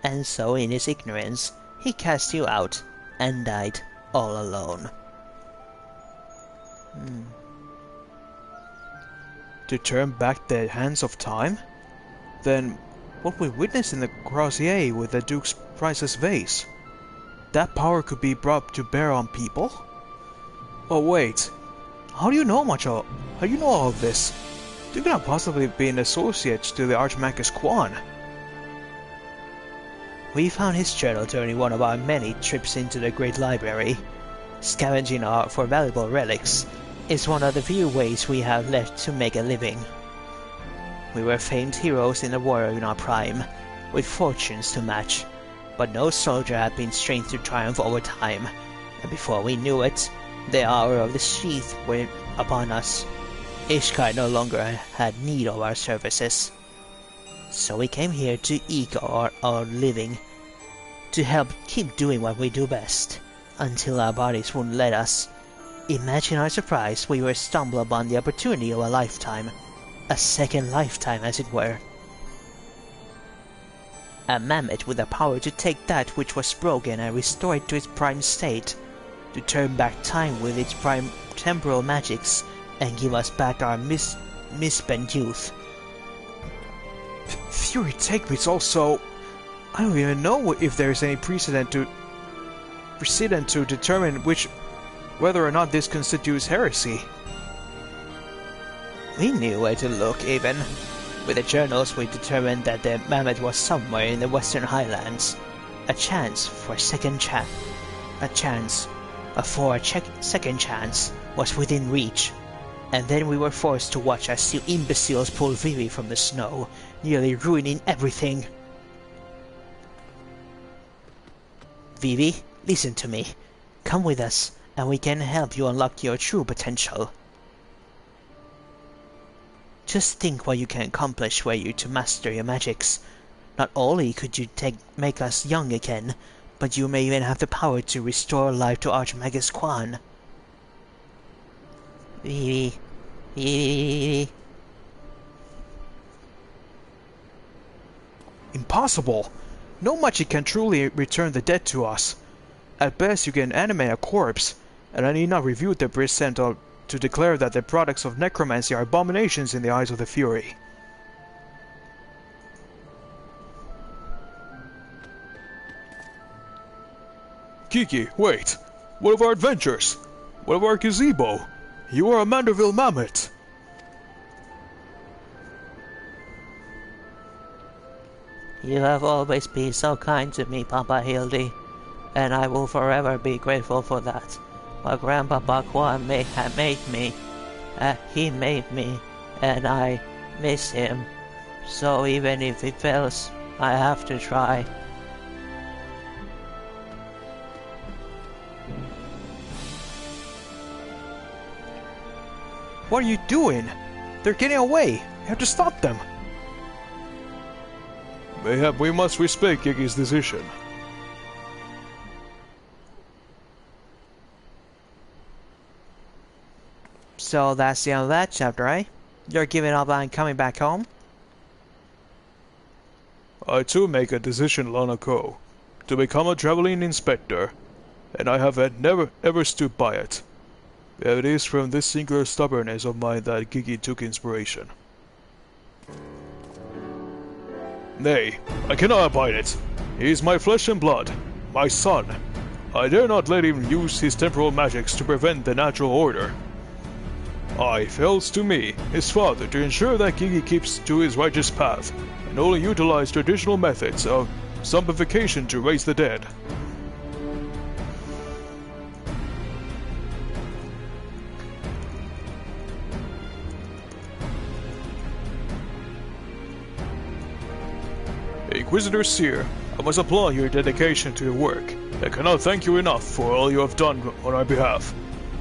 And so in his ignorance, he cast you out and died all alone. To turn back the hands of time? Then what we witnessed in the Crozier with the Duke's priceless vase? That power could be brought to bear on people? Oh wait, how do you know all of this? You cannot possibly be an associate to the Archmagus Quan. We found his journal during one of our many trips into the Great Library. Scavenging for valuable relics is one of the few ways we have left to make a living. We were famed heroes in the war in our prime, with fortunes to match, but no soldier had been strength to triumph over time, and before we knew it, the hour of the sheath went upon us. Ishkai no longer had need of our services. So we came here to eke our living, to help keep doing what we do best, until our bodies wouldn't let us. Imagine our surprise we were stumbled upon the opportunity of a lifetime. A second lifetime, as it were. A mammoth with the power to take that which was broken and restore it to its prime state, to turn back time with its prime temporal magics, and give us back our misspent youth. Fury take me, it's also... I don't even know if there's any precedent to determine whether or not this constitutes heresy. We knew where to look, even. With the journals, we determined that the mammoth was somewhere in the Western Highlands. A chance for a second chance. Second chance was within reach. And then we were forced to watch as you imbeciles pulled Vivi from the snow, nearly ruining everything. Vivi, listen to me. Come with us, and we can help you unlock your true potential. Just think what you can accomplish were you to master your magics. Not only could you make us young again, but you may even have the power to restore life to Archmagus Quan. Vivi. Impossible! No magic can truly return the dead to us. At best you can animate a corpse, and I need not review the present to declare that the products of necromancy are abominations in the eyes of the Fury. Kiki, wait! What of our adventures? What of our gazebo? You are a Manderville mammoth! You have always been so kind to me, Papa Hildy, and I will forever be grateful for that. But Grandpapa Quan made me. He made me, and I miss him. So even if it fails, I have to try. What are you doing? They're getting away! You have to stop them! Mayhap we must respect Kiki's decision. So that's the end of that chapter, eh? You're giving up and coming back home? I too make a decision long ago, to become a traveling inspector, and I have never ever stood by it. It is from this singular stubbornness of mine that Kiki took inspiration. Nay, I cannot abide it. He is my flesh and blood, my son. I dare not let him use his temporal magics to prevent the natural order. It falls to me, his father, to ensure that Kiki keeps to his righteous path, and only utilize traditional methods of zombification to raise the dead. Inquisitor Seer, I must applaud your dedication to your work. I cannot thank you enough for all you have done on our behalf.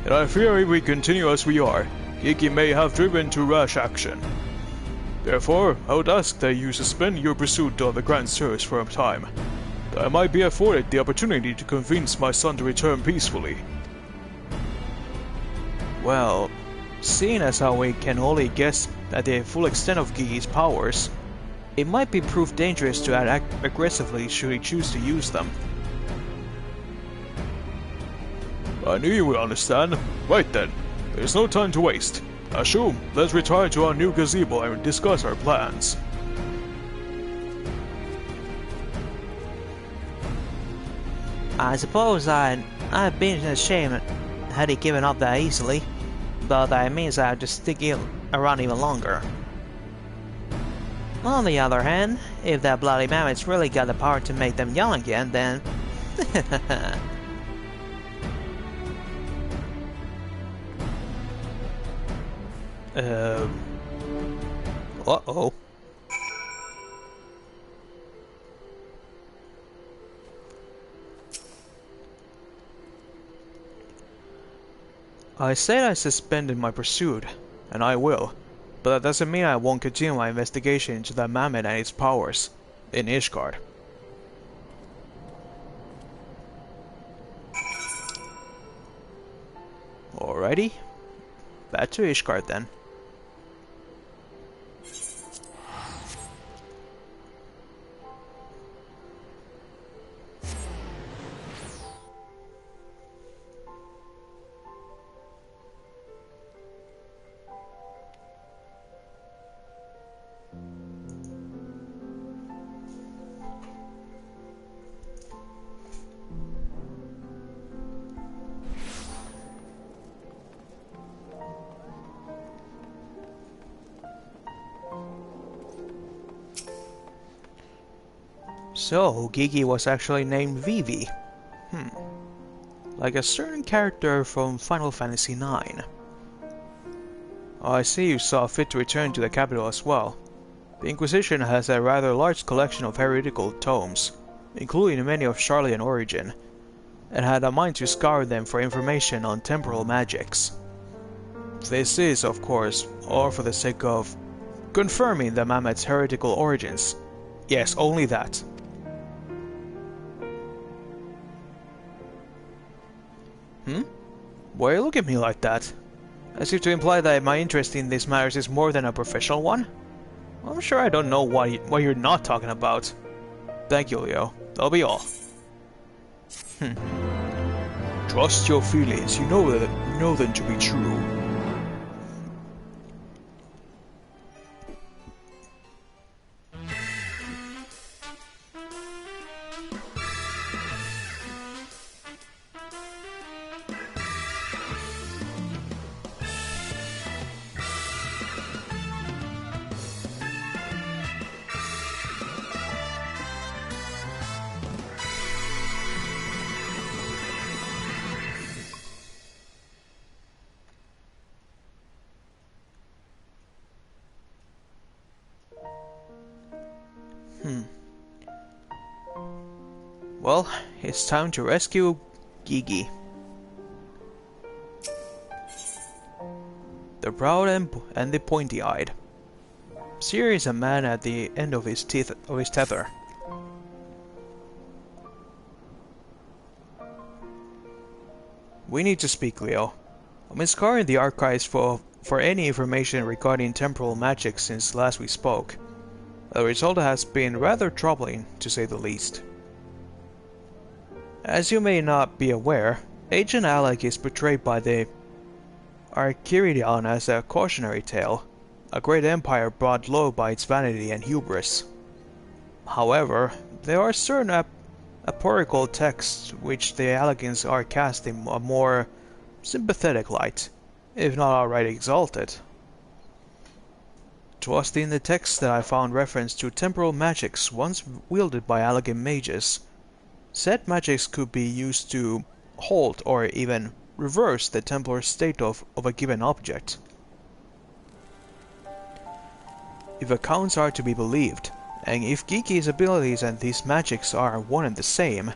And I fear if we continue as we are, Gigi may have driven to rash action. Therefore, I would ask that you suspend your pursuit of the Grand Search for a time, that I might be afforded the opportunity to convince my son to return peacefully. Well, seeing as how we can only guess at the full extent of Gigi's powers, it might be proved dangerous to act aggressively should he choose to use them. I knew you would understand. Right then, there's no time to waste. Ashu, let's retire to our new gazebo and discuss our plans. I suppose I'd been ashamed had he given up that easily, but that means I'd just stick around even longer. On the other hand, if that bloody mammoth's really got the power to make them young again, then... Uh-oh. I said I suspended my pursuit, and I will, but that doesn't mean I won't continue my investigation into that mammoth and its powers in Ishgard. Alrighty, back to Ishgard then. So, Gigi was actually named Vivi. Like a certain character from Final Fantasy IX. Oh, I see you saw fit to return to the capital as well. The Inquisition has a rather large collection of heretical tomes, including many of Charlian origin, and had a mind to scour them for information on temporal magics. This is, of course, all for the sake of confirming the Mammoth's heretical origins. Yes, only that. Why you look at me like that? As if to imply that my interest in these matters is more than a professional one? I'm sure I don't know what you're not talking about. Thank you, Leo. That'll be all. Trust your feelings, you know them to be true. Well, it's time to rescue Gigi. The proud and the pointy-eyed. Seer is a man at the end of his tether. We need to speak, Leo. I've been scouring the archives for any information regarding temporal magic since last we spoke. The result has been rather troubling, to say the least. As you may not be aware, Agent Alec is portrayed by the Archiridion as a cautionary tale, a great empire brought low by its vanity and hubris. However, there are certain apocryphal texts which the Allegans are cast in a more sympathetic light, if not outright exalted. 'Twas in the text that I found reference to temporal magics once wielded by Allegan mages. Said magics could be used to halt or even reverse the temporal state of a given object. If accounts are to be believed, And if Geeky's abilities and these magics are one and the same,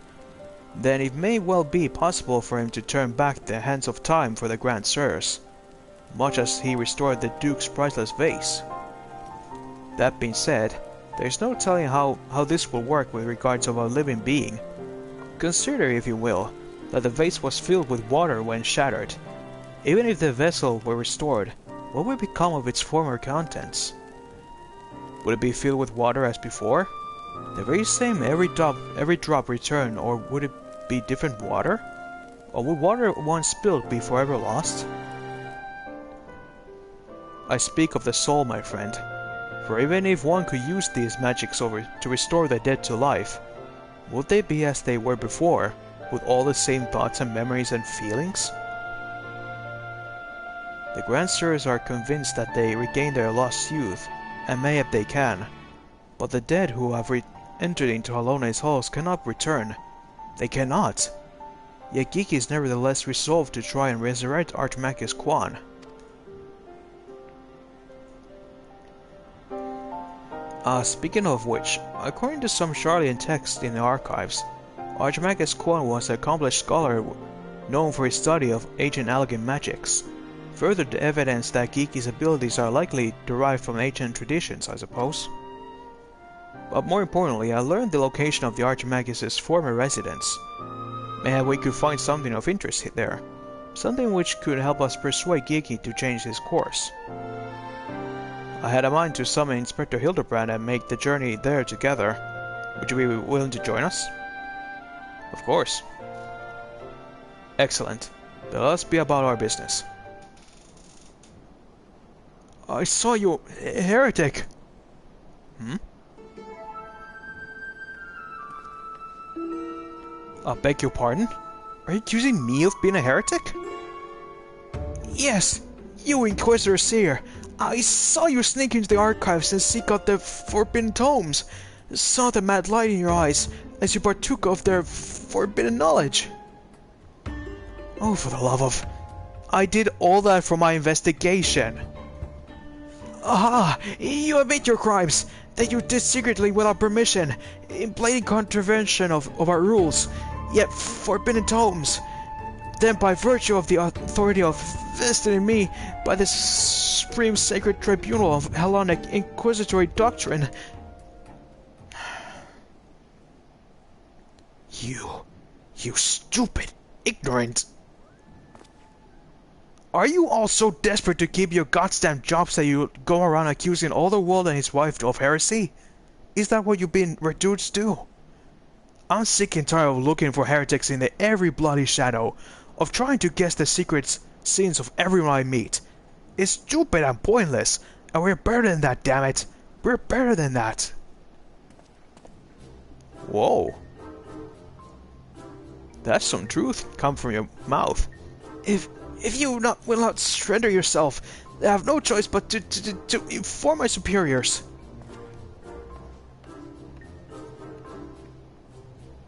then it may well be possible for him to turn back the hands of time for the Grand Sirs, much as he restored the Duke's priceless vase. That being said, there is no telling how this will work with regards of a living being. Consider, if you will, that the vase was filled with water when shattered. Even if the vessel were restored, what would become of its former contents? Would it be filled with water as before? The very same every drop return, or would it be different water? Or would water once spilled be forever lost? I speak of the soul, my friend, for even if one could use these magics to restore the dead to life, would they be as they were before, with all the same thoughts and memories and feelings? The Grand Sirs are convinced that they regain their lost youth, and may if they can, but the dead who have entered into Halone's halls cannot return. They cannot. Yet Geeky is nevertheless resolved to try and resurrect Archimachus Quan. Speaking of which, according to some Charlian texts in the archives, Archimachus Quan was an accomplished scholar known for his study of ancient Allegan magics. Further the evidence that Geeky's abilities are likely derived from ancient traditions, I suppose. But more importantly, I learned the location of the Archimachus' former residence. Maybe we could find something of interest there. Something which could help us persuade Geeky to change his course. I had a mind to summon Inspector Hildibrand and make the journey there together. Would you be willing to join us? Of course. Excellent. Then let's be about our business. I saw you, heretic! I beg your pardon? Are you accusing me of being a heretic? Yes, you Inquisitor Seer! I saw you sneak into the archives and seek out the forbidden tomes. Saw the mad light in your eyes as you partook of their forbidden knowledge. Oh, for the love of... I did all that for my investigation. Aha! You admit your crimes! That you did secretly without permission, in blatant contravention of our rules, yet forbidden tomes. Then by virtue of the authority vested in me by the supreme sacred tribunal of Hellenic inquisitory doctrine... You stupid, ignorant... Are you all so desperate to keep your goddamn jobs that you go around accusing all the world and his wife of heresy? Is that what you've been reduced to? I'm sick and tired of looking for heretics in every bloody shadow, of trying to guess the secret sins of everyone I meet. It's stupid and pointless, and we're better than that, damn it! We're better than that! Whoa. That's some truth come from your mouth. If you will not surrender yourself, I have no choice but to inform my superiors.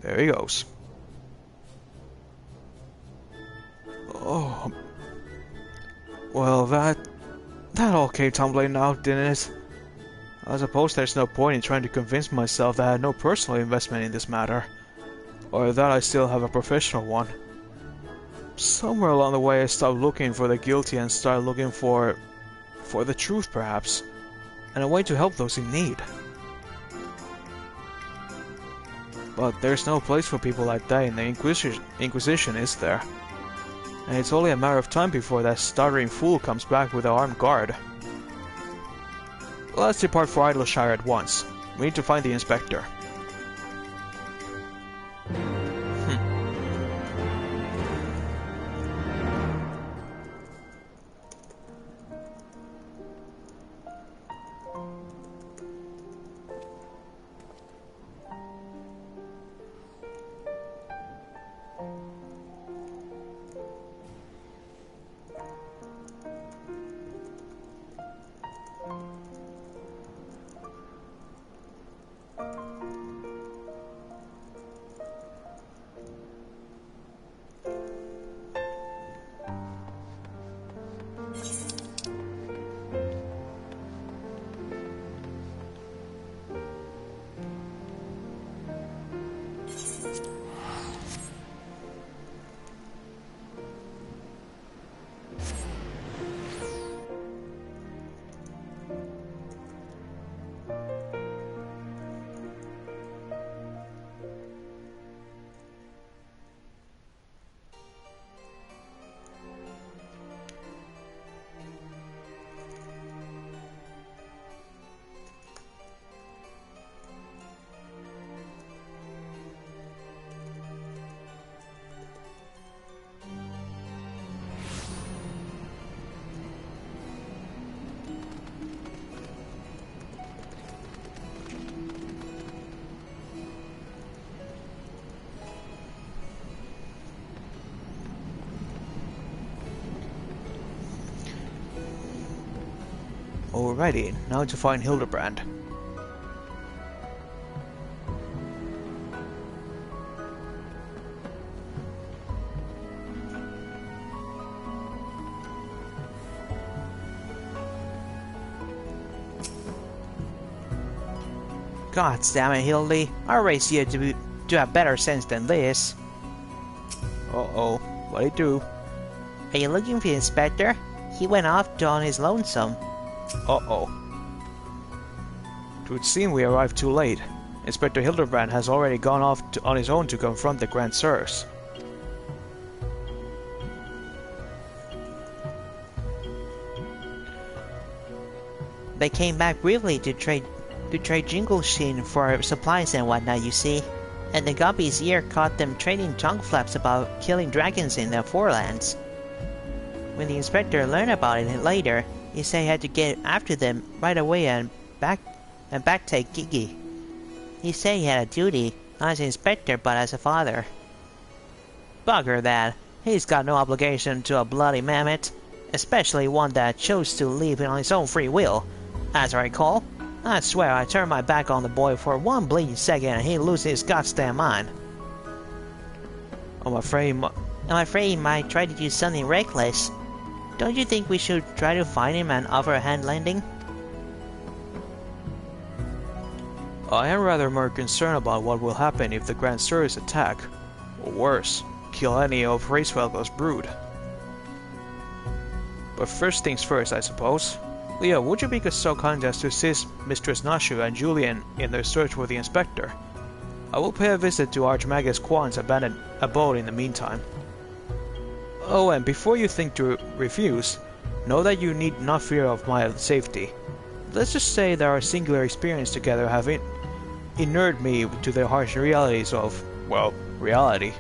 There he goes. Oh. Well, that all came tumbling out, didn't it? I suppose there's no point in trying to convince myself that I had no personal investment in this matter. Or that I still have a professional one. Somewhere along the way I stopped looking for the guilty and started looking for the truth, perhaps, and a way to help those in need. But there's no place for people like that in the Inquisition, is there? And it's only a matter of time before that stuttering fool comes back with an armed guard. Let's depart for Idleshire at once. We need to find the inspector. Alrighty, now to find Hildibrand. God damn it, Hildy. I raised you to have better sense than this. Uh-oh, what'd he do? Are you looking for the inspector? He went off on his lonesome. Uh-oh. It would seem we arrived too late. Inspector Hildibrand has already gone off on his own to confront the Grand Sirs. They came back briefly to trade Jingle Sheen for supplies and whatnot, you see. And the Guppy's ear caught them trading tongue flaps about killing dragons in the Forelands. When the inspector learned about it later, he said he had to get after them right away and backtake Gigi. He said he had a duty, not as an inspector but as a father. Bugger that. He's got no obligation to a bloody mammoth, especially one that chose to leave on his own free will. As I recall, I swear I turned my back on the boy for one bleeding second and he'd lose his goddamn mind. I'm afraid he might try to do something reckless. Don't you think we should try to find him and offer a hand lending? I am rather more concerned about what will happen if the Grand Sirs attack, or worse, kill any of Racevelga's brood. But first things first, I suppose. Leah, would you be so kind as to assist Mistress Nashu and Julian in their search for the inspector? I will pay a visit to Archmagus Quan's abandoned abode in the meantime. Oh, and before you think to refuse, know that you need not fear of my safety. Let's just say that our singular experience together have inured me to the harsh realities of, well, reality.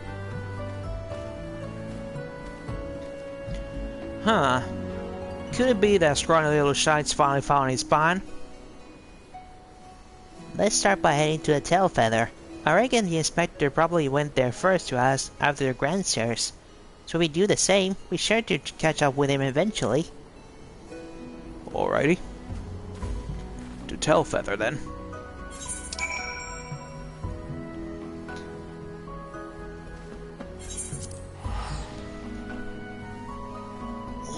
Huh. Could it be that scrawny little shite's finally found his spine? Let's start by heading to the tail feather. I reckon the inspector probably went there first to ask after the Grand Sirs. So we do the same, we sure to catch up with him eventually. Alrighty. To Tailfeather then.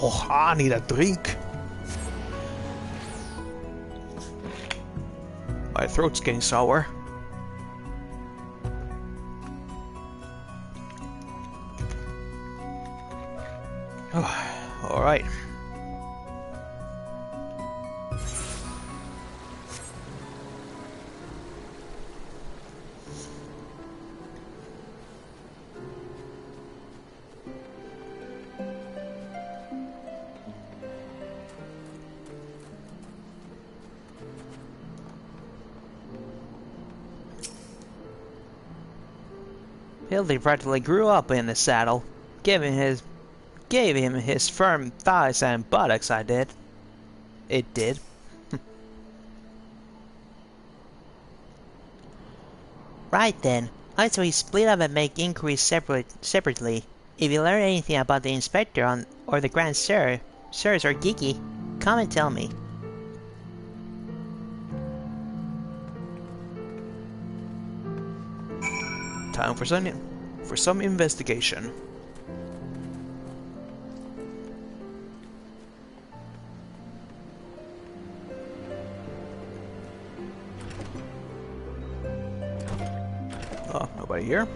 Oh, I need a drink. My throat's getting sour. Alright. Hildy practically grew up in the saddle, gave him his firm thighs and buttocks, I did. It did. Right then, I say we split up and make inquiries separately. If you learn anything about the inspector or the Grand Sirs or Gigi, come and tell me. Time for some investigation. Oh, nobody here.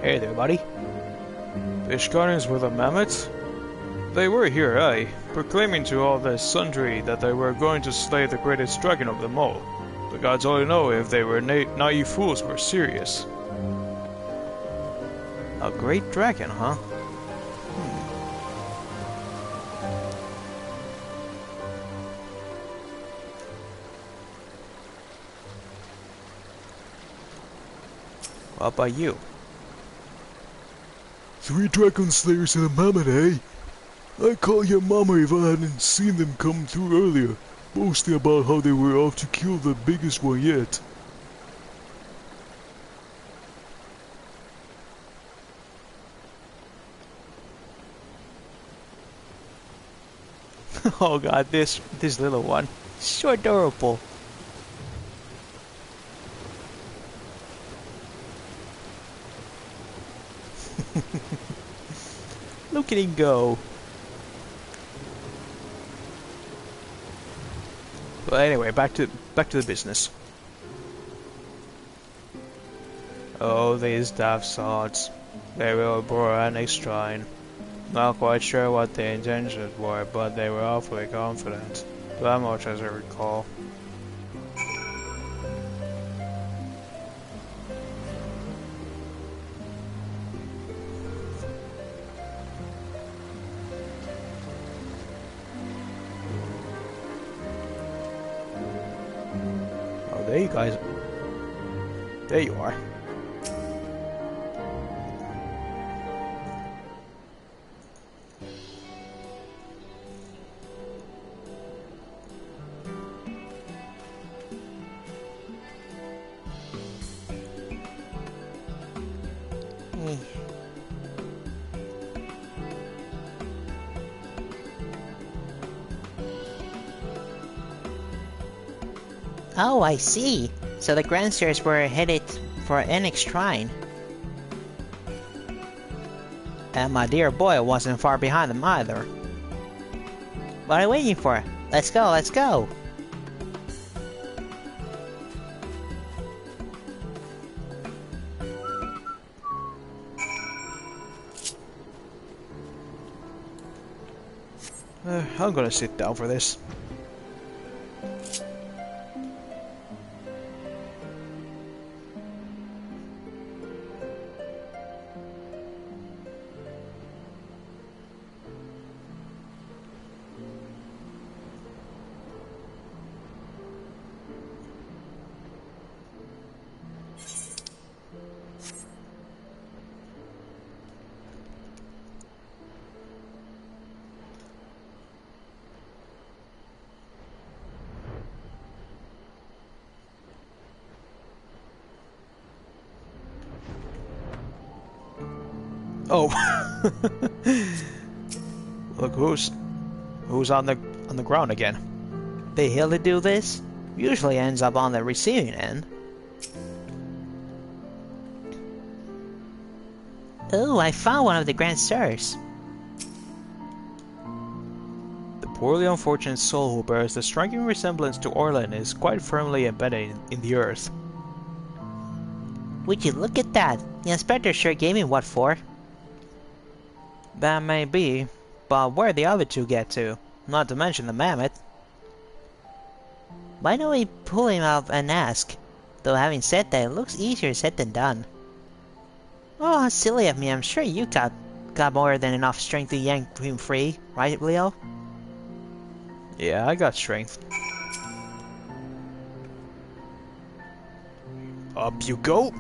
Hey there, buddy. Fish gardens with the mammoths? They were here, aye, proclaiming to all the sundry that they were going to slay the greatest dragon of them all. The gods only know if they were naive fools or serious. A great dragon, huh? What about you? 3 dragon slayers and a mammoth, eh? I'd call your mama if I hadn't seen them come through earlier, boasting about how they were off to kill the biggest one yet. Oh god, this little one. So adorable. Look at him go. Well, anyway, back to the business. Oh, these daft sods. They will bore an extrine. Not quite sure what the intentions were, but they were awfully confident. That much as I recall. Oh, there you guys. There you are. Oh, I see. So the Grandstairs were headed for Enix Shrine. And my dear boy wasn't far behind them either. What are you waiting for? Let's go, let's go! I'm gonna sit down for this. Oh, look who's on the ground again. The hill to do this usually ends up on the receiving end. Oh, I found one of the Grandstairs. The poorly unfortunate soul who bears the striking resemblance to Orlin is quite firmly embedded in the earth. Would you look at that? The inspector sure gave me what for. That may be, but where'd the other two get to? Not to mention the mammoth. Why don't we pull him out and ask? Though having said that, it looks easier said than done. Oh, how silly of me. I'm sure you got more than enough strength to yank him free, right, Leo? Yeah, I got strength. Up you go!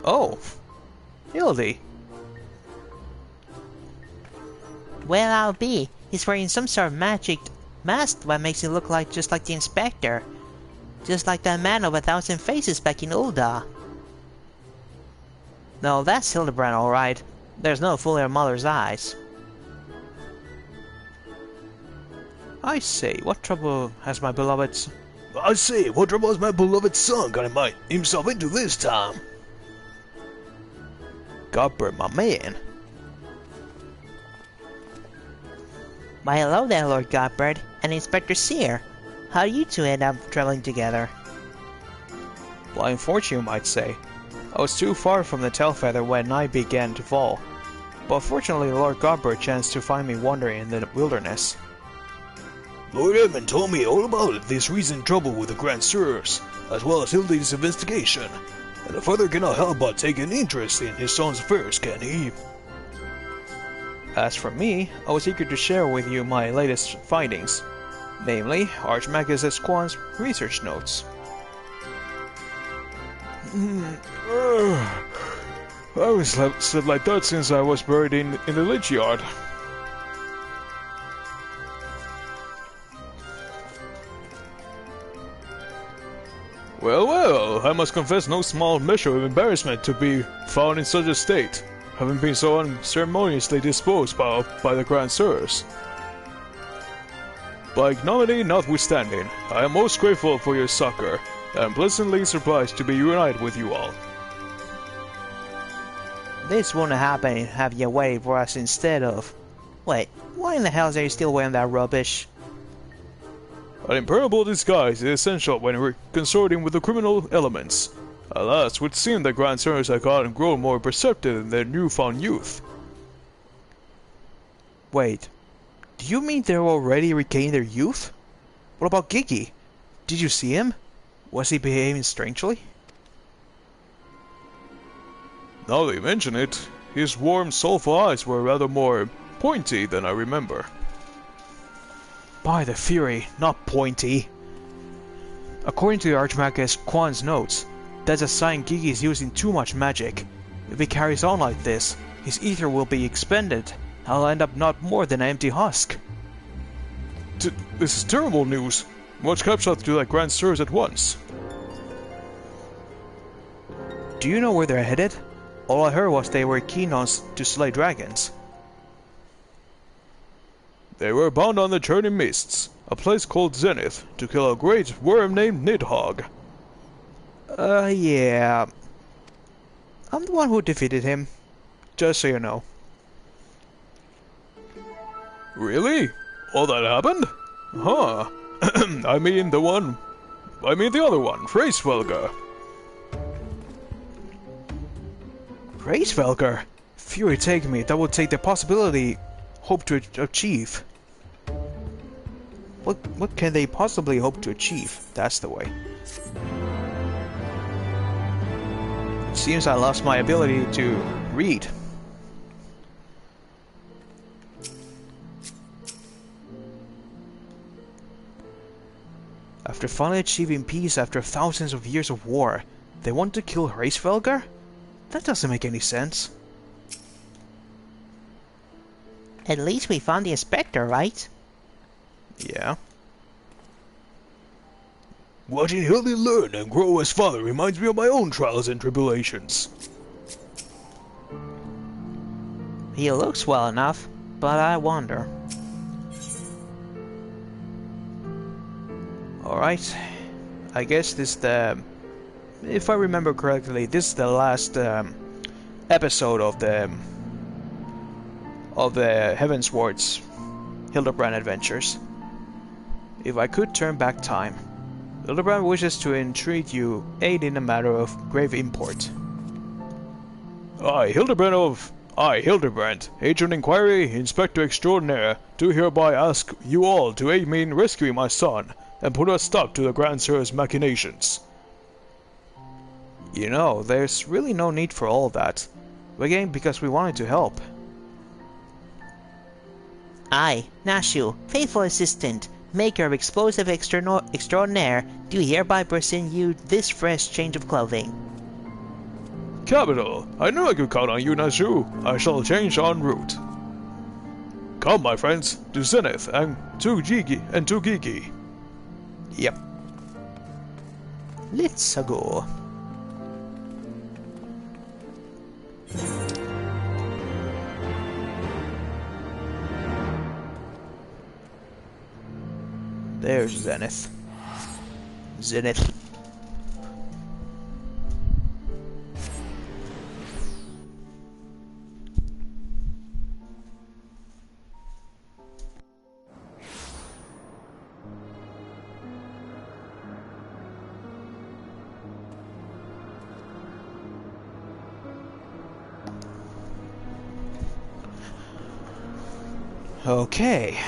Oh! Hildy! Well, I'll be. He's wearing some sort of magic mask that makes him look like just like the inspector. Just like that man of 1,000 faces back in Ulda. No, that's Hildibrand, alright. There's no fooling her mother's eyes. I say, what trouble has my beloved... I say, what trouble has my beloved son got himself into this time? Godbert, my man. Why hello there, Lord Godbert, and Inspector Seer. How do you two end up traveling together? Blind fortune, you might say. I was too far from the Tailfeather when night began to fall. But fortunately, Lord Godbert chanced to find me wandering in the wilderness. Lord Edmund told me all about this recent trouble with the Grandstairs, as well as Hildy's investigation, and the father cannot help but take an interest in his son's affairs, can he? As for me, I was eager to share with you my latest findings, namely Archmagus Esquan's research notes. I haven't slept like that since I was buried in the lich yard. Well, well, I must confess no small measure of embarrassment to be found in such a state, having been so unceremoniously disposed by the Grand Sirs. By ignominy notwithstanding, I am most grateful for your succor, and pleasantly surprised to be reunited with you all. This wouldn't happen have you waited for us instead of... Wait, why in the hell are you still wearing that rubbish? An impermeable disguise is essential when consorting with the criminal elements. Alas, it would seem the Grand Sirs have gotten grown more perceptive in their newfound youth. Wait, do you mean they're already regaining their youth? What about Gigi? Did you see him? Was he behaving strangely? Now that you mention it, his warm, soulful eyes were rather more pointy than I remember. By the Fury, not pointy. According to the Archmagus Quan's notes, that's a sign Gigi is using too much magic. If he carries on like this, his ether will be expended. I'll end up not more than an empty husk. This is terrible news. Watch capture to that Grand Sirs at once. Do you know where they're headed? All I heard was they were keen on to slay dragons. They were bound on the Churning Mists, a place called Zenith, to kill a great worm named Nidhogg. Yeah. I'm the one who defeated him. Just so you know. Really? All that happened? Huh. I mean the other one, Hraesvelgr. Hraesvelgr? Fury take me, that would take the possibility hope to achieve. What can they possibly hope to achieve? That's the way. It seems I lost my ability to read. After finally achieving peace after thousands of years of war, they want to kill Hraesvelgr? That doesn't make any sense. At least we found the inspector, right? Yeah. Watching Hildy learn and grow as father reminds me of my own trials and tribulations. He looks well enough, but I wonder. Alright. I guess this is the... If I remember correctly, this is the last episode of the Heavensward's Hildibrand adventures. If I could turn back time, Hildibrand wishes to entreat you aid in a matter of grave import. I, Hildibrand, Agent Inquiry, Inspector Extraordinaire, do hereby ask you all to aid me in rescuing my son, and put a stop to the Grand Sir's machinations. You know, there's really no need for all that. We're getting because we wanted to help. I, Nashu, faithful assistant, maker of explosive extraordinaire, do hereby present you this fresh change of clothing. Capital! I knew I could count on you, Nashu. I shall change en route. Come, my friends, to Zenith and to Gigi. Yep. Let's go. There's Zenith. Zenith. Okay.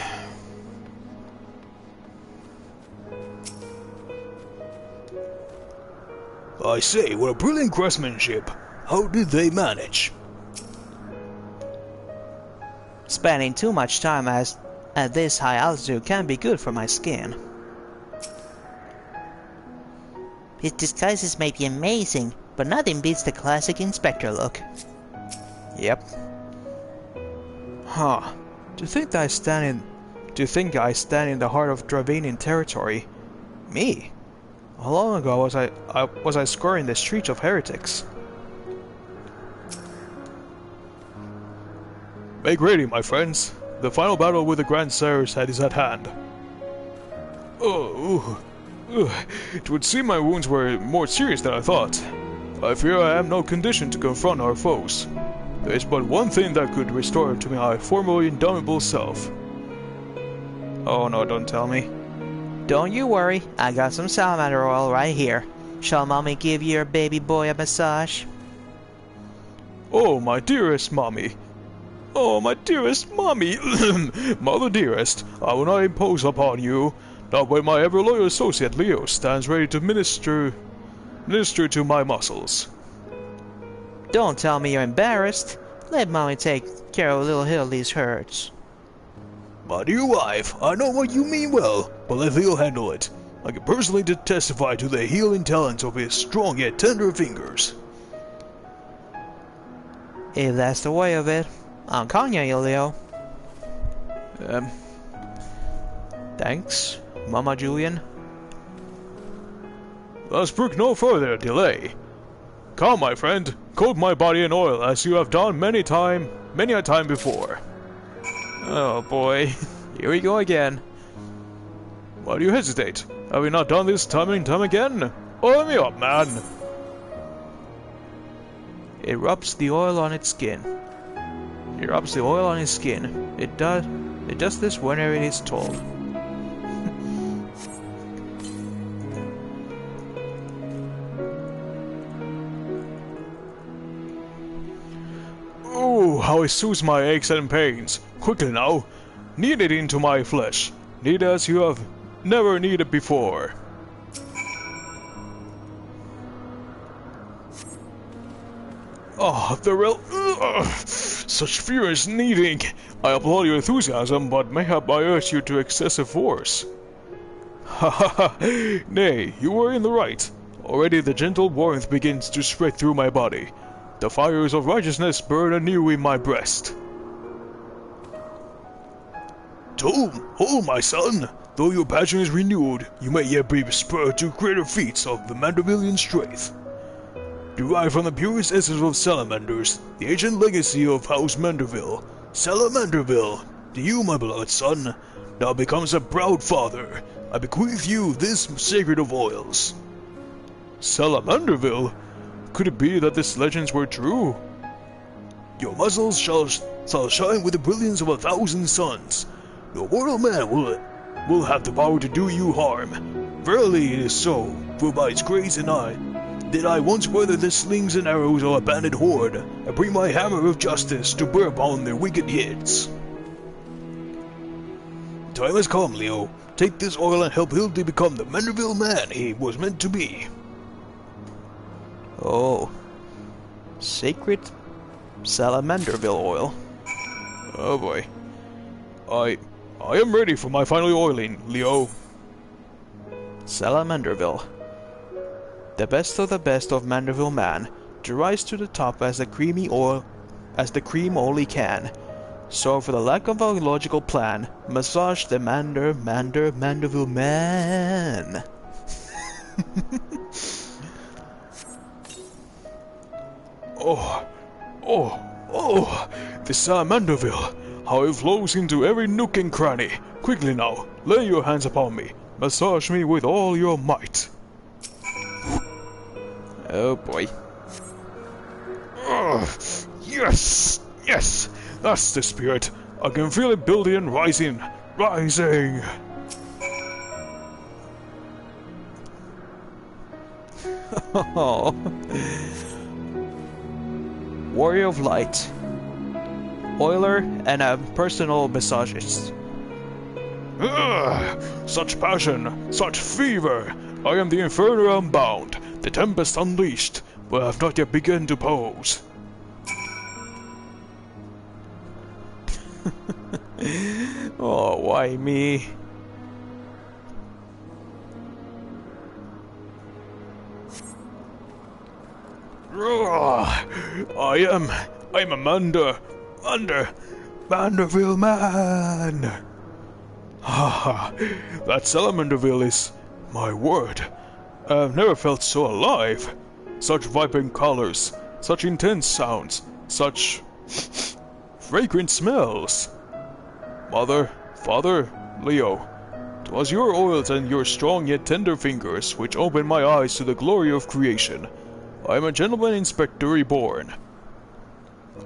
I say, what a brilliant craftsmanship. How did they manage? Spending too much time at this high altitude can be good for my skin. His disguises may be amazing, but nothing beats the classic Inspector look. Yep. Huh. Do you think I stand in the heart of Dravanian territory? Me? How long ago was I scouring the streets of heretics? Make ready, my friends. The final battle with the Grand Sires is at hand. It would seem my wounds were more serious than I thought. I fear I am no condition to confront our foes. There is but one thing that could restore to my formerly indomitable self. Oh no, don't tell me. Don't you worry, I got some salamander oil right here. Shall mommy give your baby boy a massage? Oh, my dearest mommy. Oh, my dearest mommy. Mother dearest, I will not impose upon you, not when my ever-loyal associate Leo stands ready to minister to my muscles. Don't tell me you're embarrassed. Let mommy take care of little Hildy's hurts. My dear wife, I know what you mean well, but let Leo handle it. I can personally testify to the healing talents of his strong yet tender fingers. If that's the way of it, I'm calling you, Leo. Thanks, Mama Julian. Let's brook no further delay. Come, my friend, coat my body in oil as you have done many a time before. Oh boy, here we go again. Why do you hesitate? Have we not done this time and time again? Oil me up, man! It rubs the oil on its skin. It rubs the oil on his skin. It does this whenever it is told. Oh, how it soothes my aches and pains. Quickly now, knead it into my flesh. Knead as you have never kneaded before. Oh, the real... such furious kneading. I applaud your enthusiasm, but mayhap I urge you to excessive force. Ha ha ha! Nay, you were in the right. Already the gentle warmth begins to spread through my body. The fires of righteousness burn anew in my breast. Hold, my son! Though your passion is renewed, you may yet be spurred to greater feats of the Mandervillian strength. Derived from the purest essence of salamanders, the ancient legacy of House Manderville, Salamanderville, to you, my beloved son, now becomes a proud father. I bequeath you this sacred of oils. Salamanderville? Could it be that these legends were true? Your muscles shall shine with the brilliance of 1,000 suns. No mortal man will have the power to do you harm. Verily it is so, for by its grace and did I once weather the slings and arrows of a bandit horde, and bring my hammer of justice to bear upon their wicked heads. Time has come, Leo. Take this oil and help Hildy become the Manderville man he was meant to be. Oh, sacred Salamanderville oil. Oh boy. I am ready for my final oiling, Leo. Salamanderville. The best of Manderville man, to rise to the top as the cream only can. So for the lack of a logical plan, massage the Manderville man. This Manderville, how it flows into every nook and cranny. Quickly now, lay your hands upon me. Massage me with all your might. Oh boy. Yes! Yes! That's the spirit. I can feel it building and rising. Rising! Oh. Warrior of Light. Oiler and a personal massagist. Such passion, such fever! I am the Inferno unbound, the Tempest unleashed, but I have not yet begun to pose. Oh, why me? I'm a Manderville man. That Salamanderville is my word. I've never felt so alive. Such vibrant colors, such intense sounds, such fragrant smells. Mother, Father, Leo, 'twas your oils and your strong yet tender fingers which opened my eyes to the glory of creation. I am a gentleman inspector reborn.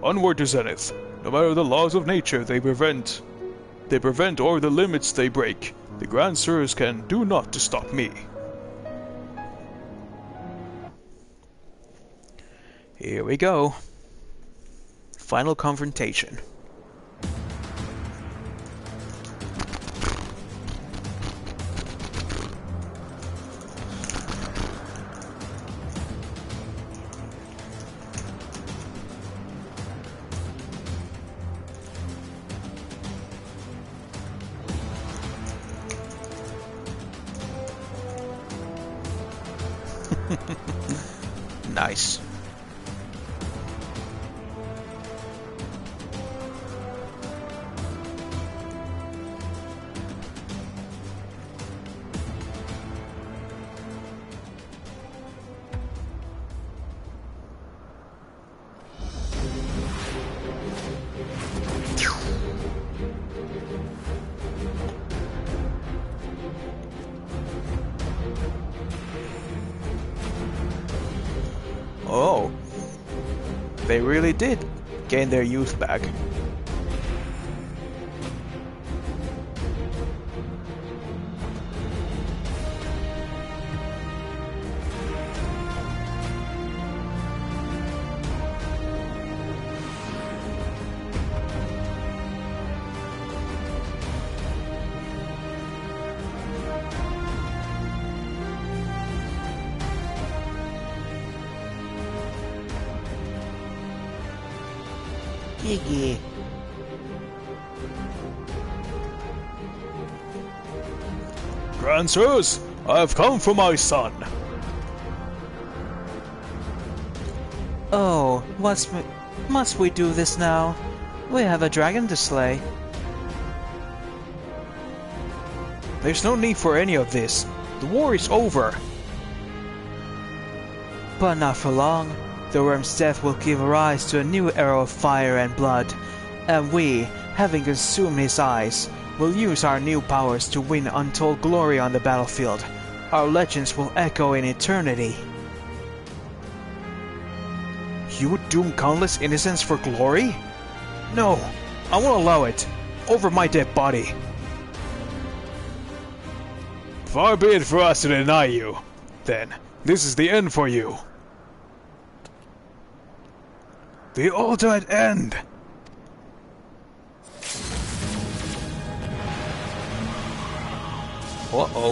Onward to zenith. No matter the laws of nature they prevent or the limits they break, the Grand Sirs can do naught to stop me. Here we go. Final confrontation. Nice. Oh, they really did gain their youth back. Gigi. Grand Sirs, I have come for my son. Oh, must we do this now? We have a dragon to slay. There's no need for any of this. The war is over. But not for long. The worm's death will give rise to a new era of fire and blood, and we, having consumed his eyes, will use our new powers to win untold glory on the battlefield. Our legends will echo in eternity. You would doom countless innocents for glory? No, I won't allow it. Over my dead body. Far be it for us to deny you. Then, this is the end for you. The ultimate end! Uh-oh.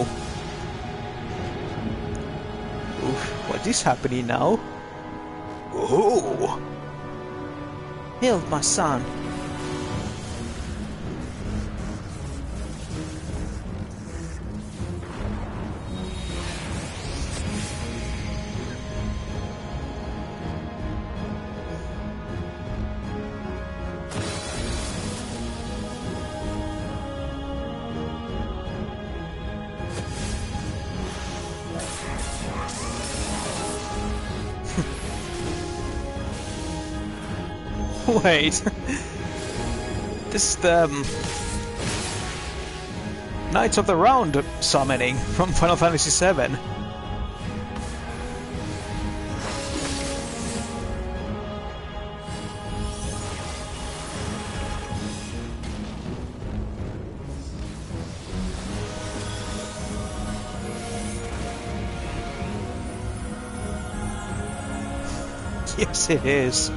Oof, what is happening now? Oh! Hild, my son. Wait. This is the Knights of the Round summoning from Final Fantasy VII. Yes, it is.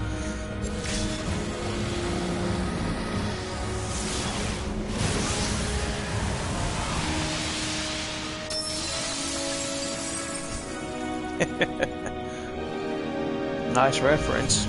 Nice reference.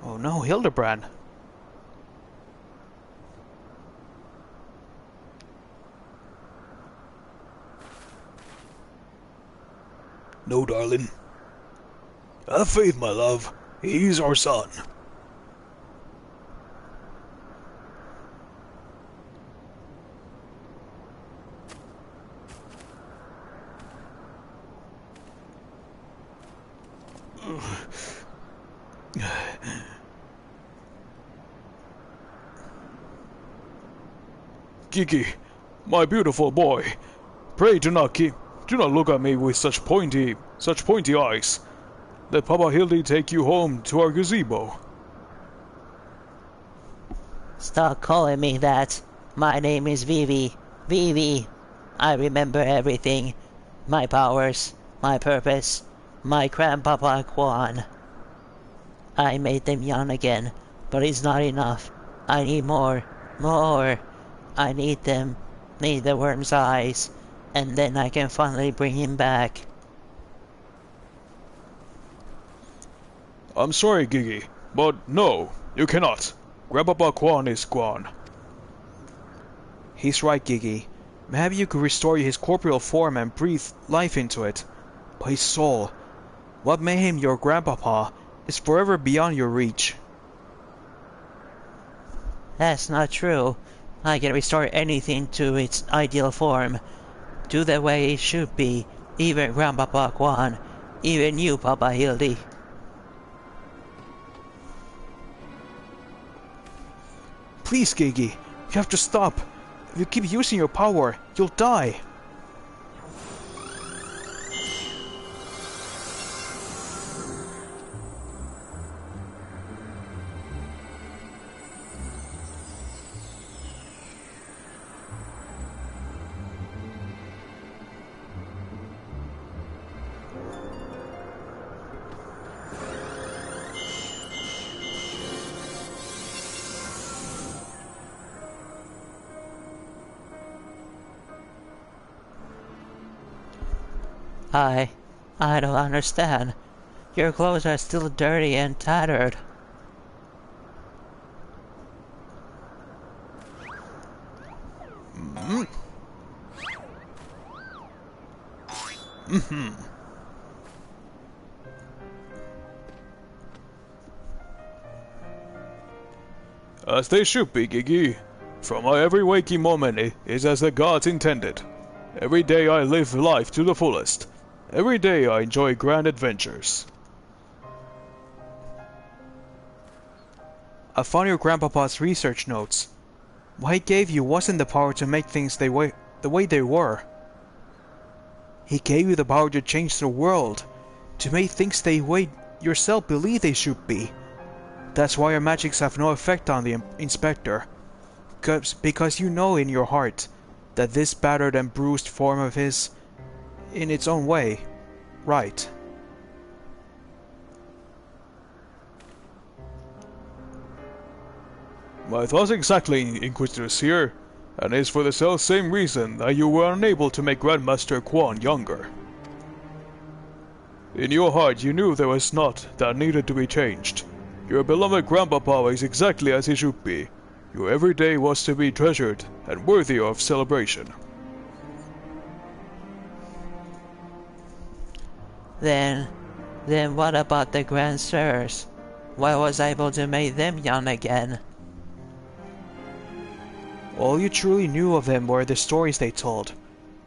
Oh no, Hildibrand. No, darling. Have faith, my love. He's our son. Gigi, my beautiful boy, pray do not look at me with such pointy eyes. Let Papa Hildy take you home to our gazebo. Stop calling me that. My name is Vivi. Vivi. I remember everything. My powers, my purpose, my grandpapa Quan. I made them young again, but it's not enough. I need more. More. I need the worm's eyes, and then I can finally bring him back. I'm sorry, Gigi, but no, you cannot. Grandpapa Quan is gone. He's right, Gigi. Maybe you could restore his corporeal form and breathe life into it. But his soul, what made him your grandpapa, is forever beyond your reach. That's not true. I can restore anything to its ideal form, to the way it should be, even Grandpapa Quan, even you, Papa Hildy. Please, Gigi, you have to stop. If you keep using your power, you'll die. I don't understand. Your clothes are still dirty and tattered. As they should be, Gigi. From my every waking moment is as the gods intended. Every day I live life to the fullest. Every day I enjoy grand adventures. I found your grandpapa's research notes. What he gave you wasn't the power to make things the way they were. He gave you the power to change the world, to make things the way yourself believe they should be. That's why your magics have no effect on the Inspector. Because you know in your heart that this battered and bruised form of his, in its own way, right. My thoughts exactly, Inquisitor Seer, and it's for the self-same reason that you were unable to make Grandmaster Quan younger. In your heart you knew there was naught that needed to be changed. Your beloved Grandpapa is exactly as he should be. Your every day was to be treasured and worthy of celebration. Then what about the Grand Sirs? Why was I able to make them young again? All you truly knew of them were the stories they told.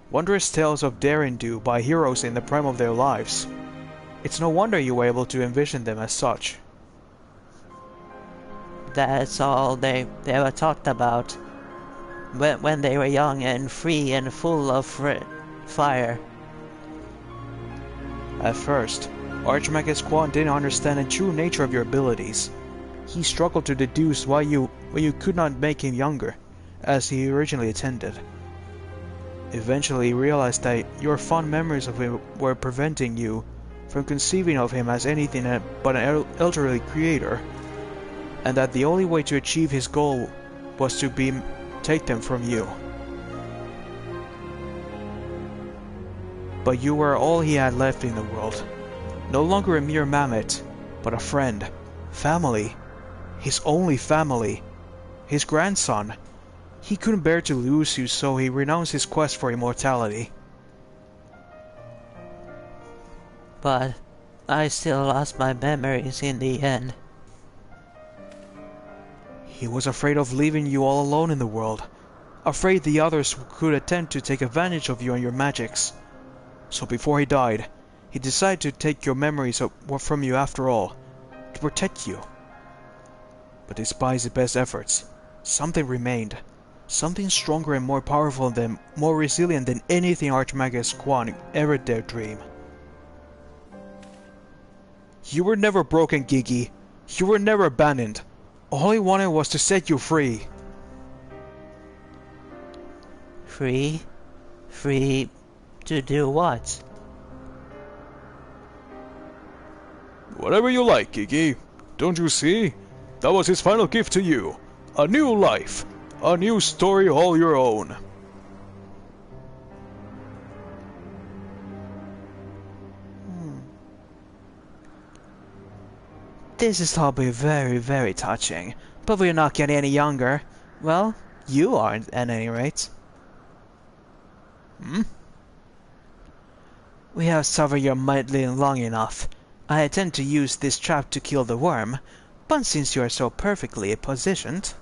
Wondrous tales of dare and do by heroes in the prime of their lives. It's no wonder you were able to envision them as such. That's all they were talked about when they were young and free and full of fire. At first, Archmagus Quan didn't understand the true nature of your abilities. He struggled to deduce why you could not make him younger, as he originally intended. Eventually he realized that your fond memories of him were preventing you from conceiving of him as anything but an elderly creator, and that the only way to achieve his goal was to take them from you. But you were all he had left in the world. No longer a mere mammoth, but a friend, family, his only family, his grandson. He couldn't bear to lose you, so he renounced his quest for immortality. but I still lost my memories in the end. He was afraid of leaving you all alone in the world, afraid the others could attempt to take advantage of you and your magics. So before he died, he decided to take your memories from you after all, to protect you. But despite his best efforts, something remained. Something stronger and more powerful than, more resilient than anything Archmagus Quan ever dared dream. You were never broken, Gigi. You were never abandoned. All he wanted was to set you free. Free? Free to do what? Whatever you like, Gigi. Don't you see? That was his final gift to you. A new life. A new story all your own. This is probably very, very touching, but we're not getting any younger. Well, you aren't at any rate. We have suffered your meddling long enough. I intend to use this trap to kill the worm, but since you are so perfectly positioned...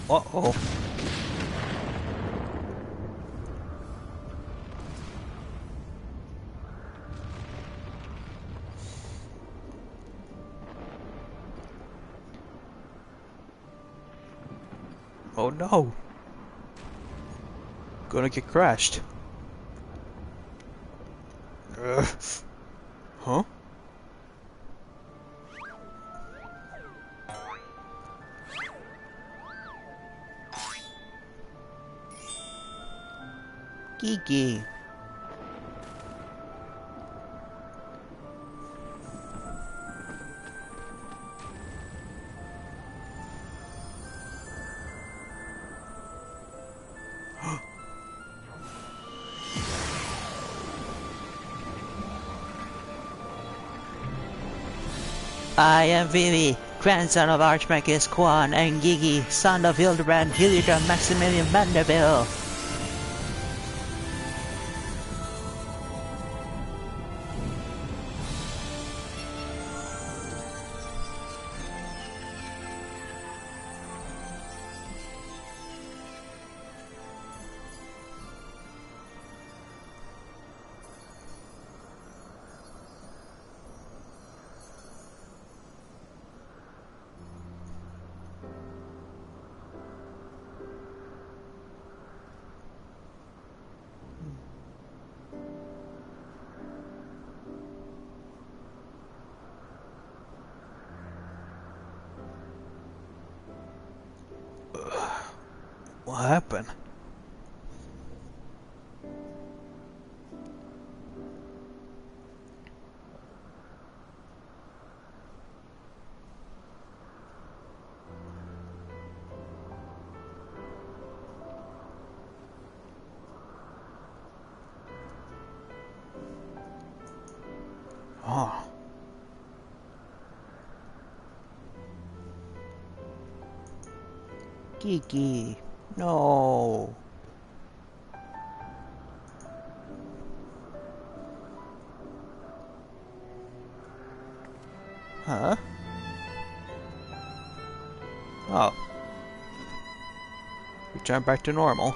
Uh-oh. Oh no. Gonna get crashed. Huh? Gigi. I am Vivi, grandson of Archmagus Quan, and Gigi, son of Hildibrand, Maximilian Vanderbilt. What happened? Oh. Gigi. No. Huh? Oh. Return back to normal.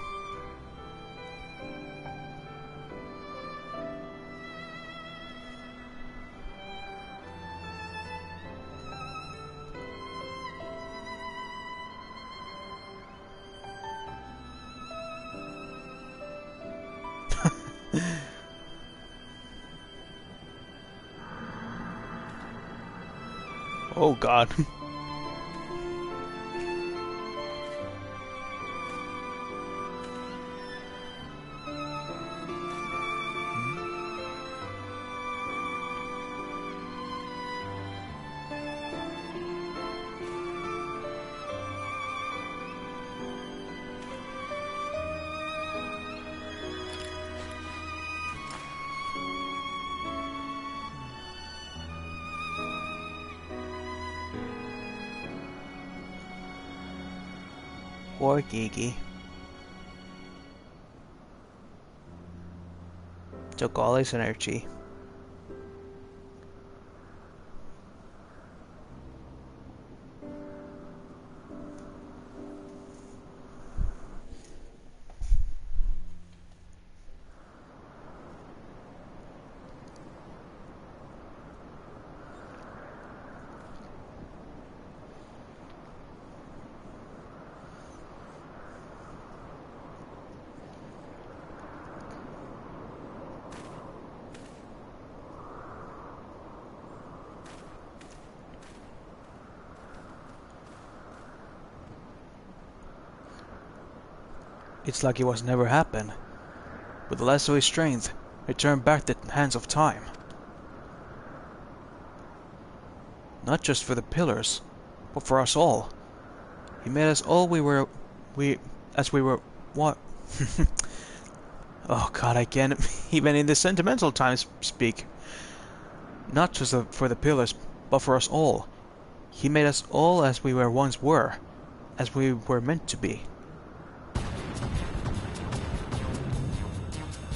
Oh god. Poor Gigi. Took all his energy. It's like it was never happened. With the last of his strength, it turned back the hands of time. Not just for the pillars, but for us all. He made us all as we were what? Oh God, I can't even in the sentimental times speak. Not just for the pillars, but for us all. He made us all as we once were, as we were meant to be.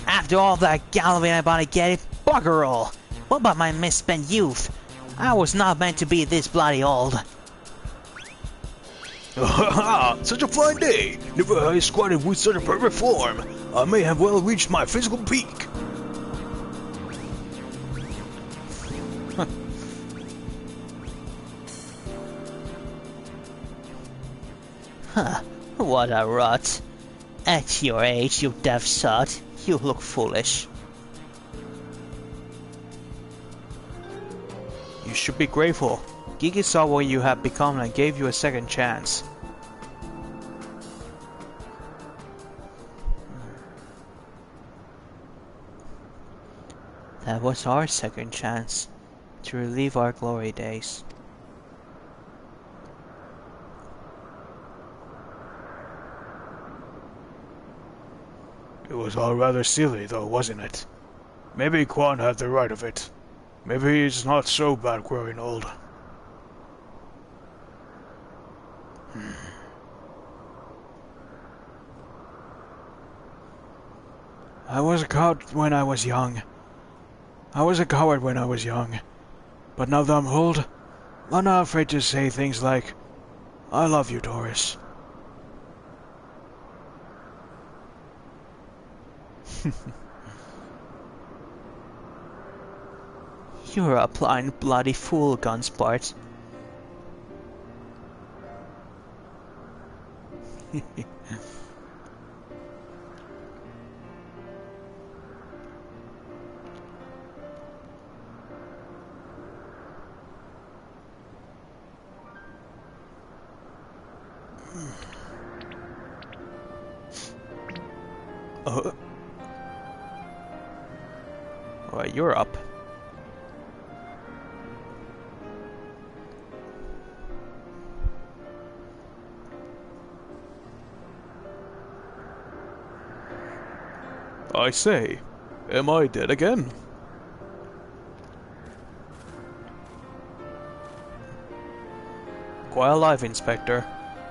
After all that gallivanting about to get it, bugger all! What about my misspent youth? I was not meant to be this bloody old. Such a fine day! Never have I squatted with such a perfect form. I may have well reached my physical peak. Huh, what a rot. At your age, you deaf sot, you look foolish. You should be grateful. Gigi saw what you have become and gave you a second chance. That was our second chance to relive our glory days. It was all rather silly, though, wasn't it? Maybe Quan had the right of it. Maybe it's not so bad growing old. I was a coward when I was young. I was a coward when I was young. But now that I'm old, I'm not afraid to say things like, I love you, Doris. You're a blind bloody fool, Gunsport. Alright, you're up. I say, am I dead again? Quite alive, Inspector.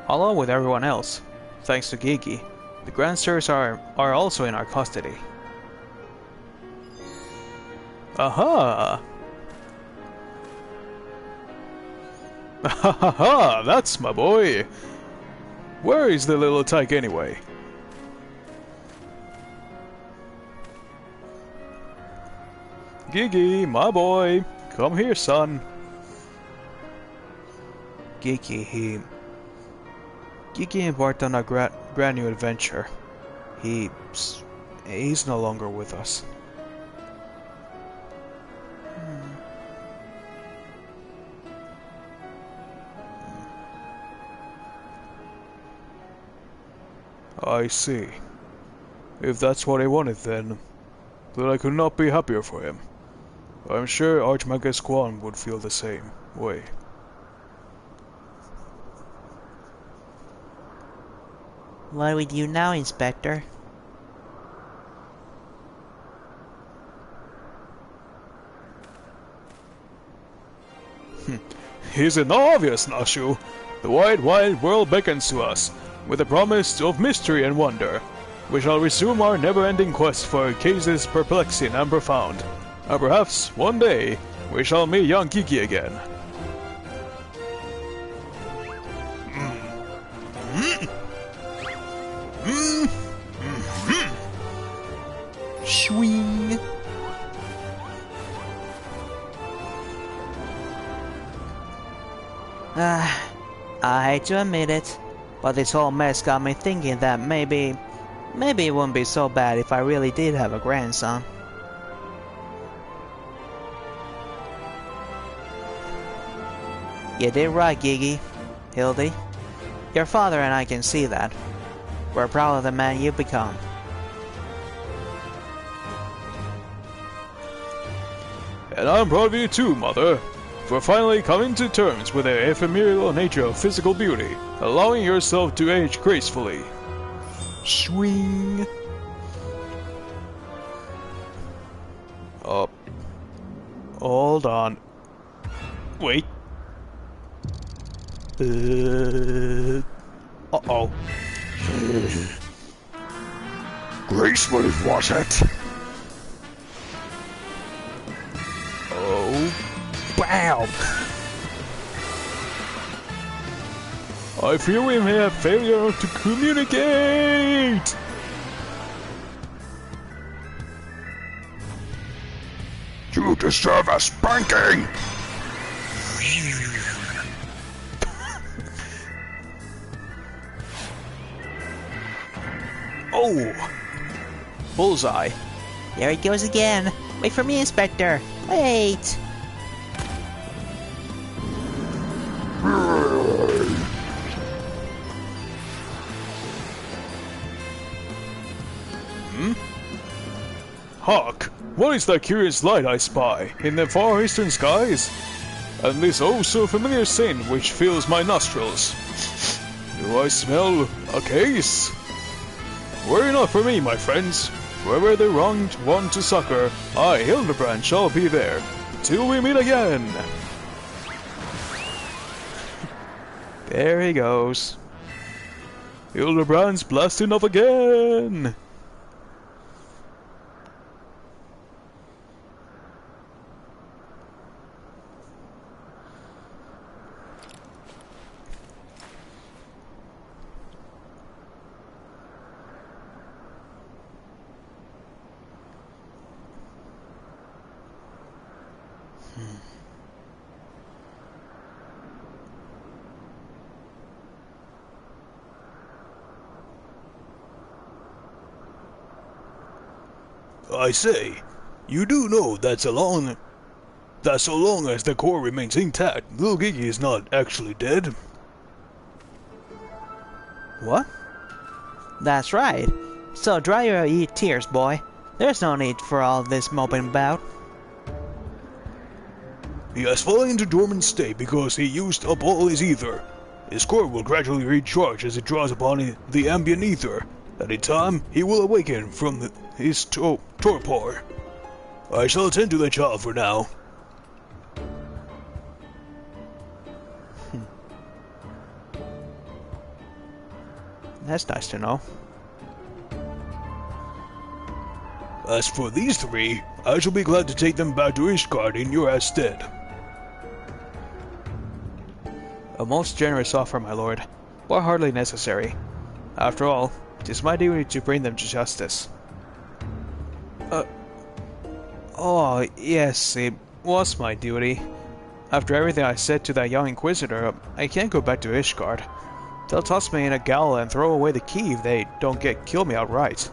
Along with everyone else. Thanks to Gigi. The Grand Sirs are also in our custody. Aha! Ha ha ha! That's my boy! Where is the little tyke anyway? Gigi, my boy! Come here, son! Gigi embarked on a brand new adventure. He's no longer with us. I see. If that's what he wanted then I could not be happier for him. I'm sure Archmagus Quan would feel the same way. What do we do now, Inspector? Isn't obvious, Nashu? The wide world beckons to us. with a promise of mystery and wonder. We shall resume our never-ending quest for cases perplexing and profound. And perhaps, one day, we shall meet young Kiki again. Swing. I hate to admit it, but this whole mess got me thinking that maybe it wouldn't be so bad if I really did have a grandson. You did right, Gigi. Hildy. Your father and I can see that. We're proud of the man you've become. And I'm proud of you too, Mother, for finally coming to terms with the ephemeral nature of physical beauty, allowing yourself to age gracefully. Swing. Hold on. Wait. Uh-oh. Gracefully, was it? Oh. Bam! I fear we may have failure to communicate! You deserve a spanking! Oh! Bullseye. There he goes again. Wait for me, Inspector. Wait! Hark! What is that curious light I spy in the far eastern skies? And this oh so familiar scent which fills my nostrils. Do I smell a case? Worry not for me, my friends. Wherever the wronged want to succor, I, Hildibrand, shall be there. Till we meet again! There he goes. Hildibrand's blasting off again! I say, you do know that so long as the core remains intact, little Gigi is not actually dead. What? That's right. So dry your tears, boy. There's no need for all this moping about. He has fallen into dormant state because he used up all his ether. His core will gradually recharge as it draws upon the ambient ether. At a time, he will awaken from his torpor. I shall attend to the child for now. That's nice to know. As for these three, I shall be glad to take them back to Ishgard in your stead. A most generous offer, my lord, but hardly necessary. After all, it is my duty to bring them to justice. Oh, yes, it was my duty. After everything I said to that young Inquisitor, I can't go back to Ishgard. They'll toss me in a gala and throw away the key if they don't kill me outright.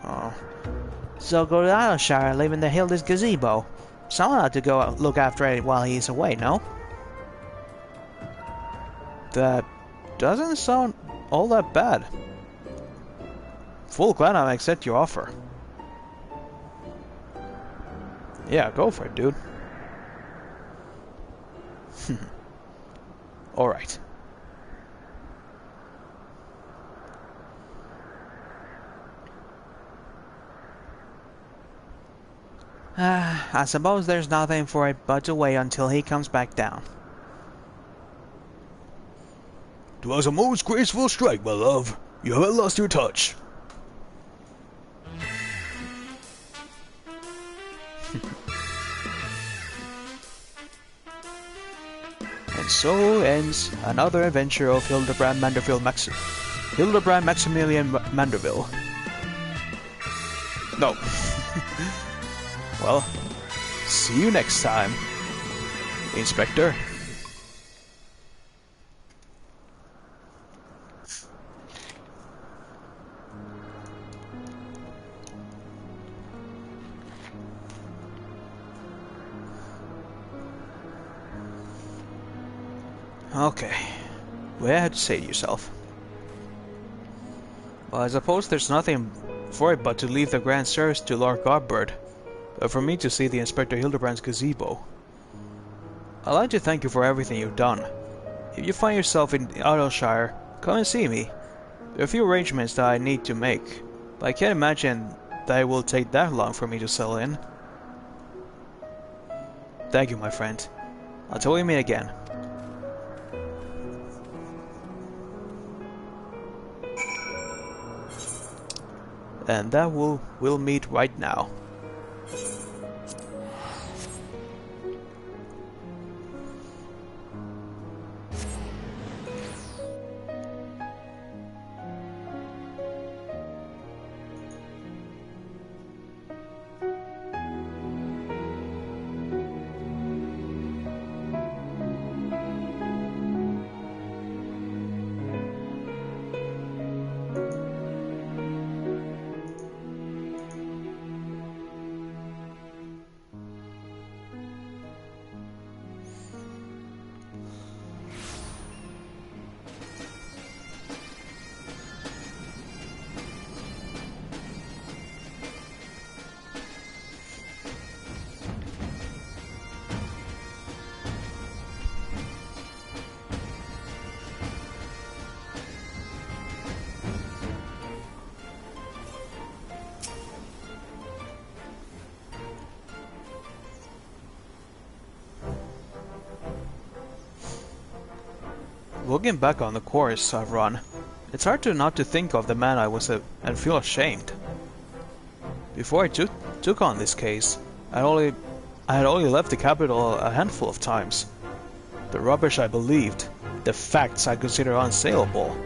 Oh. So go to Islandshire and live in the Hilda's gazebo. Someone ought to go look after it while he's away, no? That doesn't sound all that bad. Full glad I accept your offer. Yeah, go for it, dude. Alright. I suppose there's nothing for it but to wait until he comes back down. 'Twas a most graceful strike, my love. You haven't lost your touch. And so ends another adventure of Hildibrand Maximilian Manderville. No. Well, see you next time, Inspector. Okay, what do you have to say to yourself? Well, I suppose there's nothing for it but to leave the grand service to Lord Godbird, but for me to see the Inspector Hildibrand's gazebo. I'd like to thank you for everything you've done. If you find yourself in Idleshire, come and see me. There are a few arrangements that I need to make, but I can't imagine that it will take that long for me to settle in. Thank you, my friend. Until we meet again. And that we'll meet right now. Looking back on the course I've run, it's hard not to think of the man I was and feel ashamed. Before I took on this case, I had only left the capital a handful of times. The rubbish I believed, the facts I considered unsaleable.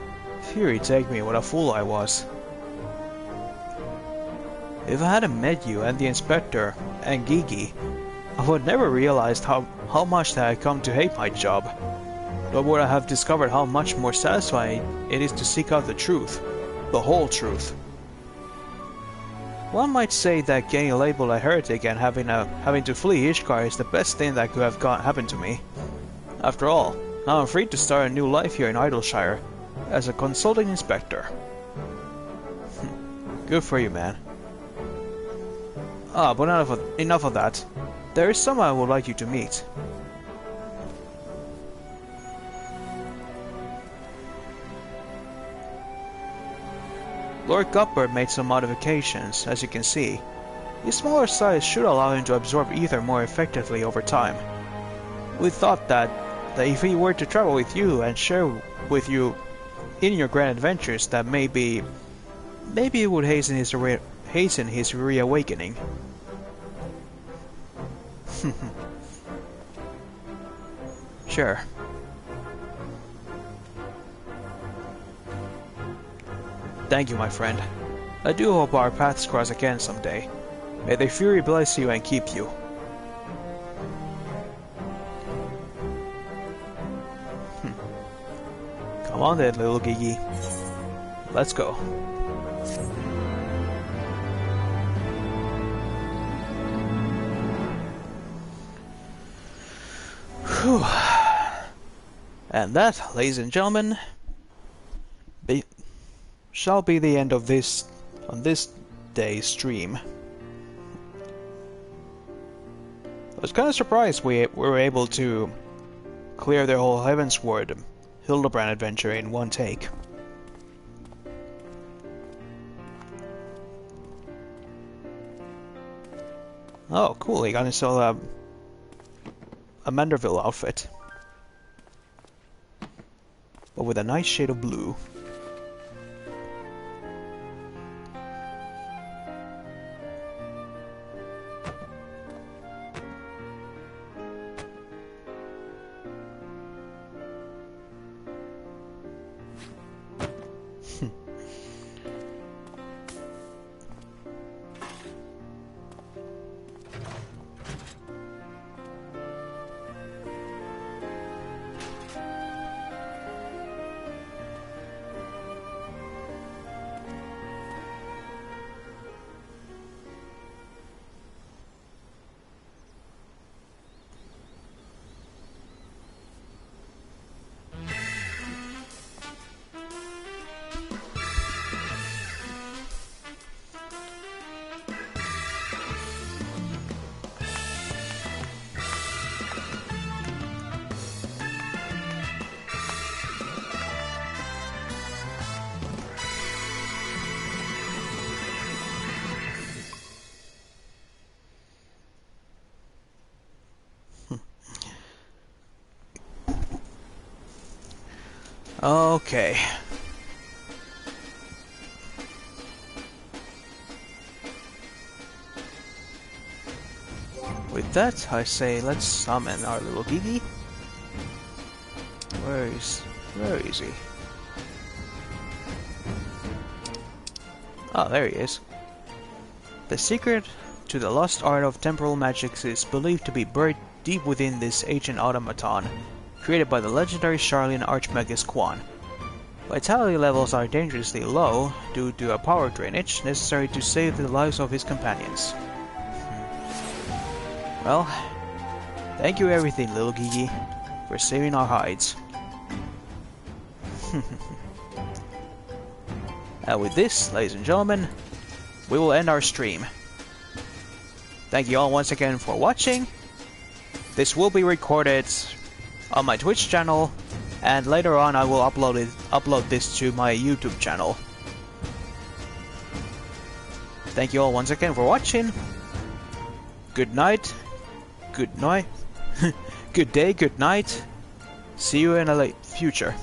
Fury take me, what a fool I was. If I hadn't met you and the Inspector and Gigi, I would never realized how much that I had come to hate my job. Nor would I have discovered how much more satisfying it is to seek out the truth, the whole truth. One might say that getting labeled a heretic and having to flee Ishgard is the best thing that could have happened to me. After all, now I'm free to start a new life here in Idleshire, as a consulting inspector. Good for you, man. But enough of that. There is someone I would like you to meet. Lord Godbird made some modifications, as you can see. His smaller size should allow him to absorb ether more effectively over time. We thought that if he were to travel with you and share with you in your grand adventures, that maybe it would hasten his reawakening. Sure. Thank you, my friend. I do hope our paths cross again someday. May the Fury bless you and keep you. Come on then, little Gigi. Let's go. Whew. And that, ladies and gentlemen, shall be the end of this day's stream. I was kind of surprised we were able to clear the whole Heavensward Hildibrand adventure in one take. Oh, cool! He got himself a Manderville outfit. but with a nice shade of blue. Okay. With that, I say let's summon our little Gigi. Where is he? Oh, there he is. The secret to the lost art of temporal magics is believed to be buried deep within this ancient automaton, created by the legendary Charlene Archmagus Quan. Vitality levels are dangerously low due to a power drainage necessary to save the lives of his companions. Well, thank you everything, little Gigi, for saving our hides. And with this, ladies and gentlemen, we will end our stream. Thank you all once again for watching. This will be recorded on my Twitch channel, and later on I will upload this to my YouTube channel. Thank you all once again for watching. Good night. Good night. Good day, good night. See you in a late future.